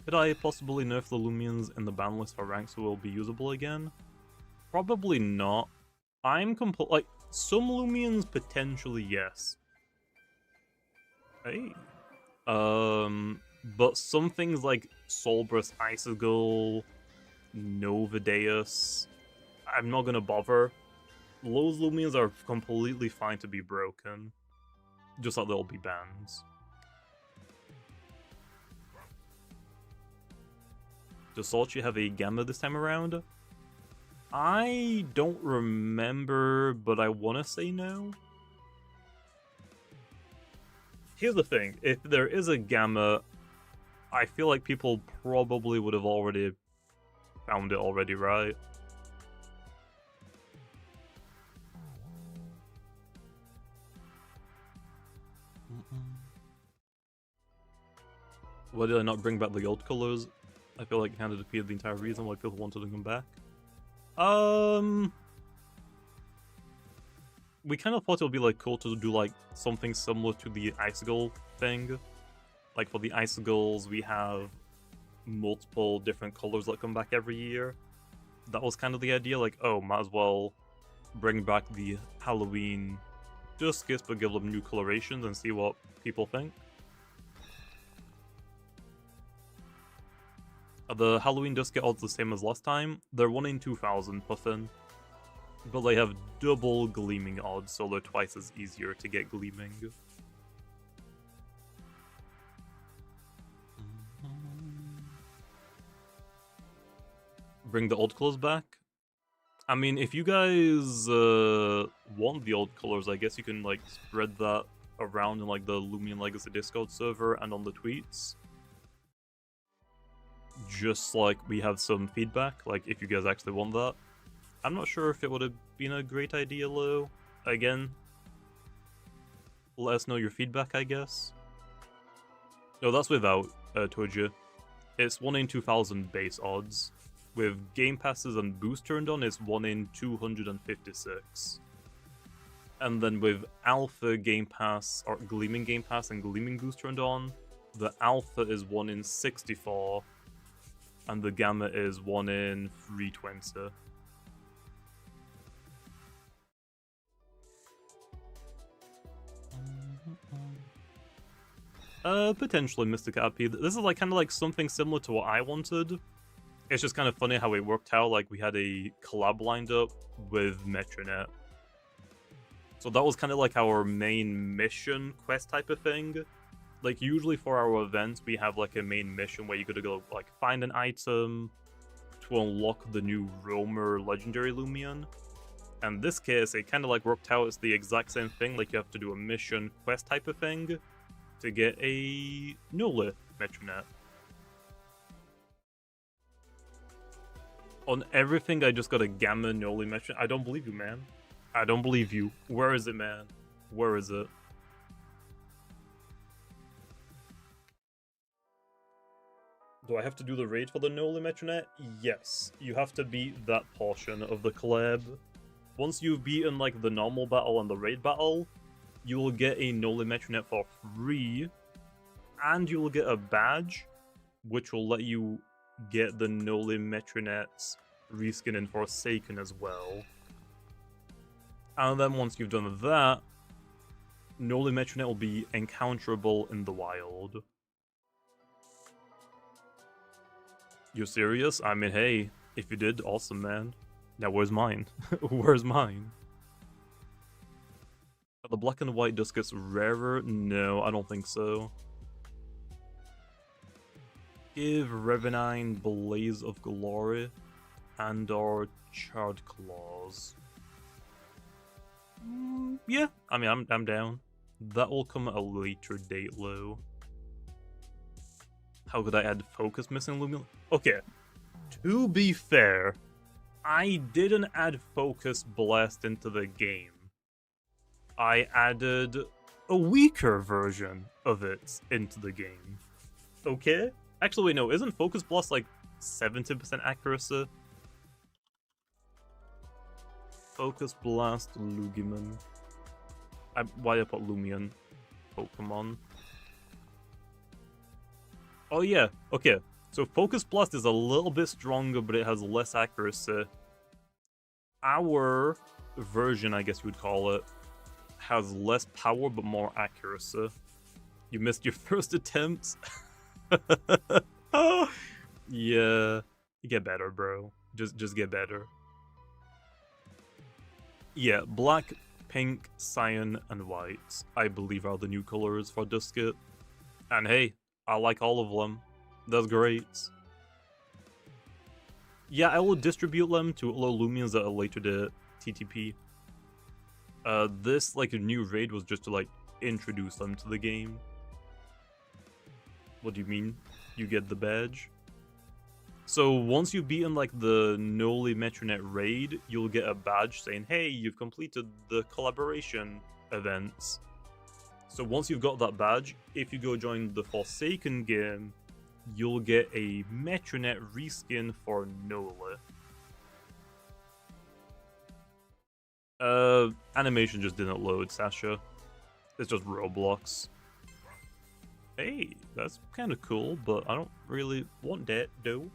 Could I possibly nerf the Lumians in the ban list for ranks who will be usable again? Probably not. Like, some Lumians potentially yes. Hey. But some things like Solbrus Icicle, Novadeus, I'm not gonna bother. Those Loomians are completely fine to be broken. Just like they'll be bans. Does Salchi have a Gamma this time around? I don't remember, but I want to say no. Here's the thing, if there is a Gamma, I feel like people probably would have already found it already, right? Why did I not bring back the old colors? I feel like it kind of defeated the entire reason why people wanted to come back. We kind of thought it would be like cool to do like something similar to the Icicle thing. Like for the Icicles, we have multiple different colors that come back every year. That was kind of the idea, like, oh, might as well bring back the Halloween Duskits, but give them new colorations and see what people think. The Halloween Dusket odds the same as last time. They're 1 in 2,000 puffin, but they have double Gleaming odds, so they're twice as easier to get Gleaming. Bring the old colors back? I mean, if you guys want the old colors, I guess you can like spread that around in like the Loomian Legacy Discord server and on the tweets. Just like we have some feedback, like if you guys actually want that. I'm not sure if it would have been a great idea, Lo. Again, let us know your feedback, I guess. No, that's without Toja. It's 1 in 2,000 base odds. With Game Passes and Boost turned on, it's 1 in 256. And then with Alpha Game Pass, or Gleaming Game Pass and Gleaming Boost turned on, the Alpha is 1 in 64. And the Gamma is 1 in 320. Potentially Mystic Happy. This is like kind of like something similar to what I wanted. It's just kind of funny how it worked out. Like we had a collab lined up with Metronette. So that was kind of like our main mission quest type of thing. Like usually for our events, we have like a main mission where you gotta go like find an item to unlock the new Roamer Legendary Lumian. And in this case, it kind of like worked out. It's the exact same thing. Like you have to do a mission quest type of thing to get a Nola Metronette. On everything, I just got a Gamma Nola Metronette. I don't believe you, man. I don't believe you. Where is it, man? Where is it? Do I have to do the raid for the Nola Metronette? Yes. You have to beat that portion of the collab. Once you've beaten like the normal battle and the raid battle, you will get a Nola Metronette for free, and you will get a badge, which will let you get the Nola Metronette's reskin in Forsaken as well. And then once you've done that, Nola Metronette will be encounterable in the wild. You're serious? I mean, hey, if you did, awesome, man. Now where's mine? Where's mine? Are the black and white Duskits rarer? No, I don't think so. Give Revenine Blaze of Glory and our Charred Claws. Yeah, I mean, I'm down. That will come at a later date, Lo. How could I add focus missing Lumian? Okay, to be fair, I didn't add Focus Blast into the game. I added a weaker version of it into the game. Okay? Actually, wait, no, isn't Focus Blast like 70% accuracy? Focus Blast Lugiman. Why did I put Lumian? Pokemon. Oh yeah, okay. So Focus Blast is a little bit stronger, but it has less accuracy. Our version, I guess you would call it, has less power but more accuracy. You missed your first attempt. Yeah, you get better, bro. Just get better. Yeah, black, pink, cyan, and white, I believe, are the new colors for Dusket. And hey, I like all of them. That's great. Yeah, I will distribute them to all Loomians at a later date, TTP. This, like, new raid was just to, like, introduce them to the game. What do you mean? You get the badge? So once you've beaten, like, the Noli Metronette raid, you'll get a badge saying, hey, you've completed the collaboration events. So once you've got that badge, if you go join the Forsaken game, you'll get a Metronette reskin for Noli. Animation just didn't load, Sasha. It's just Roblox. Hey, that's kind of cool, but I don't really want that, though.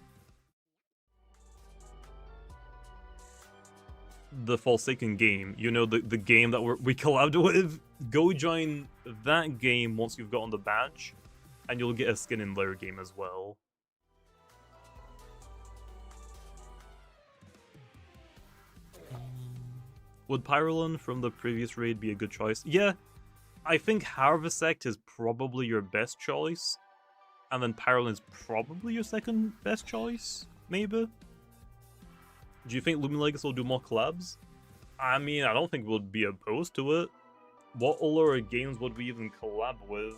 The Forsaken game, you know, the game that we collabed with, go join that game once you've gotten the badge, and you'll get a skin in their game as well. Would Pyrolin from the previous raid be a good choice? Yeah, I think Harvesect is probably your best choice, and then Pyrolin is probably your second best choice, maybe? Do you think Lumian Legacy will do more collabs? I mean, I don't think we'll be opposed to it. What other games would we even collab with?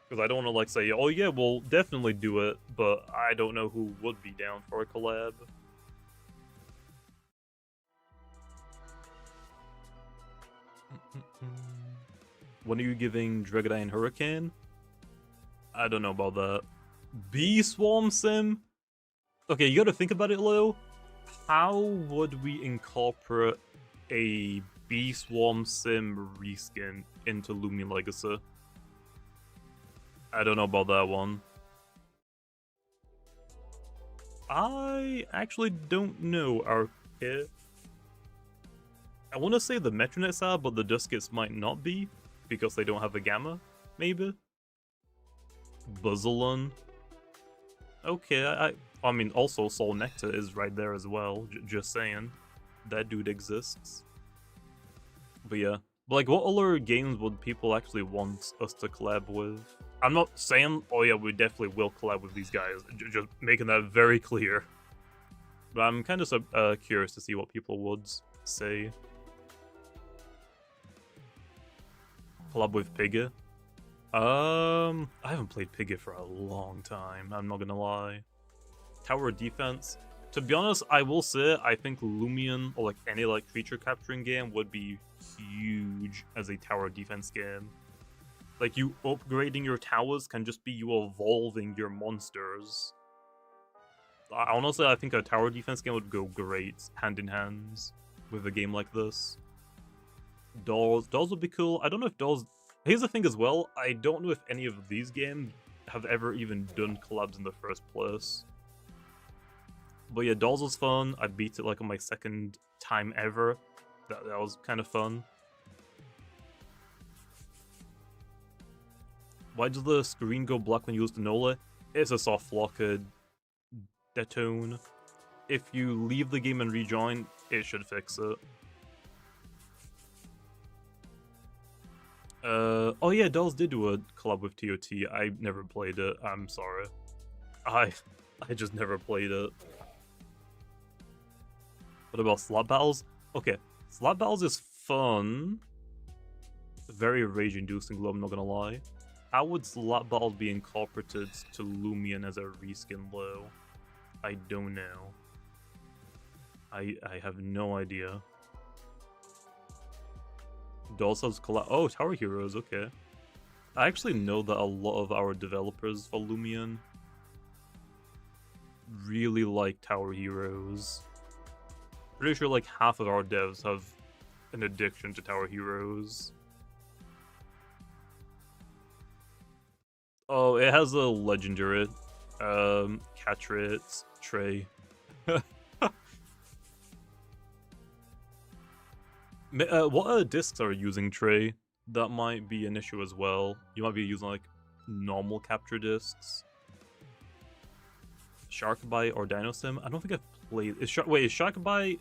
Because I don't want to, like, say, oh yeah, we'll definitely do it, but I don't know who would be down for a collab. When are you giving Dragonite and Hurricane? I don't know about that. Bee Swarm Sim? Okay, you gotta think about it, Leo. How would we incorporate a Bee Swarm Sim reskin into Lumian Legacy? I don't know about that one. I actually don't know, Arcade. I want to say the Metronettes are, but the Duskets might not be, because they don't have a Gamma, maybe? Buzzalon. Okay, I mean, also Soul Nectar is right there as well, just saying. That dude exists. But yeah. But like, what other games would people actually want us to collab with? I'm not saying, oh yeah, we definitely will collab with these guys, just making that very clear. But I'm kind of curious to see what people would say. Collab with Piggy? I haven't played Piggy for a long time, I'm not gonna lie. Tower defense. To be honest, I will say I think Lumian or like any like creature capturing game would be huge as a tower defense game. Like, you upgrading your towers can just be you evolving your monsters. Honestly, I think a tower defense game would go great hand in hands with a game like this. Dolls would be cool. I don't know if dolls... Here's the thing as well, I don't know if any of these games have ever even done collabs in the first place. But yeah, Dolls was fun. I beat it like on my second time ever. That was kind of fun. Why does the screen go black when you use the Nola? It's a soft-locked detone. If you leave the game and rejoin, it should fix it. Oh yeah, Dolls did do a collab with TOT. I never played it. I'm sorry. I just never played it. What about Slap Battles? Okay, Slap Battles is fun. Very rage-inducing, though, I'm not gonna lie. How would Slap Battles be incorporated to Lumian as a reskin, though? I don't know. I have no idea. Dolls has collab. Oh, Tower Heroes, okay. I actually know that a lot of our developers for Lumian really like Tower Heroes. Pretty sure like half of our devs have an addiction to Tower Heroes. Oh, it has a legendary catch rate tray. What discs are you using, Trey? that might be an issue as well. You might be using like normal capture discs. Sharkbite or Dino Sim? I don't think I've played. Is Sharkbite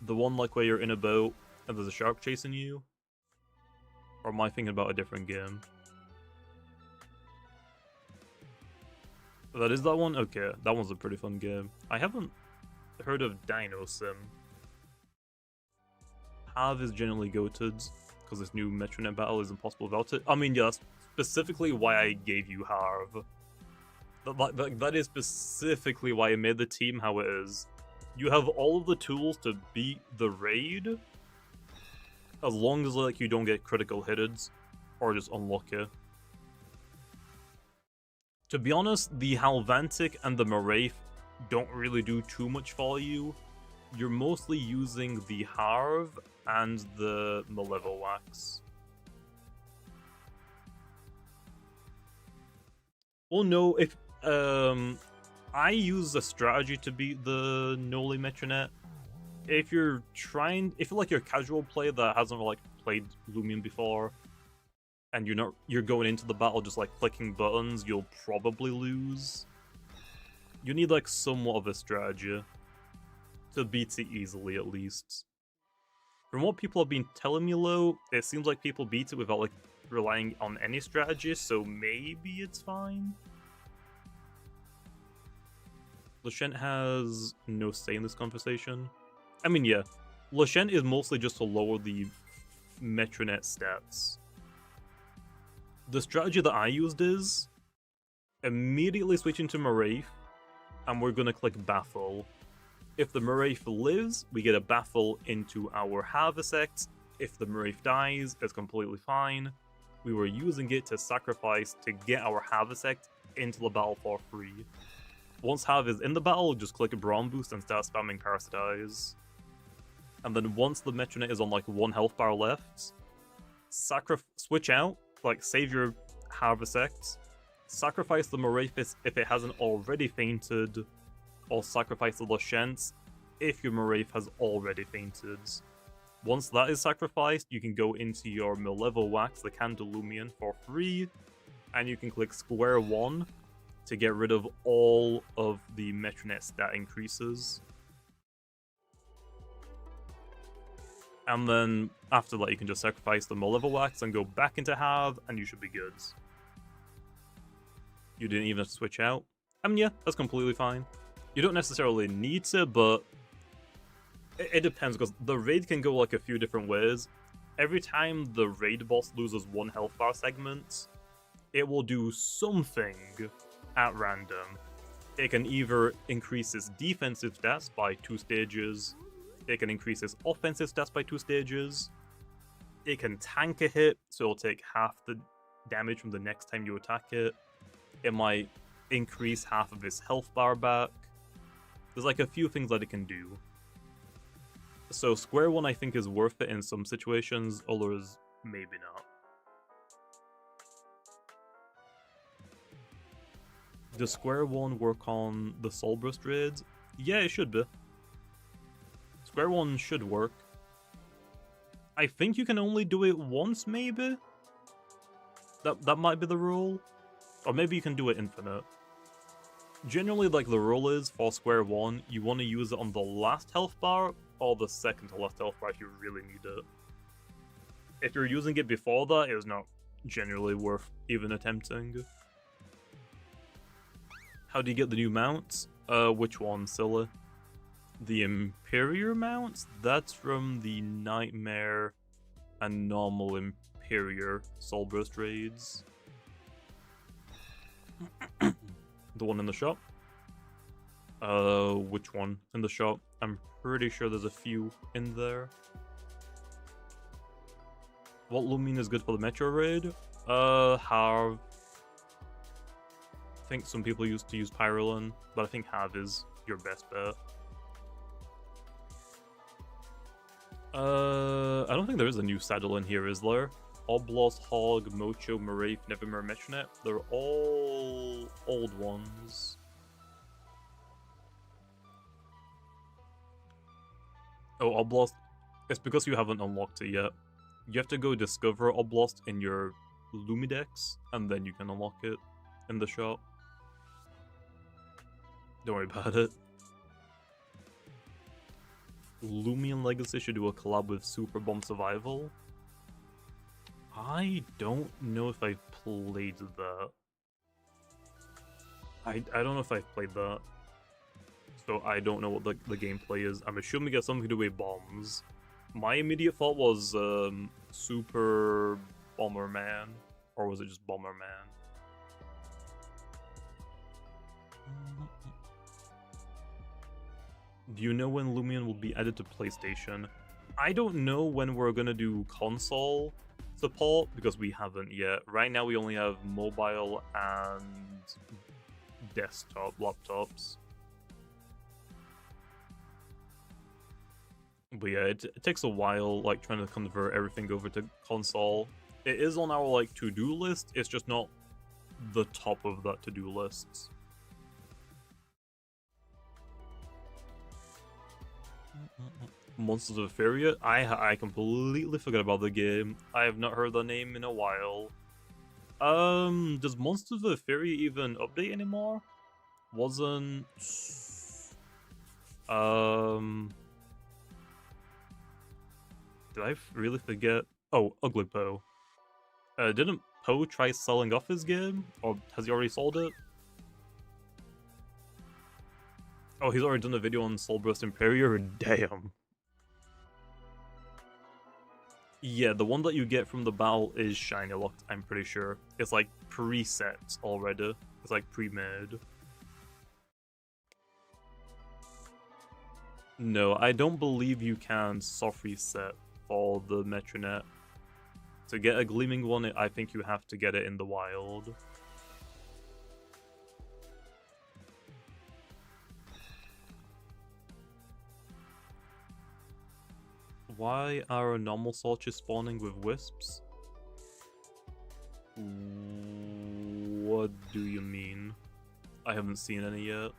the one like where you're in a boat and there's a shark chasing you? Or am I thinking about a different game? That is that one? Okay, that one's a pretty fun game. I haven't heard of Dino Sim. Have is generally goated, because this new Metronette battle is impossible without it. I mean, yeah, that's specifically why I gave you Harv. That is specifically why I made the team how it is. You have all of the tools to beat the raid, as long as like you don't get critical hitted, or just unlucky. To be honest, the Halvantic and the Maraith don't really do too much for you. You're mostly using the Harv and the Malevolwax. Well, no, if I use a strategy to beat the Noli Metronette. If you're like you're a casual player that hasn't like played Loomian before, and you're going into the battle just like clicking buttons, you'll probably lose. You need like somewhat of a strategy to beat it easily, at least. From what people have been telling me, though, it seems like people beat it without like relying on any strategy, so maybe it's fine. Lashen has no say in this conversation. I mean, yeah, Lashen is mostly just to lower the Metronette stats. The strategy that I used is immediately switching to Maraith, and we're going to click Baffle. If the Maraith lives, we get a Baffle into our Harvesect. If the Maraith dies, it's completely fine. We were using it to sacrifice to get our Harvesect into the battle for free. Once Harv is in the battle, just click a Brawn Boost and start spamming Parasitize. And then once the Metronette is on like 1 health bar left, switch out, like save your Harvesect, sacrifice the Maraith if it hasn't already fainted, or sacrifice the Lashent if your Maraith has already fainted. Once that is sacrificed, you can go into your Malevolwax, the Loomian, for free, and you can click square 1 to get rid of all of the Metronette stat increases. And then after that, you can just sacrifice the Malevolwax and go back into Harv, and you should be good. You didn't even have to switch out. I mean, yeah, that's completely fine. You don't necessarily need to, but it depends, because the raid can go like a few different ways. Every time the raid boss loses 1 health bar segment, it will do something at random. It can either increase its defensive stats by 2 stages, it can increase its offensive stats by 2 stages, it can tank a hit, so it'll take half the damage from the next time you attack it, it might increase half of its health bar back. There's like a few things that it can do. So square 1 I think is worth it in some situations, others maybe not. Does square 1 work on the Soul Burst raids? Yeah, it should be. Square 1 should work. I think you can only do it once, maybe? That might be the rule. Or maybe you can do it infinite. Generally, like, the rule is, for square 1, you want to use it on the last health bar, or the second to last health bar if you really need it. If you're using it before that, it is not generally worth even attempting. How do you get the new mounts? Which one, Scylla? The Imperior mounts? That's from the Nightmare and normal Imperior Soul Burst raids. The one in the shop? Which one? In the shop? I'm pretty sure there's a few in there. What Lumian is good for the Metro raid? Harv. I think some people used to use Pyrolin, but I think Harv is your best bet. I don't think there is a new saddle in here, is there? Oblos, Hog, Mocho, Maraith, Nevermore, Metronette. They're all old ones. Oh, Oblos. It's because you haven't unlocked it yet. You have to go discover Oblast in your Lumidex, and then you can unlock it in the shop. Don't worry about it. Loomian Legacy should do a collab with Super Bomb Survival. I don't know if I've played that. I don't know if I've played that. So I don't know what the gameplay is. I'm assuming it's something to do with bombs. My immediate thought was Super Bomberman. Or was it just Bomberman? Do you know when Lumian will be added to PlayStation? I don't know when we're gonna do console support, because we haven't yet. Right now we only have mobile and desktop laptops. But yeah, it takes a while, like, trying to convert everything over to console. It is on our, like, to-do list, it's just not the top of that to-do list. Monsters of Imperior? I completely forgot about the game. I have not heard the name in a while. Does Monsters of Imperior even update anymore? Wasn't... Did I really forget? Oh, Ugly Poe. Didn't Poe try selling off his game? Or has he already sold it? Oh, he's already done a video on Soulburst Imperior? Damn. Yeah, the one that you get from the battle is shiny locked, I'm pretty sure. It's like preset already. It's like pre-made. No, I don't believe you can soft reset for the Metronette. To get a Gleaming one, I think you have to get it in the wild. Why are normal soldiers spawning with wisps? What do you mean? I haven't seen any yet.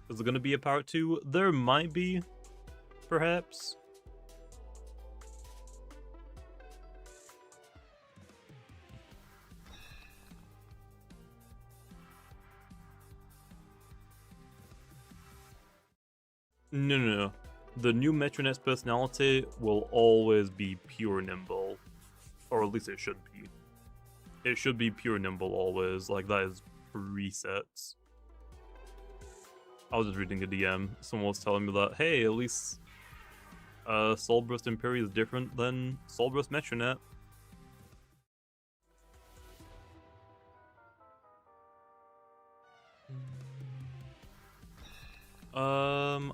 Is there gonna be a part 2? There might be, perhaps. No. The new Metronette's personality will always be pure nimble. Or at least it should be. It should be pure nimble always, like that is presets. I was just reading a DM, someone was telling me that, hey, at least Soulburst Imperior is different than Soulburst Metronette.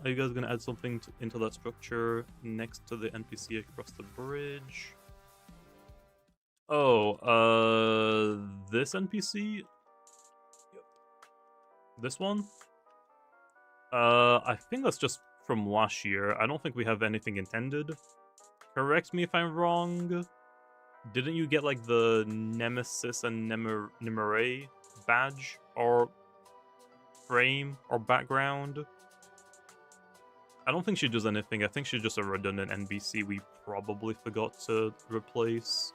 Are you guys gonna add something into that structure next to the NPC across the bridge? Oh, this NPC? Yep. This one? I think that's just from last year. I don't think we have anything intended. Correct me if I'm wrong. Didn't you get, like, the Nemesis and Nemere badge? Or frame? Or background? I don't think she does anything. I think she's just a redundant NPC we probably forgot to replace.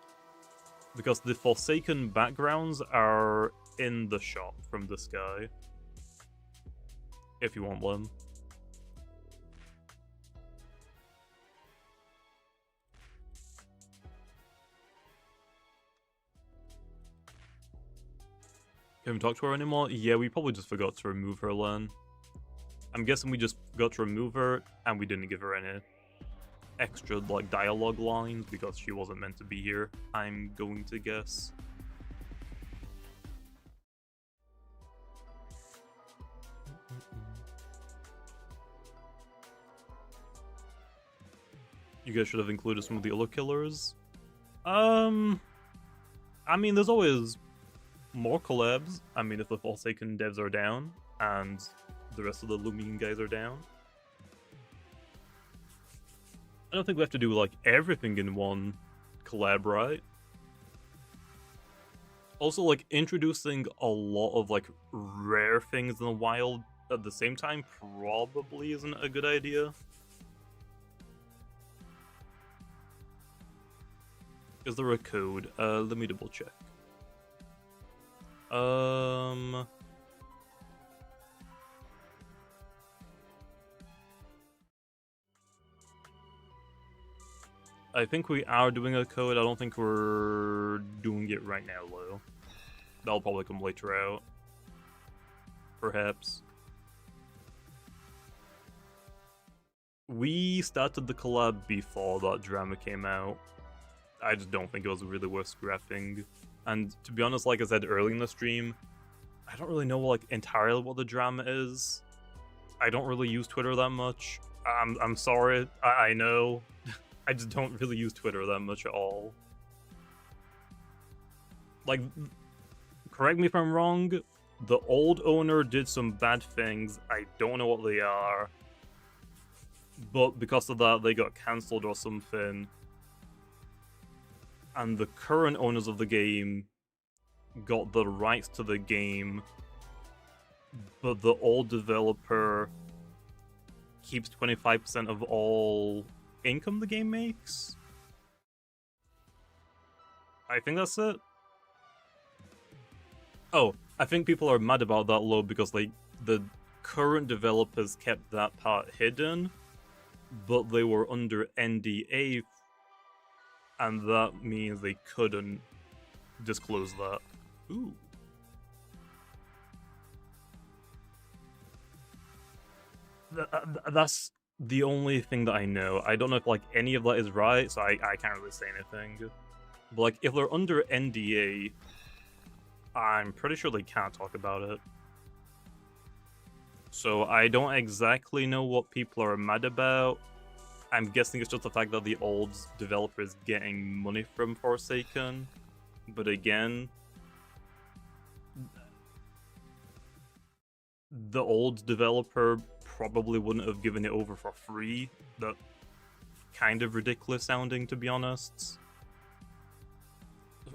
Because the Forsaken backgrounds are in the shop from this guy. If you want them. Haven't talked to her anymore? Yeah, we probably just forgot to remove her, Len. I'm guessing we just forgot to remove her, and we didn't give her any extra, like, dialogue lines, because she wasn't meant to be here, I'm going to guess. You guys should have included some of the other killers. I mean, there's always more collabs. I mean, if the Forsaken devs are down, and the rest of the Loomian guys are down. I don't think we have to do, like, everything in one collab, right? Also, like, introducing a lot of, like, rare things in the wild at the same time probably isn't a good idea. Is there a code? Let me double check. I think we are doing a code. I don't think we're doing it right now, though. That'll probably come later out. Perhaps. We started the collab before that drama came out. I just don't think it was really worth scrapping. And to be honest, like I said early in the stream, I don't really know like entirely what the drama is. I don't really use Twitter that much. I'm sorry. I know. I just don't really use Twitter that much at all. Like, correct me if I'm wrong, the old owner did some bad things. I don't know what they are. But because of that, they got cancelled or something. And the current owners of the game got the rights to the game. But the old developer keeps 25% of all income the game makes. I think that's it. Oh, I think people are mad about that low because like the current developers kept that part hidden, but they were under NDA, and that means they couldn't disclose that. Ooh. That's the only thing that I know. I don't know if like any of that is right, so I can't really say anything. But like if they're under NDA, I'm pretty sure they can't talk about it. So I don't exactly know what people are mad about. I'm guessing it's just the fact that the old developer is getting money from Forsaken. But again, the old developer probably wouldn't have given it over for free. That's kind of ridiculous sounding, to be honest.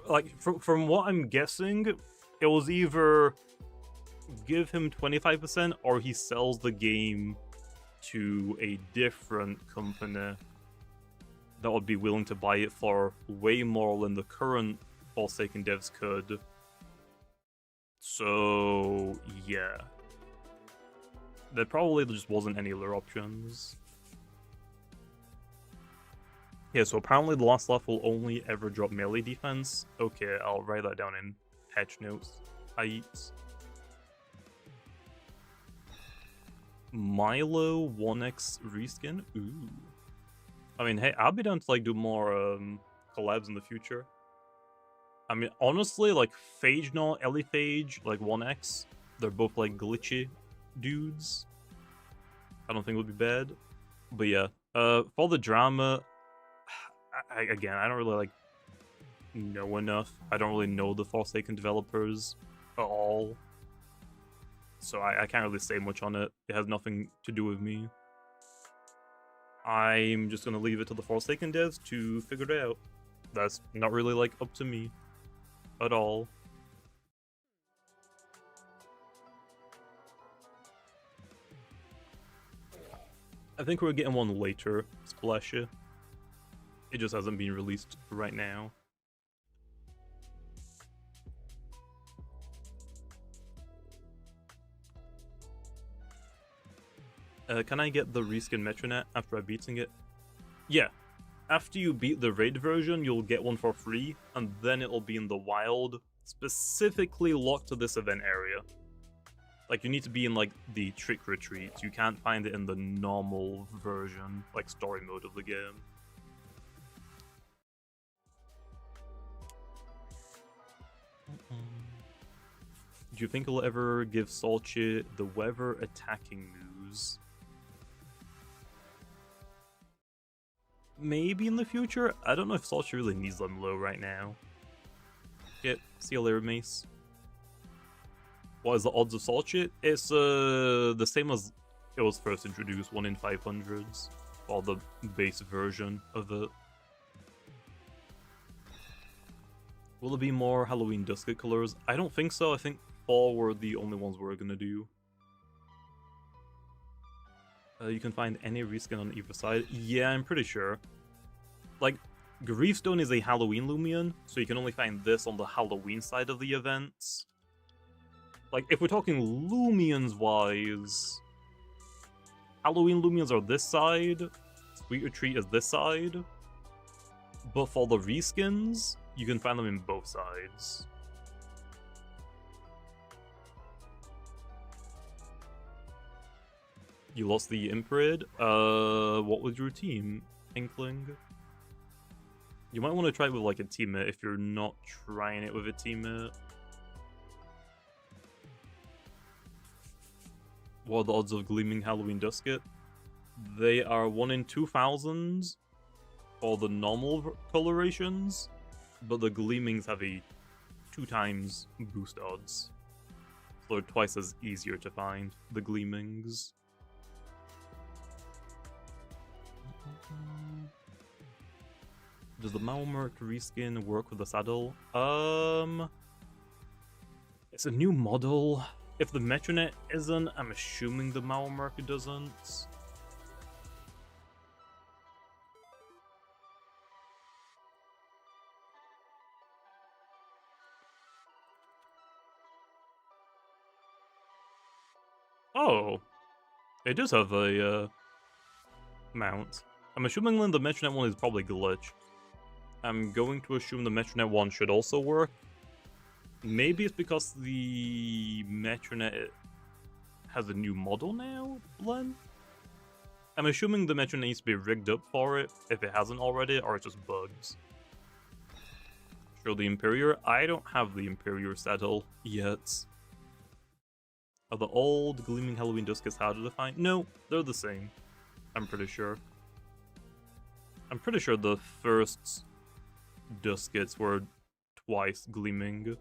Like, from what I'm guessing, it was either give him 25% or he sells the game to a different company that would be willing to buy it for way more than the current Forsaken devs could. So, yeah. There probably just wasn't any other options. Yeah, so apparently the last laugh will only ever drop melee defense. Okay, I'll write that down in patch notes. Milo 1x reskin? Ooh. I mean, hey, I'll be down to like do more collabs in the future. I mean, honestly, like Phage Gnaw, Eliphage, like 1x, they're both like glitchy dudes. I don't think it would be bad. But yeah, for the drama, again, I don't really like know enough. I don't really know the Forsaken developers at all. So I can't really say much on it. It has nothing to do with me. I'm just gonna leave it to the Forsaken devs to figure it out. That's not really like up to me at all. I think we're getting one later, Splashy. It just hasn't been released right now. Can I get the reskin Metronette after I beating it? Yeah. After you beat the raid version, you'll get one for free, and then it'll be in the wild, specifically locked to this event area. Like, you need to be in, like, the trick retreats. You can't find it in the normal version, like, story mode of the game. Do you think it'll ever give Solchi the weather attacking moves? Maybe in the future? I don't know if Solchi really needs them low right now. Yeah, see you later, Mace. What is the odds of Solchi? It's the same as it was first introduced, 1 in 500s, or the base version of it. Will there be more Halloween Dusket colors? I don't think so. I think 4 were the only ones we're gonna do. You can find any reskin on either side. Yeah, I'm pretty sure. Like, Griefstone is a Halloween Lumian, so you can only find this on the Halloween side of the events. Like, if we're talking Lumians-wise, Halloween Lumians are this side, Sweet Retreat is this side, but for the reskins, you can find them in both sides. You lost the Imperior. What was your team, Inkling? You might want to try it with like a teammate if you're not trying it with a teammate. What are the odds of Gleaming Halloween Dusket? They are 1 in 2,000 for the normal colorations, but the Gleamings have a 2 times boost odds. So they're twice as easier to find, the Gleamings. Does the Malmerk reskin work with the saddle? It's a new model. If the Metronette isn't, I'm assuming the Malmerk doesn't. Oh, it does have a mount. I'm assuming the Metronette one is probably glitched. I'm going to assume the Metronette one should also work. Maybe it's because the Metronette has a new model now, Len? I'm assuming the Metronette needs to be rigged up for it, if it hasn't already, or it's just bugs. Show the Imperior. I don't have the Imperior saddle yet. Are the old Gleaming Halloween Duskets harder to find? No, they're the same. I'm pretty sure. I'm pretty sure the first Duskets were twice Gleaming.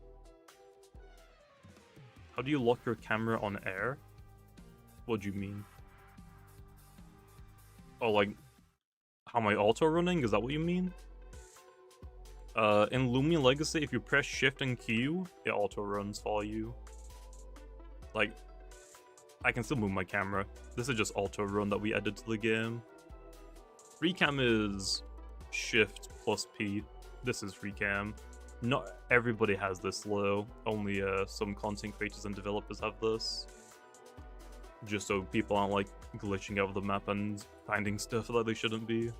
How do you lock your camera on air? What do you mean? Oh, like, how am I auto-running? Is that what you mean? In Loomian Legacy, if you press Shift and Q, it auto-runs for you. Like, I can still move my camera. This is just auto-run that we added to the game. Free cam is Shift plus P. This is free cam. Not everybody has this low. Only some content creators and developers have this. Just so people aren't like glitching out of the map and finding stuff that they shouldn't be.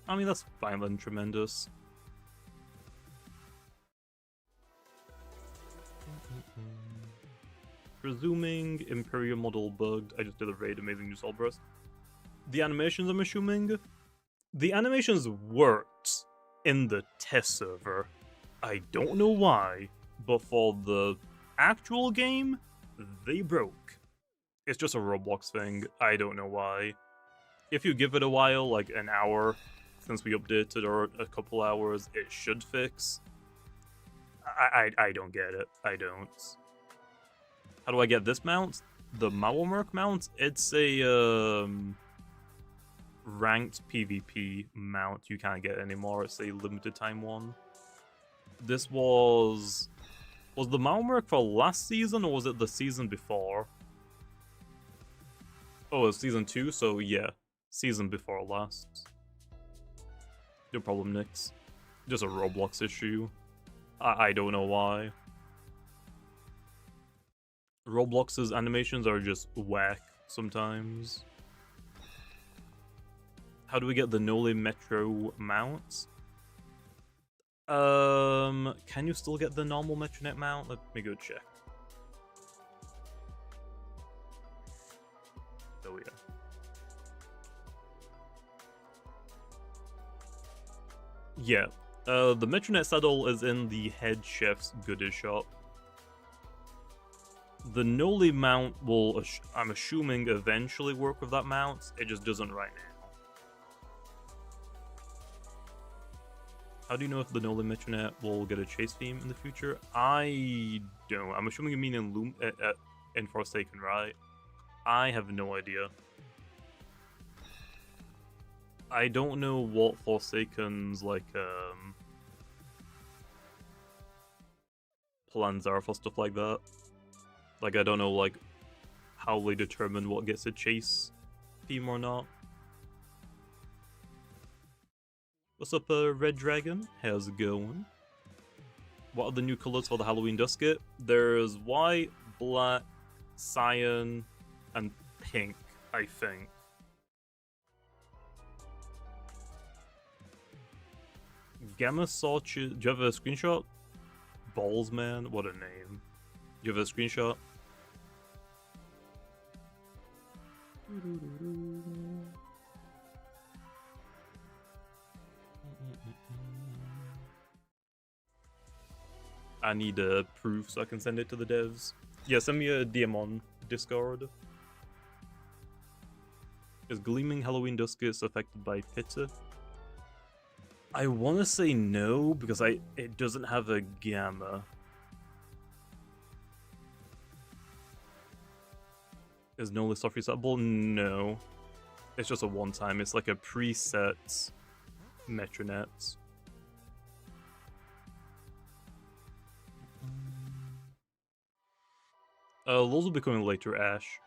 I mean, that's fine then, tremendous. Presuming Imperior model bugged. I just did a raid, amazing new soul burst. The animations, I'm assuming? The animations worked in the test server. I don't know why, but for the actual game, they broke. It's just a Roblox thing. I don't know why. If you give it a while, like an hour since we updated, or a couple hours, it should fix. I don't get it. I don't. How do I get this mount? The Malmerk mount? It's a ranked PvP mount you can't get anymore. It's a limited time one. This was the Malmerk for last season, or was it the season before? Oh, it was season 2, so yeah. Season before last. No problem, Nix. Just a Roblox issue. I don't know why. Roblox's animations are just whack sometimes. How do we get the Nole Metro mount? Can you still get the normal Metronette mount? Let me go check. Oh yeah. Yeah. The Metronette saddle is in the head chef's goodies shop. The Nole mount will, I'm assuming, eventually work with that mount. It just doesn't right now. How do you know if the Nole Metronette will get a chase theme in the future? I don't. I'm assuming you mean in Forsaken, right? I have no idea. I don't know what Forsaken's like plans are for stuff like that. Like, I don't know like how they determine what gets a chase theme or not. What's up, Red Dragon? How's it going? What are the new colors for the Halloween Dusket? There's white, black, cyan, and pink, I think. Gamma Sawtooth. Do you have a screenshot? Balls, man. What a name. Do you have a screenshot? I need a proof so I can send it to the devs. Yeah, send me a DM on Discord. Is Gleaming Halloween Duskus affected by Pitta? I want to say no, because it doesn't have a gamma. Is no list off resettable? No. It's just a one-time. It's like a preset Metronette. Those will be coming later, Ash.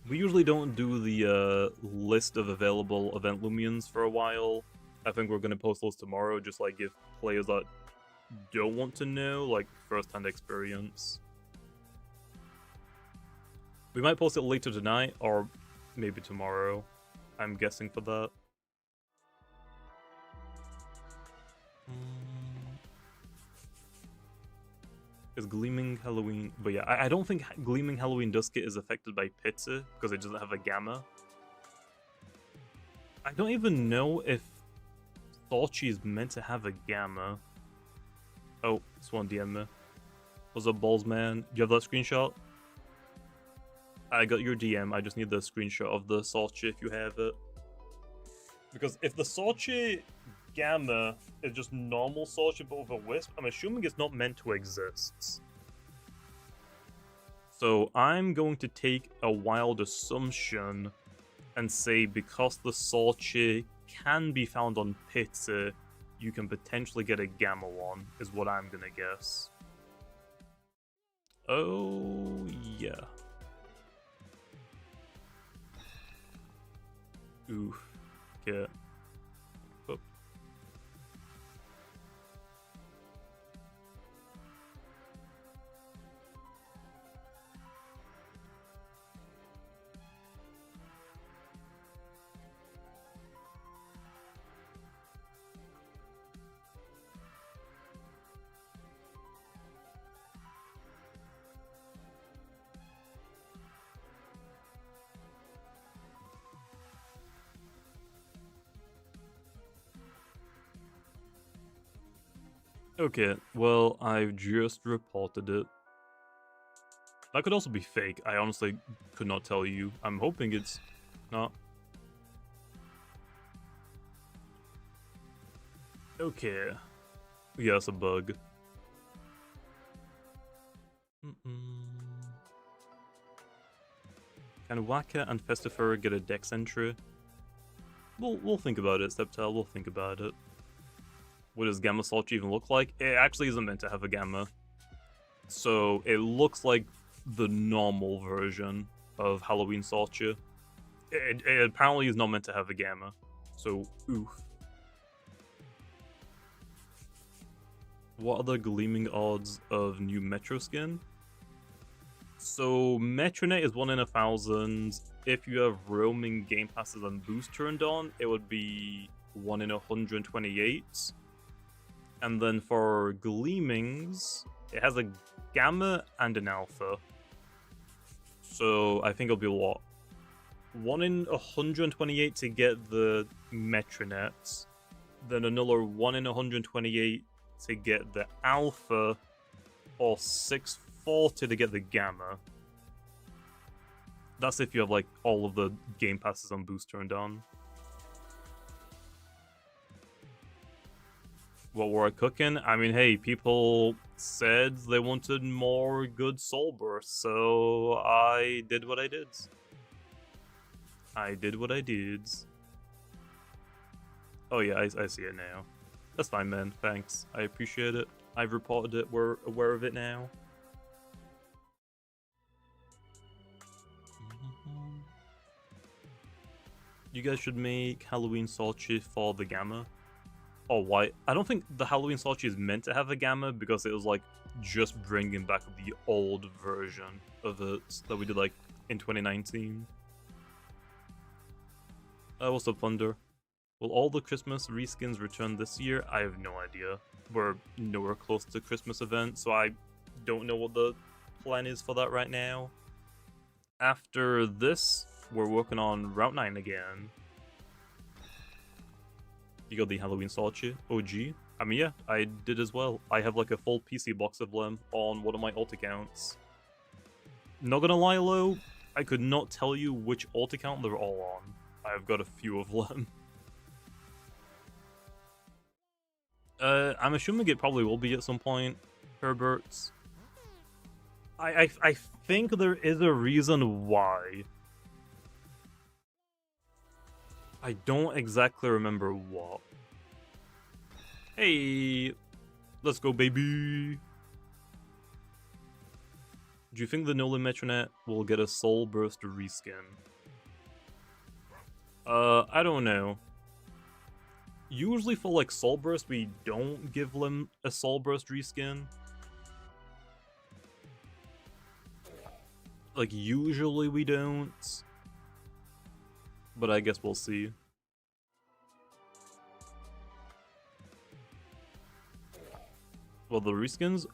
We usually don't do the list of available event Lumians for a while. I think we're gonna post those tomorrow, just like give players that don't want to know, like, first-hand experience. We might post it later tonight, or maybe tomorrow. I'm guessing for that. Is Gleaming Halloween... But yeah, I don't think Gleaming Halloween Dusket is affected by Pitta, because it doesn't have a gamma. I don't even know if Thorchi is meant to have a gamma. Oh, Swan DM me. What's up, Balls Man? Do you have that screenshot? I got your DM, I just need the screenshot of the Thorchi if you have it. Because if the Thorchi gamma is just normal Thorchi but with a wisp, I'm assuming it's not meant to exist. So I'm going to take a wild assumption and say because the Thorchi can be found on Pitta, you can potentially get a gamma one, is what I'm gonna guess. Oh, yeah. Oof. Okay. Oh. Okay, well, I've just reported it. That could also be fake. I honestly could not tell you. I'm hoping it's not. Okay. Yeah, it's a bug. Can Waka and Festifer get a dex entry? We'll think about it, Steptail. We'll think about it. What does Gamma Thorchi even look like? It actually isn't meant to have a gamma. So it looks like the normal version of Halloween Thorchi. It apparently is not meant to have a gamma. So, oof. What are the Gleaming odds of new Metro skin? So, Metronette is 1 in 1,000. If you have roaming game passes and boost turned on, it would be 1 in 128. And then for Gleamings, it has a gamma and an alpha. So I think it'll be what? 1 in 128 to get the Metronette. Then another 1 in 128 to get the alpha. Or 640 to get the gamma. That's if you have like all of the game passes and boost turned on. What were I cooking? I mean, hey, people said they wanted more good soul bursts, so I did what I did. I did what I did. Oh yeah, I see it now. That's fine, man. Thanks. I appreciate it. I've reported it. We're aware of it now. You guys should make Halloween Salchi for the Gamma. Oh, why? I don't think the Halloween Salchi is meant to have a Gamma because it was like just bringing back the old version of it that we did like in 2019. What's up, Thunder? Will all the Christmas reskins return this year? I have no idea. We're nowhere close to the Christmas event, so I don't know what the plan is for that right now. After this, we're working on Route 9 again. You got the Halloween Salchi OG? I mean, yeah, I did as well. I have like a full PC box of them on one of my alt accounts. Not gonna lie, Lo, I could not tell you which alt account they're all on. I've got a few of them. I'm assuming it probably will be at some point, Herberts. I think there is a reason why. I don't exactly remember what. Hey, let's go, baby. Do you think the Nolan Metronette will get a Soul Burst reskin? I don't know. Usually for like Soul Burst, we don't give them a Soul Burst reskin. Like, usually we don't. But I guess we'll see. Well, the reskins?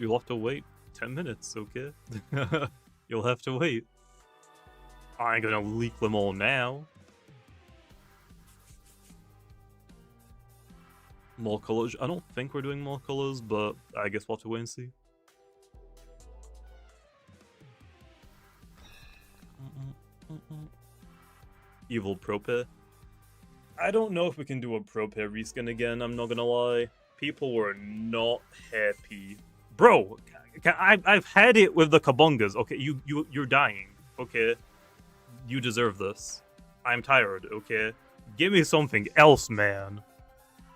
You'll have to wait 10 minutes, okay? You'll have to wait. I ain't gonna leak them all now. More colors? I don't think we're doing more colors, but I guess we'll have to wait and see. Evil Pro Pair. I don't know if we can do a Pro Pair reskin again, I'm not gonna lie. People were not happy. Bro, I've had it with the Kabungas. Okay, you're dying. Okay, you deserve this. I'm tired. Okay, give me something else, man.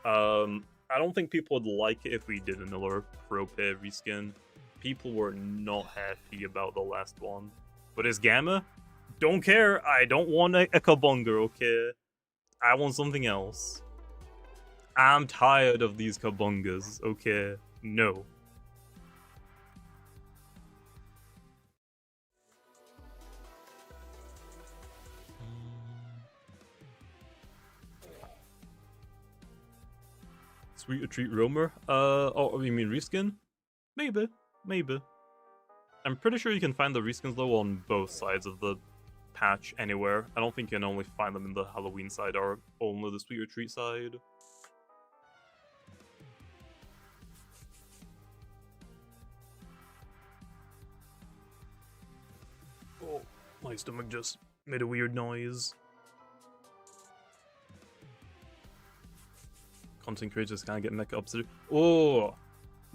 I don't think people would like it if we did another Pro Pair reskin. People were not happy about the last one. But it's Gamma? Don't care. I don't want a Kabunga. Okay, I want something else. I'm tired of these Kabungas, okay? No. Sweet Retreat Roamer? Oh, you mean reskin? Maybe. Maybe. I'm pretty sure you can find the reskins though on both sides of the patch anywhere. I don't think you can only find them in the Halloween side or only the Sweet Retreat side. Oh, my stomach just made a weird noise. Content creators can't get mecha ups. Oh,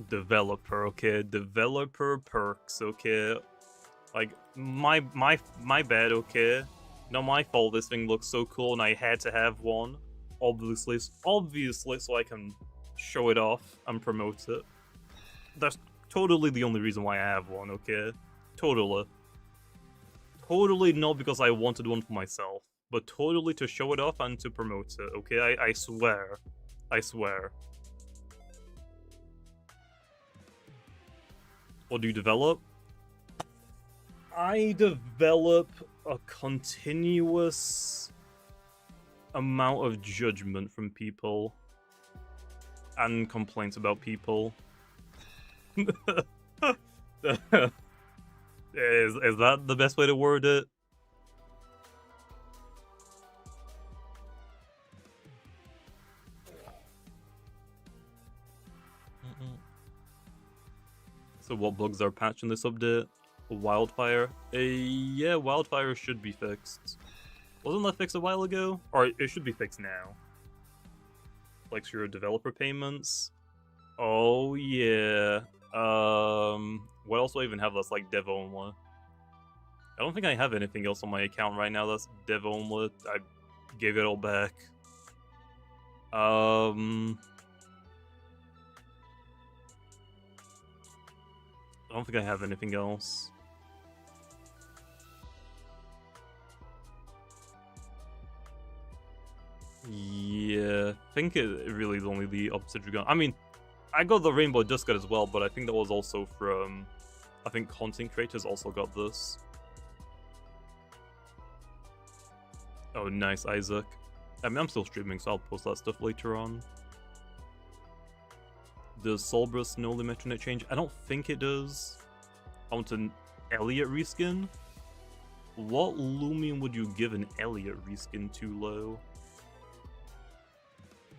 developer, okay. Developer perks, okay. Like, my bad, okay. Not my fault this thing looks so cool and I had to have one. Obviously, so I can show it off and promote it. That's totally the only reason why I have one, okay? Totally. Totally not because I wanted one for myself, but totally to show it off and to promote it, okay? I swear. I swear. What do you develop? I develop a continuous amount of judgment from people and complaints about people. Is that the best way to word it? So what bugs are patched in this update? Wildfire? Yeah, Wildfire should be fixed. Wasn't that fixed a while ago? Or it should be fixed now. Like your developer payments? Oh yeah. What else do I even have that's like dev only? I don't think I have anything else on my account right now that's dev only. I gave it all back. I don't think I have anything else. Yeah, I think it really is only the obsidian gun. I mean, I got the rainbow disc as well, but I think that was also from... I think content creators also got this. Oh, nice, Isaac. I mean, I'm still streaming, so I'll post that stuff later on. Does Solbrus know the Metronette change? I don't think it does. I want an Elliot reskin. What Loomian would you give an Elliot reskin to, Low?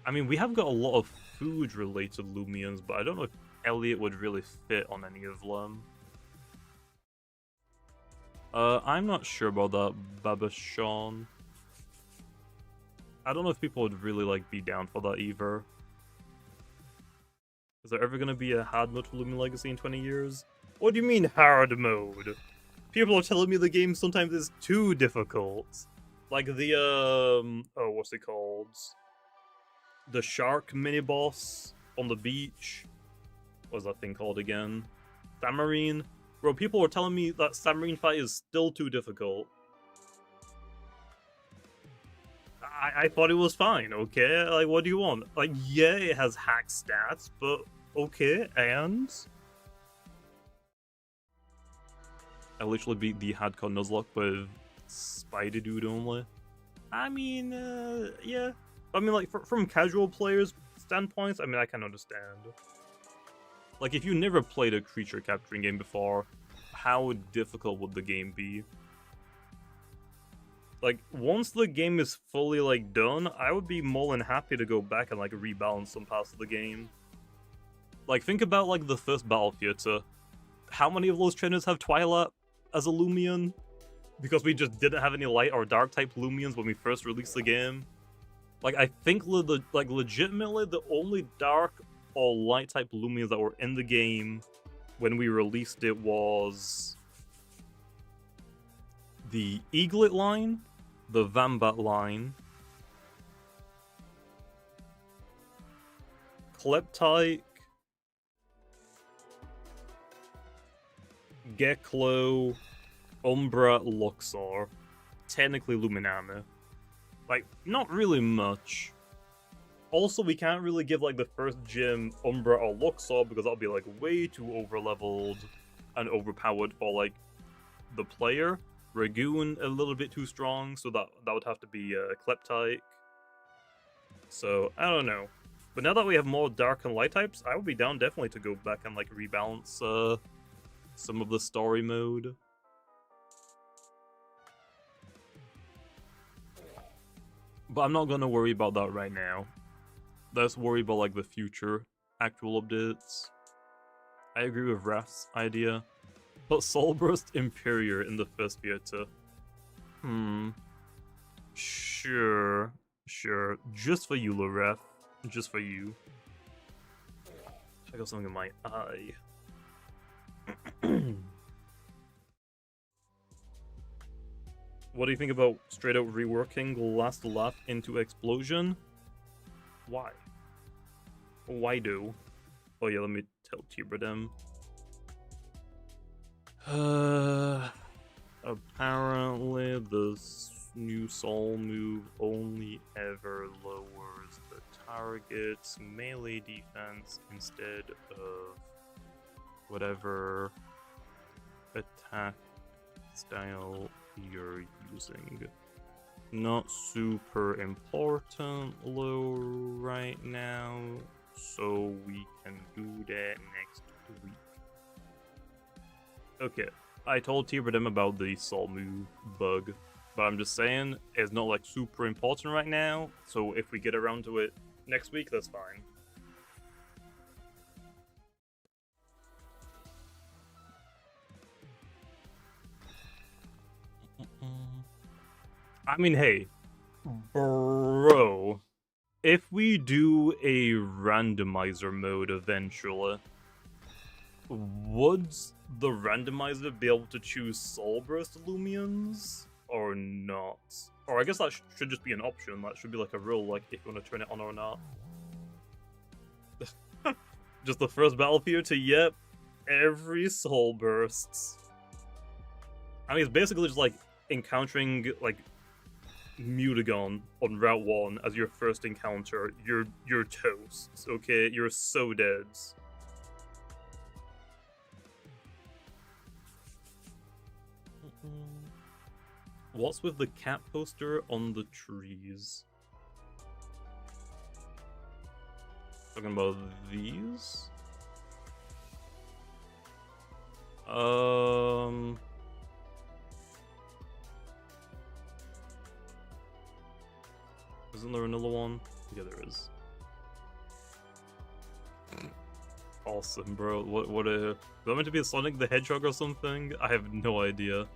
I mean, we have got a lot of food-related Loomians, but I don't know if Elliot would really fit on any of them. I'm not sure about that, Babashon. I don't know if people would really, like, be down for that either. Is there ever gonna be a hard mode for Loomian Legacy in 20 years? What do you mean, hard mode? People are telling me the game sometimes is too difficult. Like the, oh, what's it called? The shark mini-boss on the beach. What's that thing called again? Samarine? Bro, people were telling me that Samarine fight is still too difficult. I thought it was fine, okay? Like, what do you want? Like, yeah, it has hack stats, but okay, and... I literally beat the hardcore Nuzlocke with Spider Dude only. I mean, yeah. I mean, like, from casual players' standpoints, I mean, I can understand. Like, if you never played a creature capturing game before, how difficult would the game be? Like, once the game is fully, like, done, I would be more than happy to go back and, like, rebalance some parts of the game. Like, think about, like, the first Battle Theater. How many of those trainers have Twilight as a Loomian? Because we just didn't have any light or dark type Loomians when we first released the game. Like, I think, legitimately, the only dark or light type Loomians that were in the game when we released it was the Eaglet line, the Vambat line, Kleptyke, Geklo, Umbra, Luxor, technically Luminami. Like, not really much. Also, we can't really give, like, the first gym Umbra or Luxor because that'll be, like, way too overleveled and overpowered for, like, the player. Ragoon a little bit too strong, so that would have to be Kleptyke. So, I don't know. But now that we have more dark and light types, I would be down definitely to go back and, like, rebalance some of the story mode. But I'm not gonna worry about that right now. Let's worry about, like, the future actual updates. I agree with Raf's idea. Put Soulburst Imperior in the first theater. Sure. Just for you, Loref. Just for you. I got something in my eye. What do you think about straight out reworking Last Laugh into Explosion? Why? Why do? Oh yeah, let me tell Tibradem. Apparently this new soul move only ever lowers the target's melee defense instead of whatever attack style you're using. Not super important low right now, so we can do that next week. Okay, I told Tibradem about the soul move bug, but I'm just saying it's not like super important right now, so if we get around to it next week, that's fine. I mean, hey, bro, if we do a randomizer mode eventually, would the randomizer be able to choose Soulburst Lumians or not? Or I guess that should just be an option. That should be like a rule, like if you want to turn it on or not. Just the first battle field to yep, every Soulbursts. I mean, it's basically just like encountering like Mutagon on Route 1 as your first encounter, you're toast, okay? You're so dead. What's with the cat poster on the trees? Talking about these? Isn't there another one? Yeah, there is. Awesome, bro. What is that meant to be a Sonic the Hedgehog or something? I have no idea.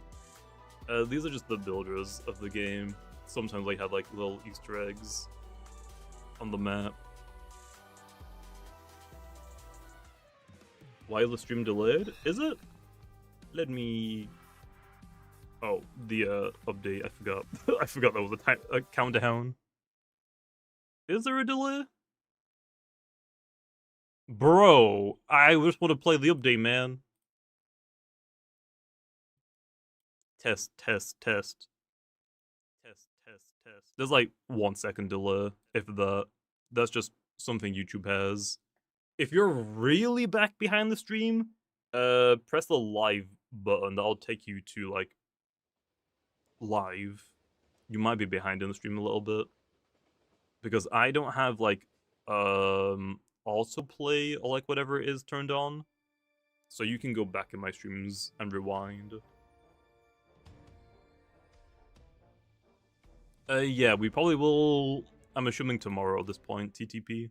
These are just the builders of the game. Sometimes they have like little Easter eggs on the map. Why is the stream delayed? Is it? Let me... Oh, the update. I forgot. I forgot that was a countdown. Is there a delay? Bro, I just want to play the update, man. Test. There's like 1 second delay, if that. That's just something YouTube has. If you're really back behind the stream, press the live button. That'll take you to like live. You might be behind in the stream a little bit because I don't have like autoplay or like whatever it is turned on, so you can go back in my streams and rewind. Yeah, we probably will. I'm assuming tomorrow at this point, TTP.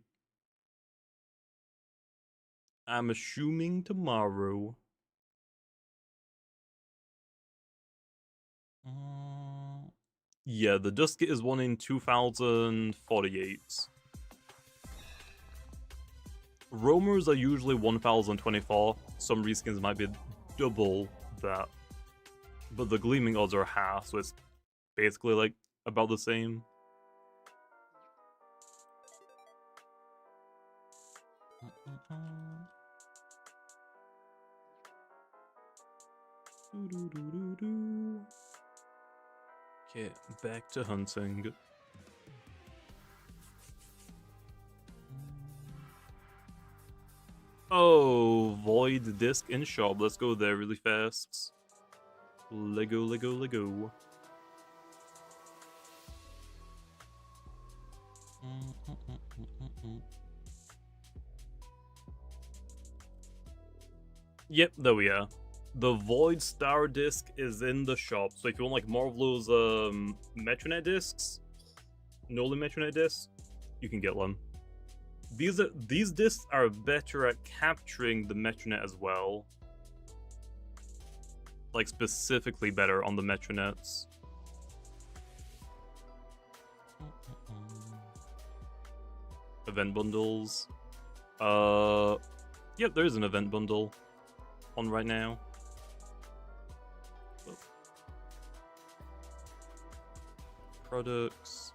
I'm assuming tomorrow. Yeah, the Dusket is one in 2048. Roamers are usually 1024. Some reskins might be double that. But the Gleaming odds are half, so it's basically like about the same. Okay, back to hunting. Oh, Void Disc in shop. Let's go there really fast. Lego. Yep, there we are. The Void Star disc is in the shop, so if you want like more of those Metronette discs, Nolan Metronette discs, you can get one. These discs are better at capturing the Metronette as well. Like specifically better on the Metronettes. Event bundles. Yep, there is an event bundle on right now. Products.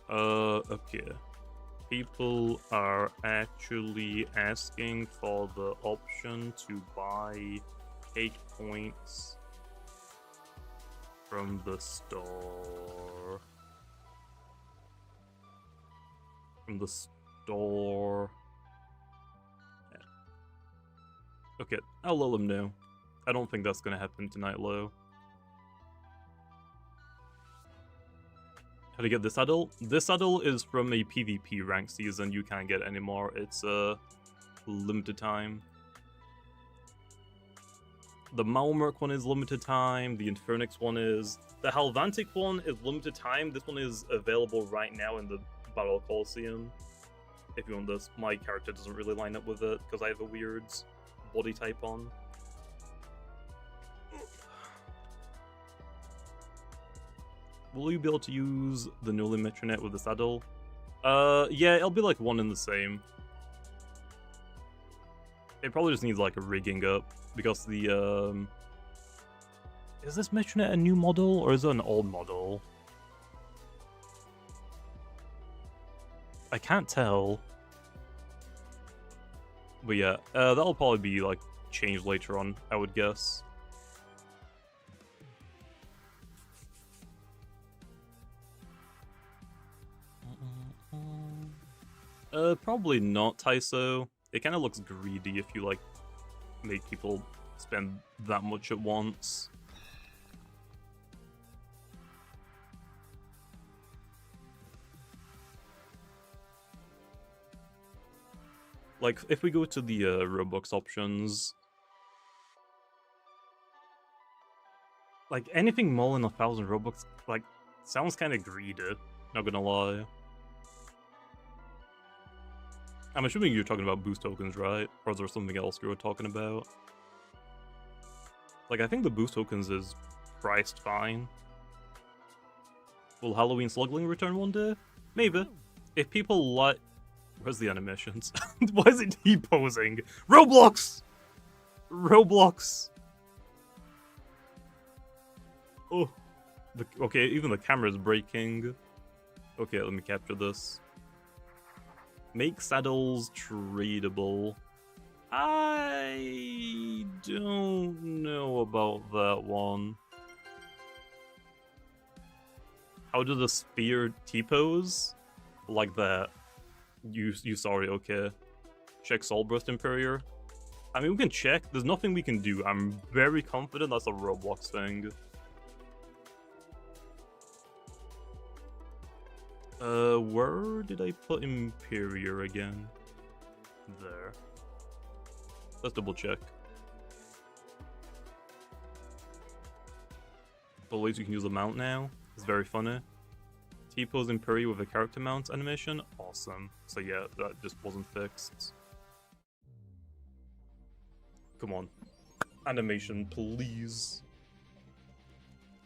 Okay. People are actually asking for the option to buy 8 points from the store. Yeah. Okay, I'll let them know. I don't think that's gonna happen tonight, Lo. How to get this saddle? This saddle is from a PvP rank season. You can't get it anymore. It's limited time. The Malmerk one is limited time. The Infernix one is. The Halvantic one is limited time. This one is available right now in the Battle Coliseum. If you want this, my character doesn't really line up with it because I have a weird body type on. Will you be able to use the Nolan Metronette with the saddle? Yeah, it'll be like one and the same. It probably just needs like a rigging up because the is this Metronette a new model or is it an old model? I can't tell. But yeah, that'll probably be like changed later on, I would guess. Probably not, Tyso. It kind of looks greedy if you, like, make people spend that much at once. Like, if we go to the Robux options, like, anything more than 1,000 Robux, like, sounds kind of greedy, not gonna lie. I'm assuming you're talking about boost tokens, right? Or is there something else you were talking about? Like, I think the boost tokens is priced fine. Will Halloween Slugling return one day? Maybe. If people like... Where's the animations? Why is it T-posing? Roblox! Roblox! Oh. Okay, even the camera's breaking. Okay, let me capture this. Make saddles tradable. I don't know about that one. How does the spear T-pose? Like that. You sorry, okay. Check Soul Burst Imperior. I mean, we can check. There's nothing we can do. I'm very confident that's a Roblox thing. Where did I put Imperior again? There. Let's double check. But at least you can use the mount now. It's very funny. T-pose Imperior with a character mount animation. Awesome. So yeah, that just wasn't fixed. Come on. Animation, please.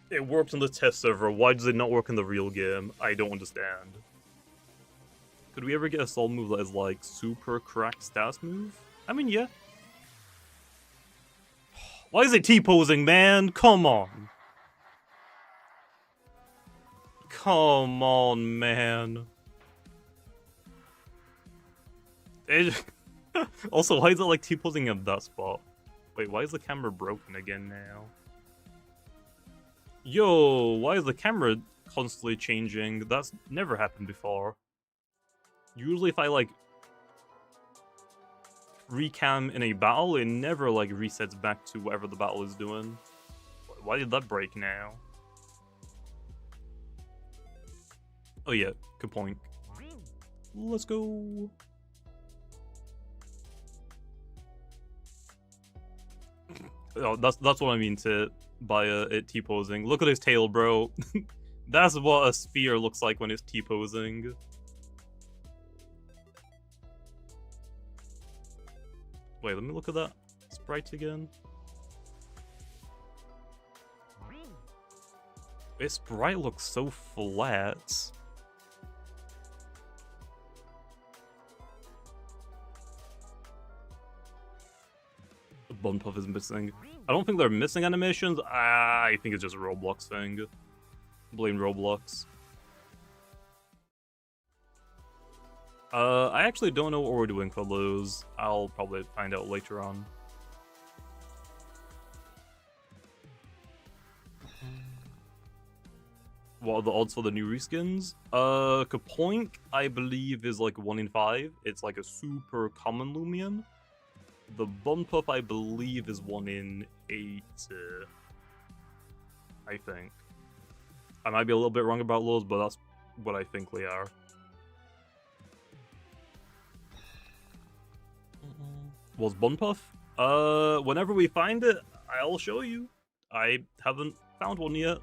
It worked on the test server. Why does it not work in the real game? I don't understand. Could we ever get a soul move that is like super cracked stats move? I mean, yeah. Why is it T-posing, man? Come on. Come on, man. Also, why is it like T-posing in that spot? Wait, why is the camera broken again now? Yo, why is the camera constantly changing? That's never happened before. Usually if I like recam in a battle, it never like resets back to whatever the battle is doing. Why did that break now? Oh yeah, good point. Let's go. Oh, that's what I mean by it T-posing. Look at his tail, bro. That's what a spear looks like when it's T-posing. Wait, let me look at that sprite again. Its sprite looks so flat. The bun puff is missing. I don't think they're missing animations. I think it's just a Roblox thing. Blame Roblox. I actually don't know what we're doing for those. I'll probably find out later on. What are the odds for the new reskins? Kapoink, I believe, is like 1 in 5. It's like a super common Loomian. The Bun Puff, I believe, is 1 in 8. I think. I might be a little bit wrong about those, but that's what I think they are. Was Bun Puff? Whenever we find it, I'll show you. I haven't found one yet.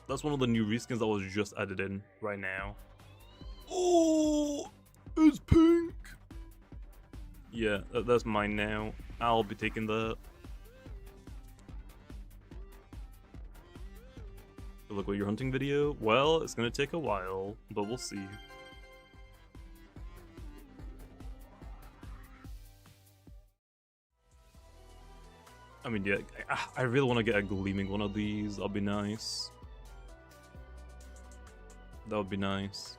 That's one of the new reskins that was just added in right now. Oh, it's pink. Yeah, that's mine now. I'll be taking that. Look what your hunting video. Well, it's gonna take a while, but we'll see. I mean, yeah, I really want to get a Gleaming one of these. That'll be nice. That would be nice.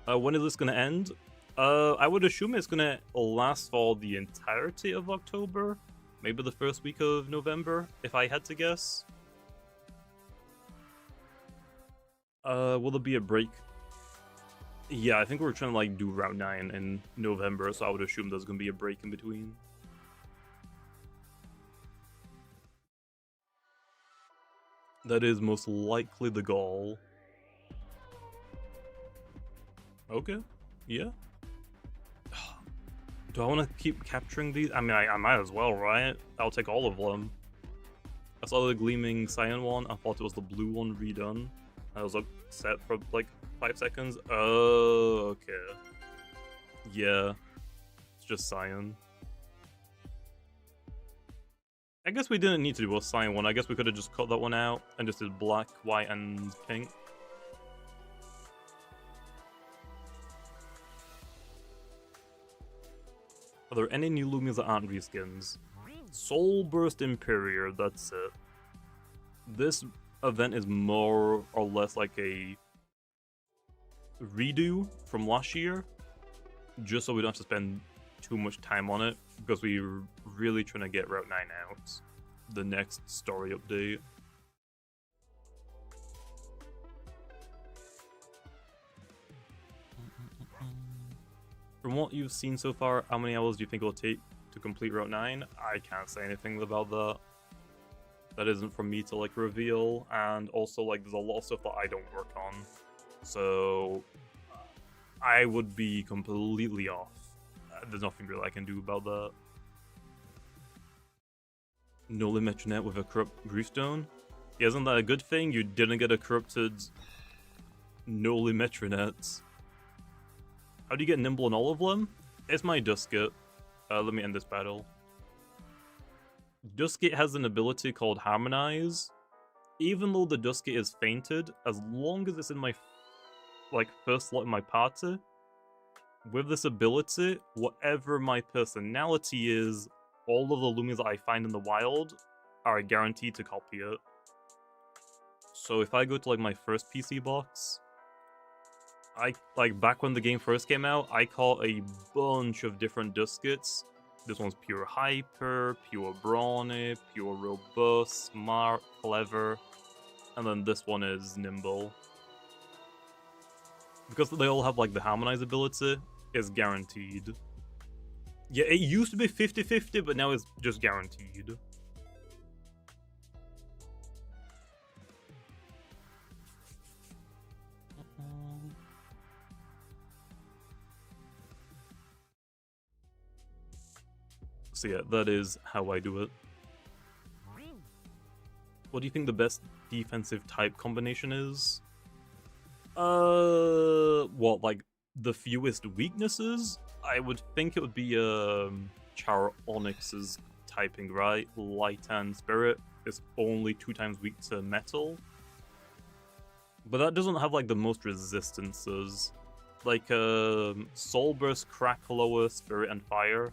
When is this gonna end? I would assume it's gonna last for the entirety of October. Maybe the first week of November, if I had to guess. Will there be a break? Yeah, I think we're trying to like do Route 9 in November, so I would assume there's gonna be a break in between. That is most likely the goal. Okay, yeah. Do I want to keep capturing these? I mean, I might as well, right? I'll take all of them. I saw the Gleaming cyan one. I thought it was the blue one redone. I was upset for like 5 seconds. Oh, okay. Yeah, it's just cyan. I guess we didn't need to do a cyan one. I guess we could have just cut that one out and just did black, white, and pink. Are there any new Lumias that aren't reskins? Soul Burst Imperior, that's it. This event is more or less like a redo from last year, just so we don't have to spend too much time on it, because we're really trying to get Route 9 out. The next story update. From what you've seen so far, how many hours do you think it will take to complete Route 9? I can't say anything about that. That isn't for me to like reveal, and also like there's a lot of stuff that I don't work on. So I would be completely off. There's nothing really I can do about that. No Metronette with a corrupt Griefstone? Yeah, isn't that a good thing? You didn't get a corrupted Noli Metronette. How do you get nimble in all of them? It's my Duskit. Let me end this battle. Duskit has an ability called Harmonize. Even though the Duskit is fainted, as long as it's in my first slot in my party, with this ability, whatever my personality is, all of the Lumias that I find in the wild are guaranteed to copy it. So if I go to like my first PC box, back when the game first came out, I caught a bunch of different Duskits. This one's pure hyper, pure brawny, pure robust, smart, clever, and then this one is nimble. Because they all have like the harmonize ability, it's guaranteed. Yeah, it used to be 50-50, but now it's just guaranteed. So yeah, that is how I do it. What do you think the best defensive type combination is? What, like the fewest weaknesses? I would think it would be Char Onyx's typing, right? Light and Spirit is only 2 times weak to metal. But that doesn't have like the most resistances. Like Soul Burst, Cracklower, Spirit and Fire,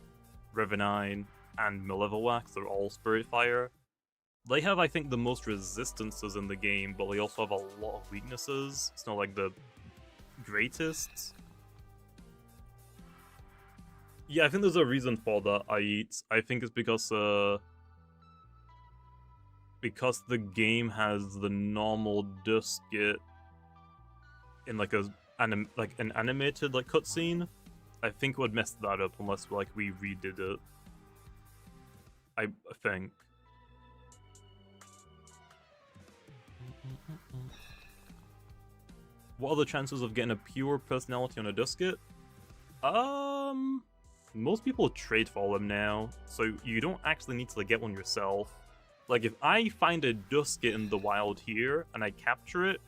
Revenine, and Malevolwax, they're all Spirit Fire. They have, I think, the most resistances in the game, but they also have a lot of weaknesses. It's not like the greatest. Yeah, I think there's a reason for that, I think it's because the game has the normal Duskit in like an animated like cutscene. I think it would mess that up unless like we redid it. I think. What are the chances of getting a pure personality on a Duskit? Most people trade for them now, so you don't actually need to get one yourself. Like, if I find a Duskit in the wild here, and I capture it,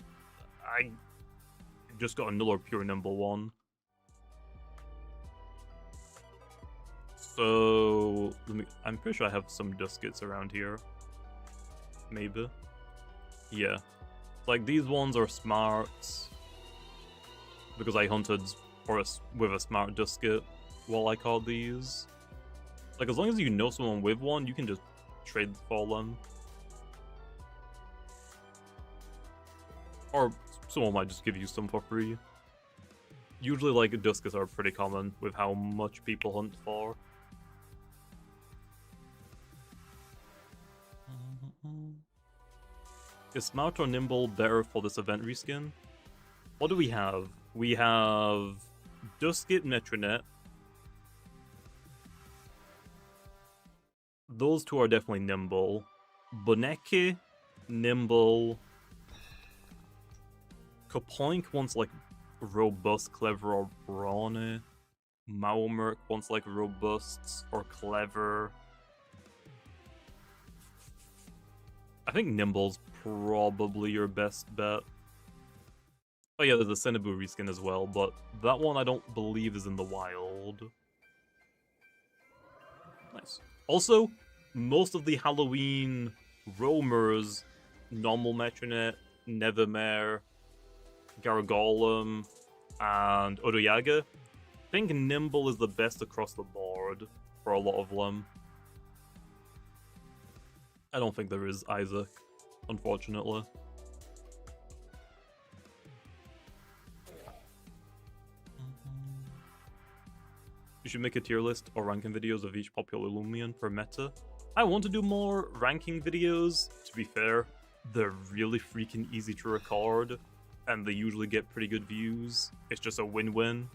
I just got another pure nimble one. So, I'm pretty sure I have some Duskits around here. Maybe. Yeah. Like, these ones are smart, because I hunted with a smart Duskit while I caught these. Like, as long as you know someone with one, you can just trade for them. Or someone might just give you some for free. Usually, like, Duskits are pretty common with how much people hunt for. Is Smart or Nimble better for this event reskin? What do we have? We have Duskit Metronette. Those two are definitely nimble. Boneki, nimble. Kapoink wants like robust, clever, or brawny. Maomerk wants like robust or clever. I think nimble's probably your best bet. Oh yeah, there's a Cenabu reskin as well, but that one I don't believe is in the wild. Nice. Also, most of the Halloween roamers, normal Metronette, Nevermare, Gargolem, and Odyaga, I think Nimble is the best across the board for a lot of them. I don't think there is Isaac, unfortunately. You should make a tier list or ranking videos of each popular Loomian per meta. I want to do more ranking videos, to be fair. They're really freaking easy to record, and they usually get pretty good views. It's just a win-win.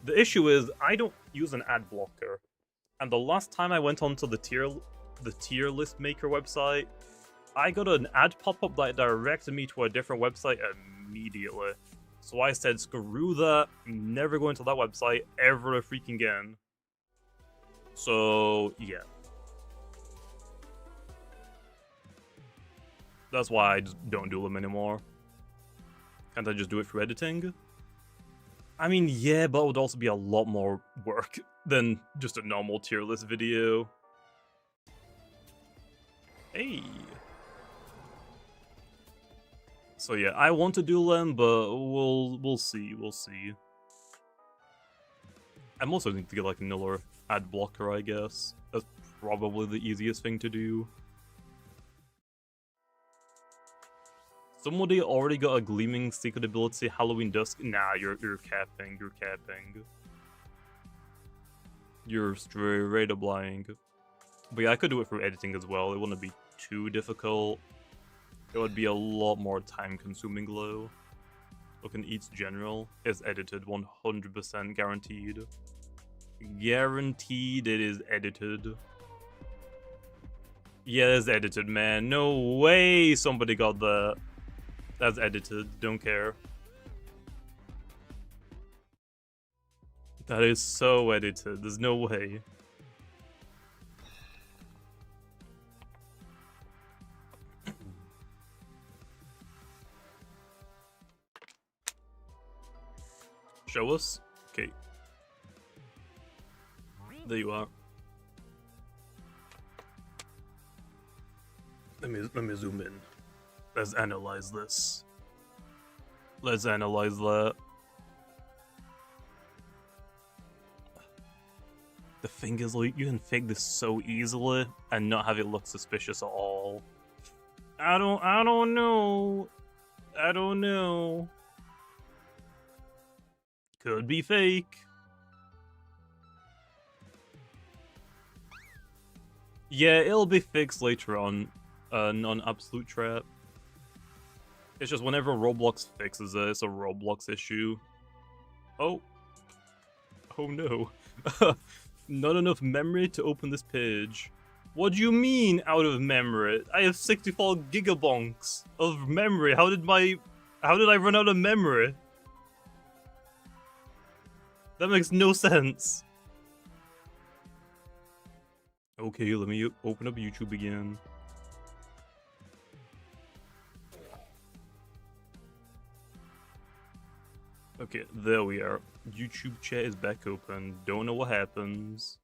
The issue is, I don't use an ad blocker. And the last time I went onto the tier list maker website, I got an ad pop-up that directed me to a different website immediately. So I said, screw that, I'm never going to that website ever freaking again. So, yeah. That's why I just don't do them anymore. Can't I just do it through editing? I mean, yeah, but it would also be a lot more work than just a normal tier list video. Hey! So yeah, I want to do them, but we'll see. I'm also going to get like another ad blocker, I guess. That's probably the easiest thing to do. Somebody already got a Gleaming secret ability Halloween Dusk. Nah, you're capping. You're straight up lying. But yeah, I could do it through editing as well. It wouldn't be too difficult. It would be a lot more time consuming though. Look, in each general is edited 100% guaranteed. Guaranteed it is edited. Yeah, it's edited, man. No way somebody got that. That's edited. Don't care. That is so edited. There's no way. Show us? Okay. There you are. Let me zoom in. Let's analyze this. Let's analyze that. The thing is, like, you can fake this so easily and not have it look suspicious at all. I don't know. I don't know. Could be fake. Yeah, it'll be fixed later on. Non-absolute trap. It's just whenever Roblox fixes it, it's a Roblox issue. Oh. Oh no. Not enough memory to open this page. What do you mean, out of memory? I have 64 gigabonks of memory. How did I run out of memory? That makes no sense. Okay, let me open up YouTube again. Okay, there we are. YouTube chat is back open. Don't know what happens.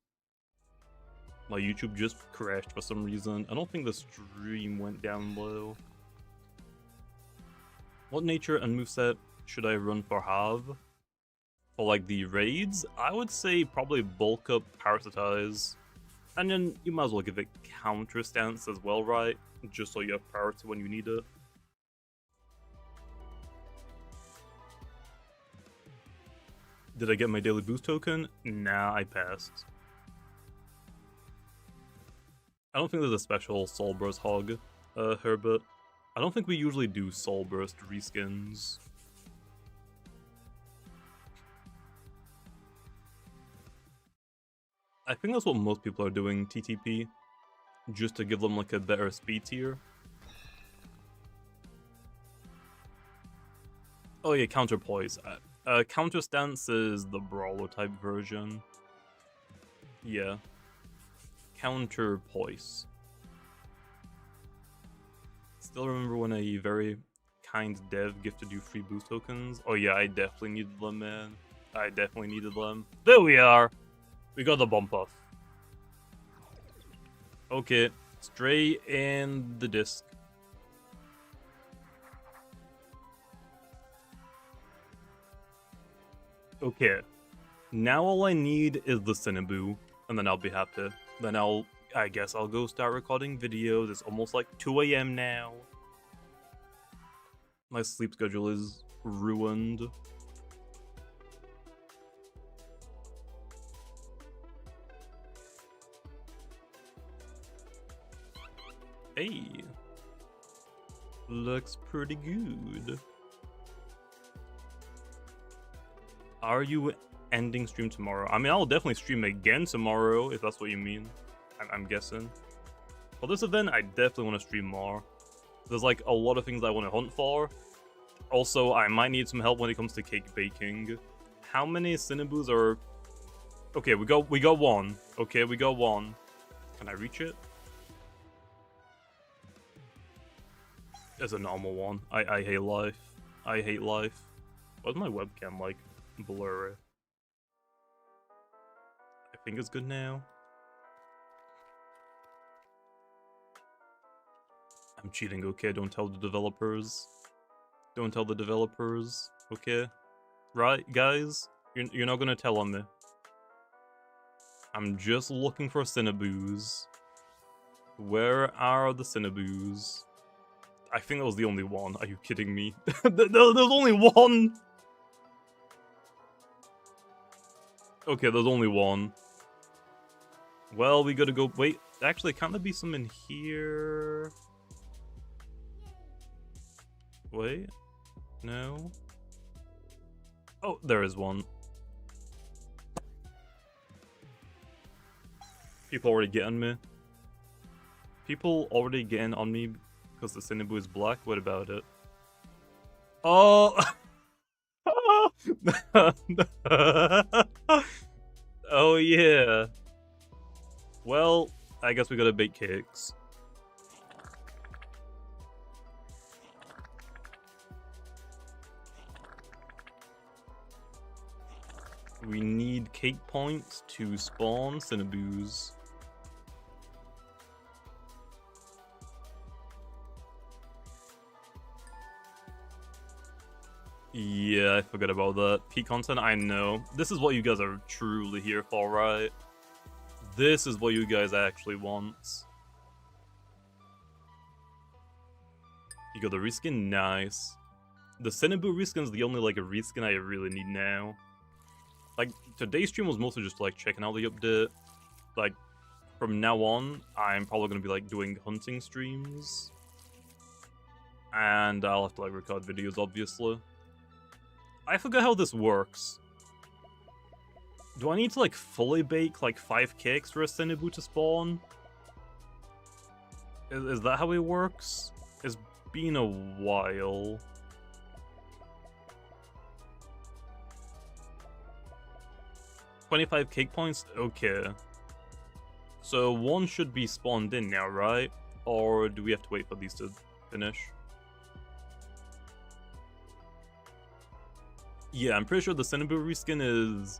My YouTube just crashed for some reason. I don't think the stream went down low. What nature and moveset should I run for Have? For like the raids? I would say probably bulk up Parasitize. And then you might as well give it counter stance as well, right? Just so you have priority when you need it. Did I get my daily boost token? Nah, I passed. I don't think there's a special Soul Burst Hog, Herbert. I don't think we usually do Soul Burst reskins. I think that's what most people are doing, TTP. Just to give them like a better speed tier. Oh yeah, counterpoise. Counter stance is the brawler type version. Yeah. Counterpoise. Still remember when a very kind dev gifted you free boost tokens? Oh yeah, I definitely needed them, man. I definitely needed them. There we are! We got the bump off. Okay, straight in the disc. Okay, now all I need is the Cinnaboo, and then I'll be happy. Then I guess I'll go start recording videos. It's almost like 2 AM now. My sleep schedule is ruined. Hey. Looks pretty good. Are you ending stream tomorrow? I mean, I'll definitely stream again tomorrow, if that's what you mean. I'm guessing. For this event, I definitely want to stream more. There's like a lot of things I want to hunt for. Also, I might need some help when it comes to cake baking. How many Cinnaboos are... Okay, we got one. Okay, we got one. Can I reach it? It's a normal one. I hate life. I hate life. Why's my webcam like blurry? I think it's good now. I'm cheating, okay? Don't tell the developers. Don't tell the developers, okay? Right, guys? You're not gonna tell on me. I'm just looking for Cinnaboos. Where are the Cinnaboos? I think that was the only one. Are you kidding me? There's only one! Okay, there's only one. Well, we gotta go... Wait, actually, can't there be some in here? Wait. No. Oh, there is one. People already getting me. People already getting on me because the Cinnaboo is black? What about it? Oh! Oh yeah. Well, I guess we gotta bake cakes. We need cake points to spawn Cinnaboos. Yeah, I forgot about that. Peak content, I know. This is what you guys are truly here for, right? This is what you guys actually want. You got the reskin, nice. The Cinnaboo reskin is the only like a reskin I really need now. Like, today's stream was mostly just like checking out the update. Like, from now on, I'm probably gonna be like doing hunting streams. And I'll have to like record videos, obviously. I forgot how this works. Do I need to like fully bake like 5 cakes for a Cinnaboo to spawn? Is that how it works? It's been a while. $25 cake points? Okay. So one should be spawned in now, right? Or do we have to wait for these to finish? Yeah, I'm pretty sure the Cinnaboo reskin is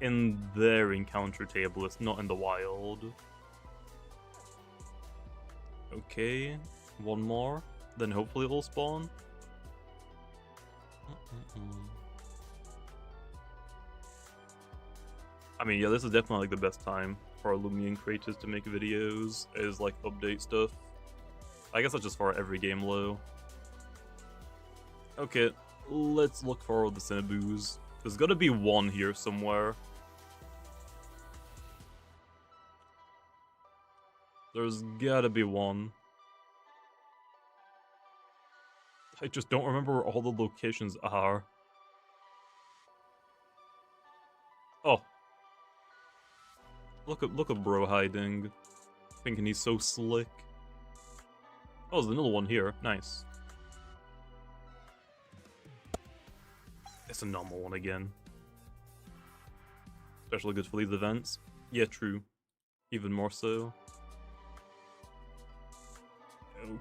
in their encounter table. It's not in the wild. Okay, one more. Then hopefully it'll spawn. I mean, yeah, this is definitely like the best time for Loomian creators to make videos, is like update stuff. I guess that's just for every game low. Okay, let's look for the Cinnaboos. There's gotta be one here somewhere. There's gotta be one. I just don't remember where all the locations are. Oh. Look at bro hiding. Thinking he's so slick. Oh, there's another one here. Nice. It's a normal one again. Especially good for these events. Yeah, true. Even more so.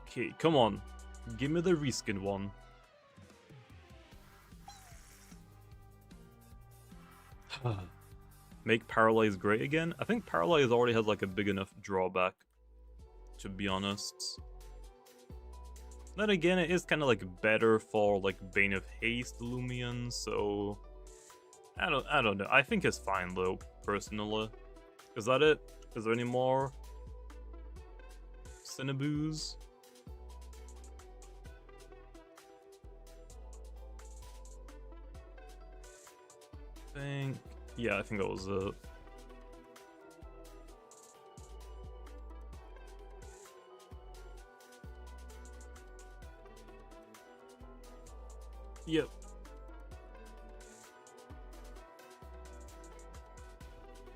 Okay, come on. Give me the reskin one. Make Paralyze great again? I think Paralyze already has like a big enough drawback, to be honest. Then again, it is kind of like better for like Bane of Haste Loomian, so I don't know. I think it's fine though, personally. Is that it? Is there any more Cinnaboos? Yeah, I think that was it. Yep.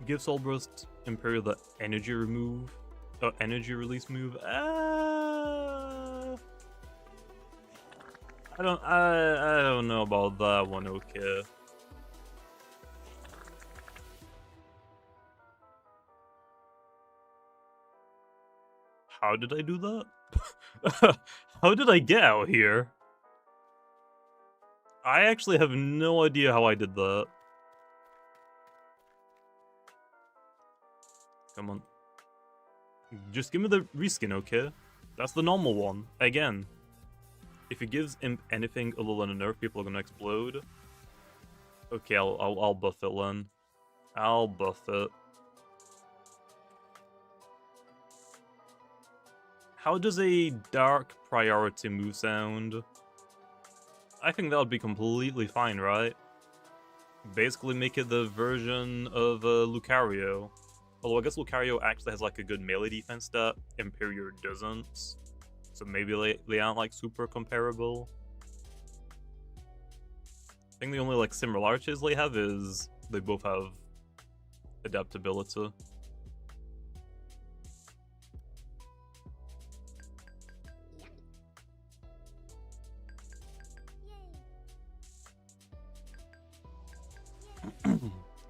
Give Soulburst Imperior the energy energy release move. I don't know about that one. Okay. How did I do that? How did I get out here? I actually have no idea how I did that. Come on. Just give me the reskin, okay? That's the normal one. Again. If it gives Imp anything other than a nerf, people are gonna explode. Okay, I'll buff it, Len. I'll buff it. How does a dark priority move sound? I think that would be completely fine, right? Basically make it the version of Lucario. Although I guess Lucario actually has like a good melee defense stat, Imperior doesn't. So maybe they aren't like super comparable. I think the only like similarities they have is they both have adaptability.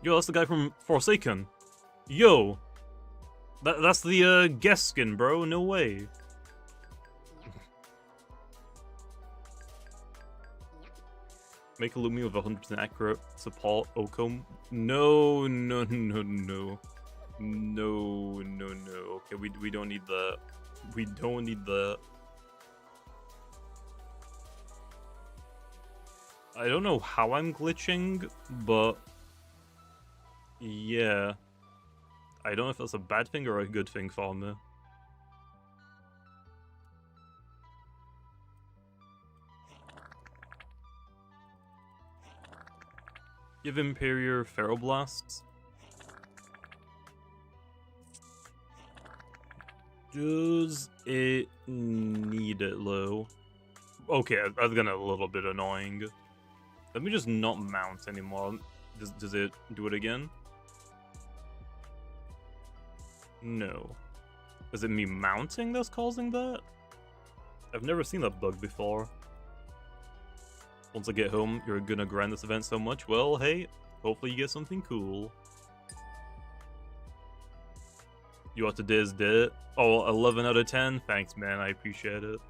Yo, that's the guy from Forsaken. Yo! That's the guest skin, bro. No way. Make a Lumi with 100% accurate support Ocom. No. No. Okay, we don't need that. We don't need that. I don't know how I'm glitching, but yeah. I don't know if that's a bad thing or a good thing for me. Give Imperior Ferroblasts. Does it need it low? Okay, that's gonna a little bit annoying. Let me just not mount anymore. Does it do it again? No. Is it me mounting that's causing that? I've never seen that bug before. Once I get home, you're gonna grind this event so much. Well, hey, hopefully you get something cool. You ought to diz it. Oh, 11 out of 10? Thanks, man. I appreciate it.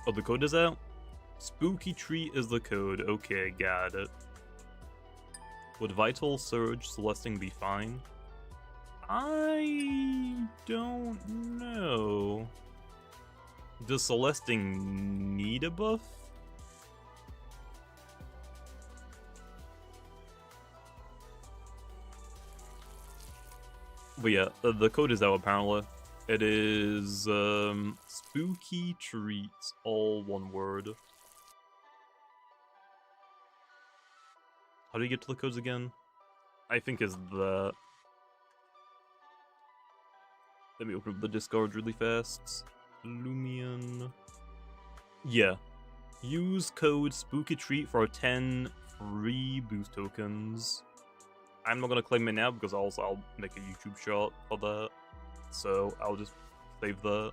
Oh, the code is out? Spooky Treat is the code. Okay, got it. Would Vital Surge Celesting be fine? I don't know. Does Celesting need a buff? But yeah, the code is out apparently. It is Spooky Treats, all one word. How do you get to the codes again? I think is that. Let me open up the Discord really fast. Loomian. Yeah. Use code SPOOKYTREAT for 10 free boost tokens. I'm not gonna claim it now because also I'll make a YouTube shot for that. So I'll just save that.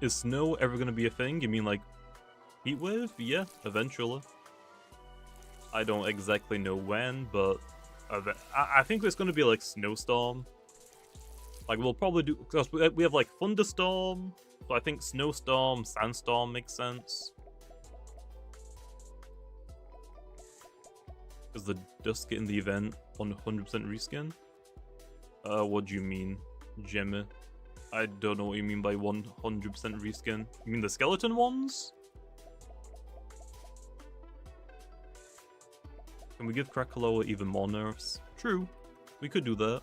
Is snow ever gonna be a thing? You mean like heatwave? Yeah, eventually. I don't exactly know when, but I think it's gonna be like snowstorm. Like we'll probably do, because we have like thunderstorm, so I think snowstorm, sandstorm makes sense. Is the dust in the event 100% reskin? What do you mean, Jimmy? I don't know what you mean by 100% reskin. You mean the skeleton ones? Can we give Krakaloa even more nerfs? True, we could do that.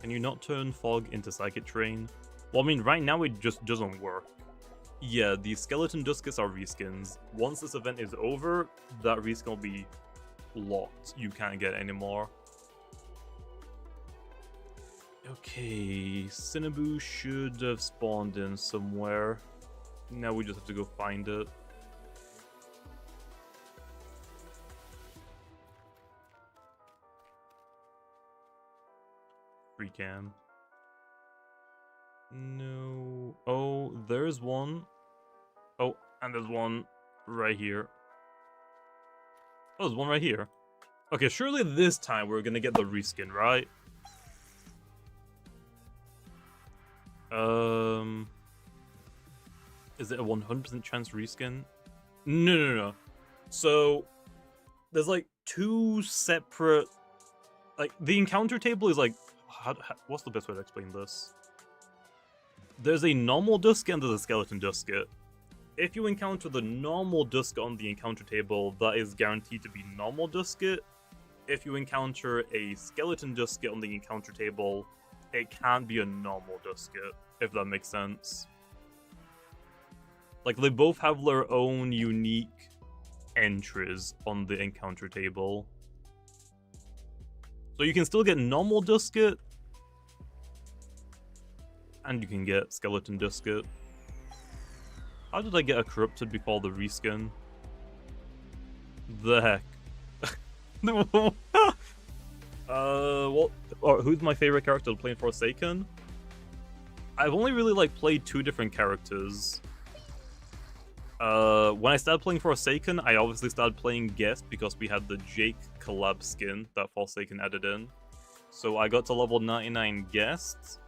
Can you not turn fog into psychic train? Well, I mean, right now it just doesn't work. Yeah, the skeleton duskets are reskins. Once this event is over, that reskin will be locked. You can't get any more. Okay, Cinnaboo should have spawned in somewhere. Now we just have to go find it. Free cam. No. Oh, there's one. Oh, and there's one right here. Oh, there's one right here. Okay, surely this time we're gonna get the reskin, right? Is it a 100% chance reskin? No. So, there's like two separate... Like, the encounter table is like... what's the best way to explain this? There's a normal dusket and there's a skeleton dusket. If you encounter the normal dusket on the encounter table, that is guaranteed to be normal dusket. If you encounter a skeleton dusket on the encounter table, it can't be a normal dusket, if that makes sense. Like, they both have their own unique entries on the encounter table. So you can still get normal dusket, and you can get skeleton dusket. How did I get a corrupted before the reskin? The heck? Who's my favorite character to play in Forsaken? I've only really like played two different characters. When I started playing Forsaken, I obviously started playing Guest because we had the Jake collab skin that Forsaken added in. So I got to level 99 Guest,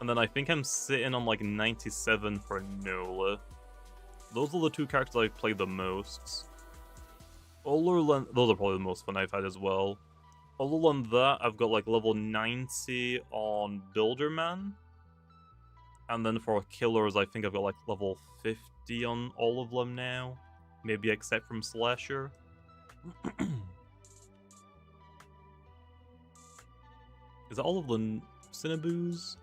and then I think I'm sitting on like 97 for Nola. Those are the two characters I've played the most. Those are probably the most fun I've had as well. Other than that, I've got like level 90 on Builderman. And then for killers, I think I've got like level 50 on all of them now. Maybe except from Slasher. Is that all of the Cinnaboos?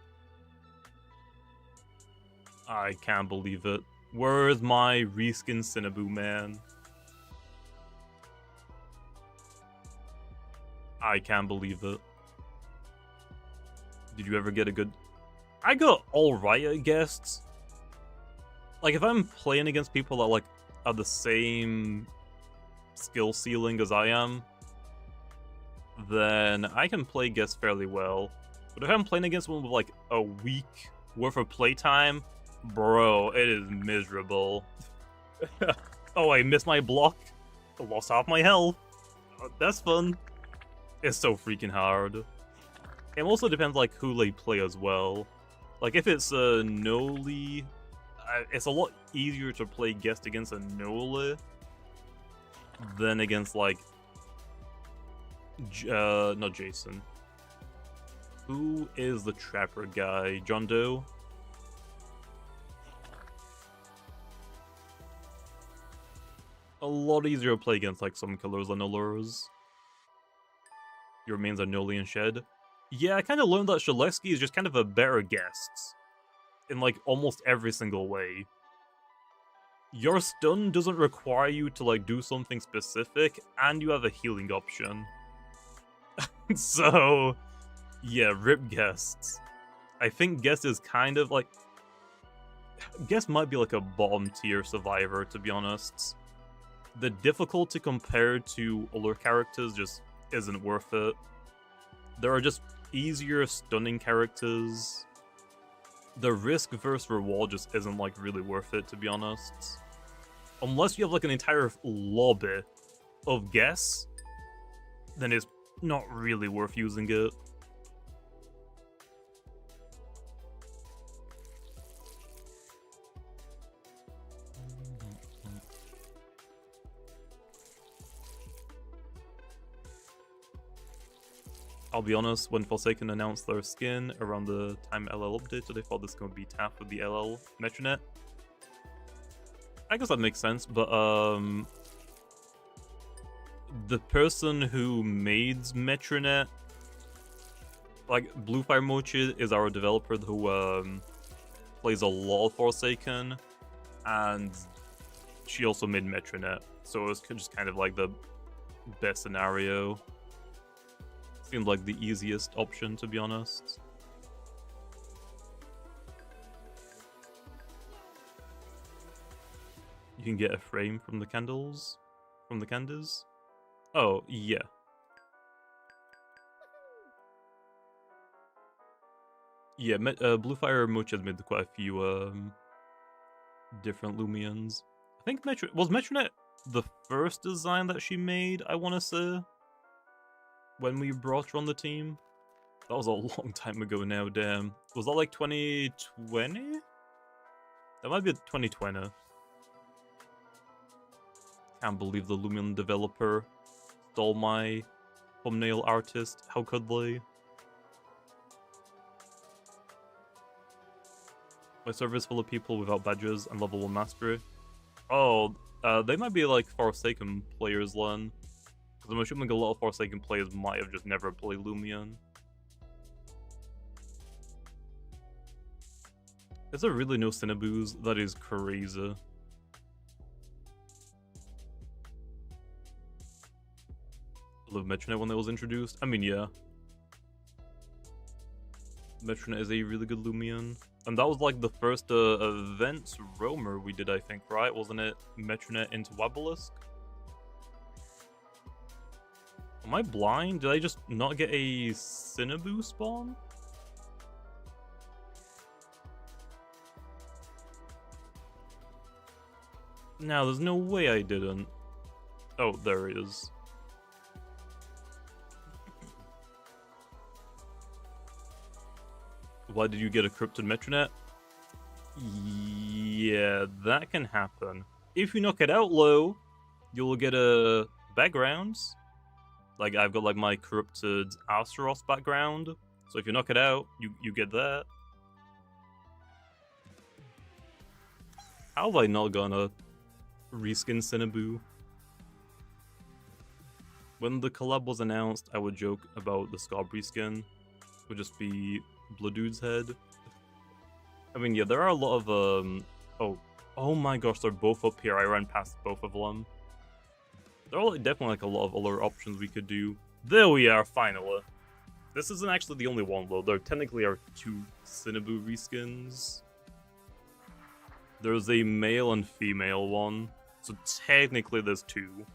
I can't believe it. Where's my reskin Cinnaboo, man? I can't believe it. Did you ever get a good... I got alright at guests. Like, if I'm playing against people that, like, are the same skill ceiling as I am, then I can play guests fairly well. But if I'm playing against one with, like, a week worth of playtime, bro, it is miserable. Oh, I missed my block. I lost half my health. That's fun. It's so freaking hard. It also depends, like, who they play as well. Like, if it's a Noli, it's a lot easier to play guest against a Noli than against, like, not Jason. Who is the Trapper guy? John Doe? A lot easier to play against, like, some killers than Allures. Your mains are Noli and Shed. Yeah, I kind of learned that Shaleski is just kind of a better guest. In, like, almost every single way. Your stun doesn't require you to, like, do something specific, and you have a healing option. So, yeah, rip guests. I think Guess is kind of like... Guess might be like a bottom tier survivor, to be honest. The difficulty compared to other characters just isn't worth it. There are just easier stunning characters. The risk versus reward just isn't like really worth it, to be honest. Unless you have like an entire lobby of Guess, then it's not really worth using it. I'll be honest, when Forsaken announced their skin around the time LL updated, I thought this was going to be tapped with the LL Metronette. I guess that makes sense, but the person who made Metronette, like Bluefire Mochi is our developer who plays a lot of Forsaken, and she also made Metronette, so it was just kind of like the best scenario. Seemed like the easiest option, to be honest. You can get a frame from the candles? From the candies? Oh, yeah. Yeah, Bluefire Mochi has made quite a few different Loomians. I think was Metronette the first design that she made, I want to say? When we brought her on the team? That was a long time ago now, damn. Was that like 2020? That might be 2020. Can't believe the Lumian developer stole my thumbnail artist. How could they? My server is full of people without badges and level 1 mastery. Oh, they might be like Forsaken players, Len. Because I'm assuming a lot of Forsaken players might have just never played Lumian. Is there really no Cinnaboos? That is crazy. I love Metronette when it was introduced. I mean, yeah. Metronette is a really good Lumian. And that was like the first events roamer we did, I think, right? Wasn't it Metronette into Wabalisk? Am I blind? Did I just not get a Cinnaboo spawn? No, there's no way I didn't. Oh, there it is. Why did you get a corrupted Metronette? Yeah, that can happen. If you knock it out low, you'll get a backgrounds. Like, I've got like my corrupted Astaros background. So if you knock it out, you get that. How have I not gonna reskin Cinnaboo? When the collab was announced, I would joke about the Scarb reskin. It would just be Bloodude's head. I mean, yeah, there are a lot of, oh my gosh, they're both up here. I ran past both of them. There are definitely like a lot of other options we could do. There we are, finally. This isn't actually the only one, though. There technically are 2 Cinnaboo reskins. There's a male and female one, so technically there's 2.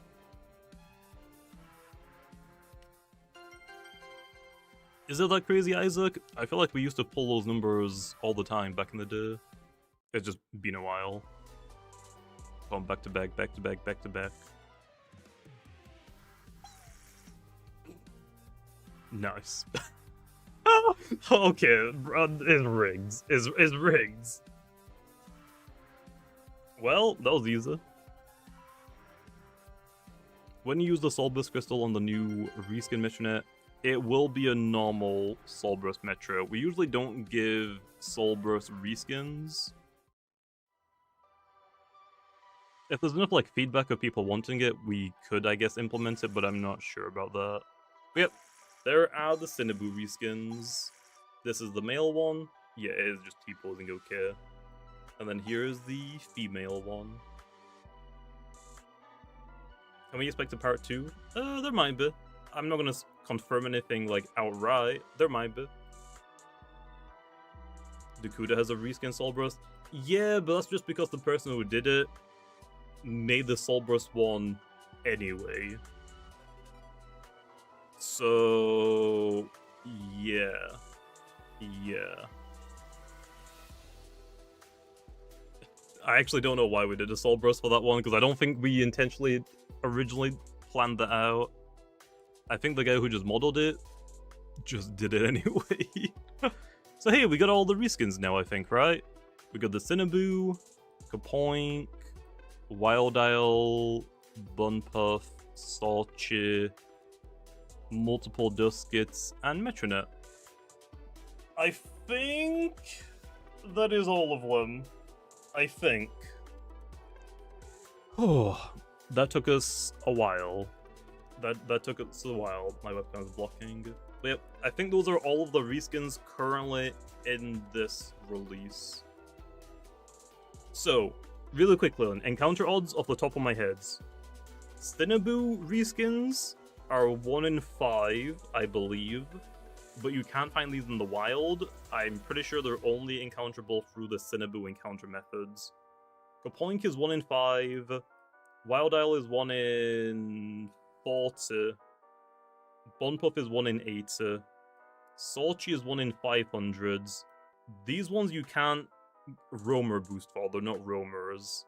Is it that crazy, Isaac? I feel like we used to pull those numbers all the time back in the day. It's just been a while. Going back to back, back to back, back to back. Nice. Okay, it's rigs. It's rigs. Well, that was easy. When you use the Soulburst Crystal on the new reskin Metronette, it will be a normal Soulburst Metro. We usually don't give Soulburst reskins. If there's enough like feedback of people wanting it, we could, I guess, implement it, but I'm not sure about that. But yep, there are the Cinnaboo reskins. This is the male one. Yeah, it is just T-posing okay. And then here's the female one. Can we expect a part 2? There might be. I'm not gonna confirm anything like outright. There might be. Dakuda has a reskin Soul Burst. Yeah, but that's just because the person who did it made the Soul Burst one anyway. So, yeah. I actually don't know why we did a Soul Burst for that one, because I don't think we intentionally originally planned that out. I think the guy who just modeled it just did it anyway. So hey, we got all the reskins now, I think, right? We got the Cinnaboo, Kapoink, Wild Isle, Bunpuff, Salchi, multiple Duskets, and Metronette. I think that is all of them. I think. Oh, that took us a while. That took us a while. My webcam is blocking. But yep, I think those are all of the reskins currently in this release. So, really quickly, encounter odds off the top of my head. Cinnaboo reskins are 1 in 5, I believe, but you can't find these in the wild. I'm pretty sure they're only encounterable through the Cinnaboo encounter methods. Kapoink is 1 in 5, Wild Isle is 1 in 40, Bunpuff is 1 in 80, Salchi is 1 in 500. These ones you can't roamer boost for, they're not roamers.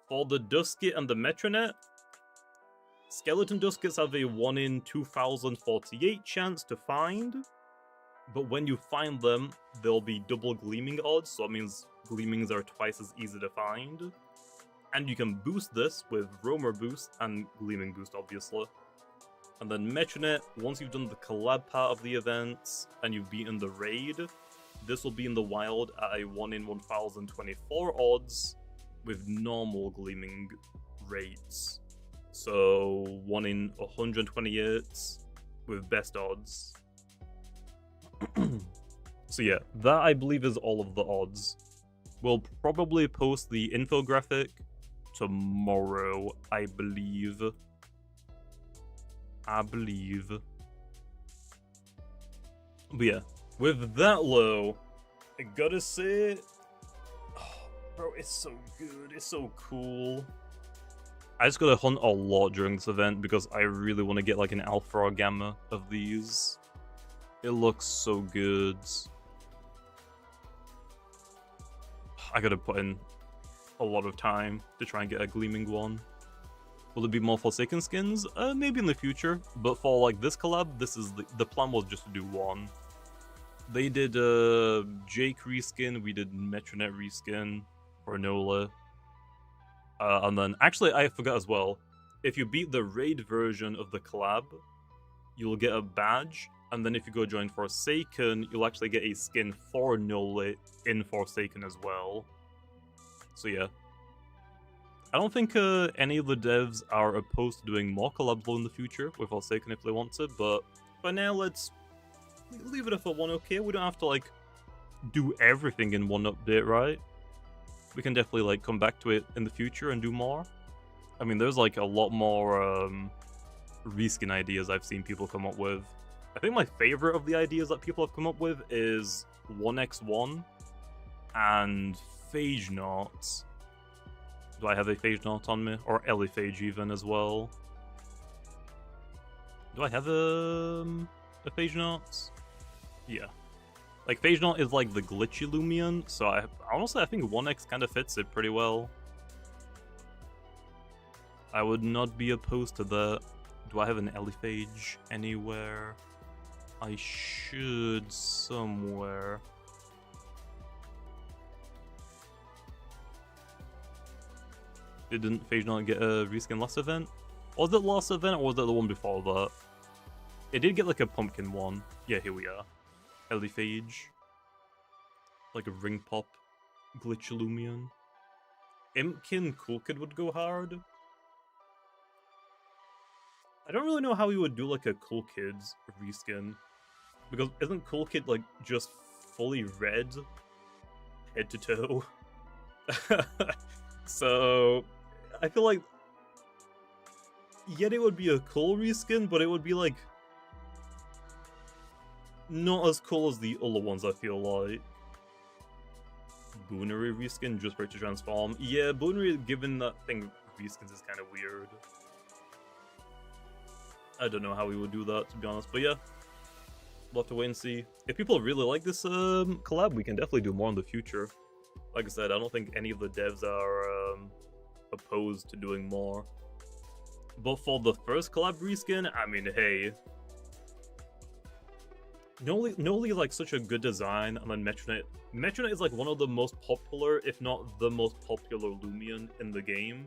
For the Dusket and the Metronette, Skeleton Duskets have a 1 in 2048 chance to find, but when you find them, they'll be double Gleaming odds, so that means Gleamings are twice as easy to find. And you can boost this with Roamer Boost and Gleaming Boost, obviously. And then Metronette, once you've done the collab part of the events and you've beaten the raid, this will be in the wild at a 1 in 1024 odds with normal Gleaming rates. So 1 in 128 with best odds. So yeah, that I believe is all of the odds. We'll probably post the infographic tomorrow, I believe. But yeah, with that low, I gotta say, oh, bro, it's so good, it's so cool. I just gotta hunt a lot during this event because I really want to get like an alpha or gamma of these. It looks so good. I gotta put in a lot of time to try and get a Gleaming one. Will it be more Forsaken skins? Maybe in the future, but for like this collab, this is the plan was just to do one. They did Jake reskin, we did Metronette reskin for Nola. And then, actually, I forgot as well, if you beat the raid version of the collab, you'll get a badge, and then if you go join Forsaken, you'll actually get a skin for Nola in Forsaken as well. So yeah. I don't think any of the devs are opposed to doing more collabs in the future with Forsaken if they want to, but for now, let's leave it at for one, okay? We don't have to, like, do everything in one update, right? We can definitely, like, come back to it in the future and do more. I mean, there's, like, a lot more reskin ideas I've seen people come up with. I think my favorite of the ideas that people have come up with is 1x1 and Phage Knot. Do I have a Phage Knot on me? Or Elephage even as well. Do I have a Phage Knot? Yeah. Like, Phage Knot is like the glitchy Lumian, so honestly I think 1x kind of fits it pretty well. I would not be opposed to that. Do I have an Elephage anywhere? I should somewhere. Didn't Phage Knot get a reskin last event? Was it last event or was it the one before that? It did get like a pumpkin one. Yeah, here we are. Elephage. Like a ring pop. Glitch Lumian. Impkin Cool Kid would go hard. I don't really know how he would do like a Cool Kid's reskin. Because isn't Cool Kid like just fully red? Head to toe. So I feel like yet it would be a cool reskin, but it would be like not as cool as the other ones, I feel like. Boonery reskin just for it to transform. Yeah, Boonery, given that thing reskins, is kind of weird. I don't know how we would do that, to be honest, but yeah. We'll have to wait and see. If people really like this collab, we can definitely do more in the future. Like I said, I don't think any of the devs are opposed to doing more. But for the first collab reskin, I mean, hey. Noli is like such a good design, and then Metronette. Metronette is like one of the most popular, if not the most popular Lumian in the game.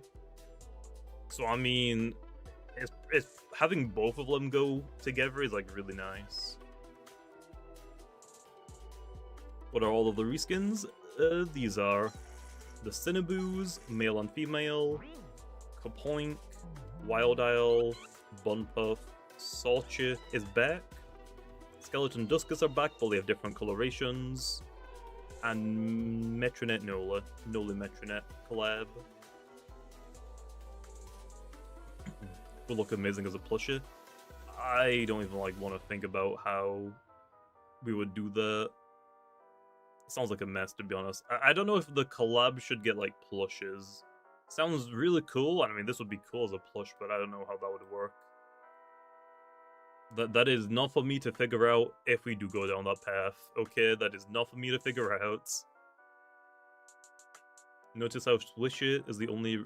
So I mean, it's having both of them go together is like really nice. What are all of the reskins? These are the Cinnaboos, male and female, Kapoink, Wild Isle, Bunpuff, Salchi is back, Skeleton Duskus are back, but they have different colorations, and Metronette Nola Metronette collab. Will look amazing as a plushie. I don't even like want to think about how we would do that. Sounds like a mess, to be honest. I don't know if the collab should get like plushes. Sounds really cool. I mean, this would be cool as a plush, but I don't know how that would work. That is not for me to figure out if we do go down that path. Okay, that is not for me to figure out. Notice how Swishy is the only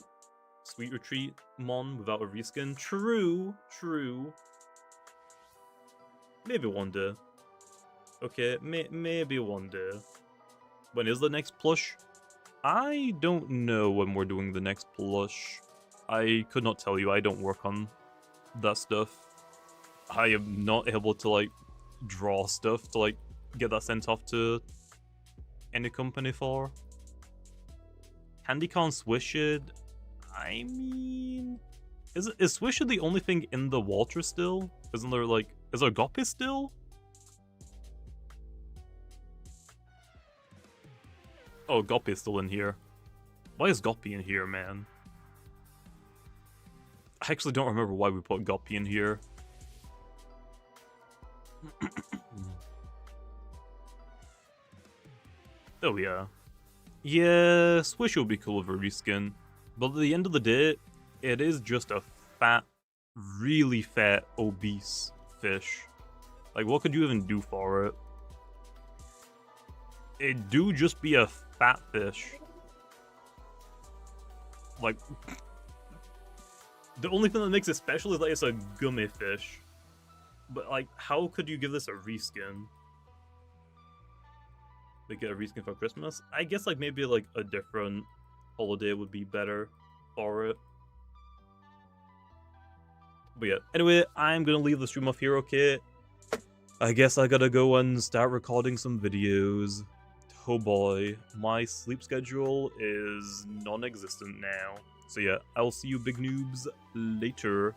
Sweet Retreat mon without a reskin. True. Maybe one day. Okay, maybe one day. When is the next plush? I don't know when we're doing the next plush. I could not tell you. I don't work on that stuff. I am not able to like draw stuff to like get that sent off to any company for. Candycon Swishid. I mean, is Swishid the only thing in the water still? Isn't there like, is there Goppy still? Oh, Goppy is still in here. Why is Goppy in here, man? I actually don't remember why we put Goppy in here. Oh yeah. Yeah, Swish would be cool with a reskin. But at the end of the day, it is just a fat, really fat, obese fish. Like, what could you even do for it? It do just be a fat fish. Like, the only thing that makes it special is that it's a gummy fish. But like, how could you give this a reskin? Make it a reskin for Christmas? I guess like maybe like a different holiday would be better for it. But yeah, anyway, I'm gonna leave the stream off here, okay? I guess I gotta go and start recording some videos. Oh boy, my sleep schedule is non-existent now. So yeah, I'll see you big noobs later.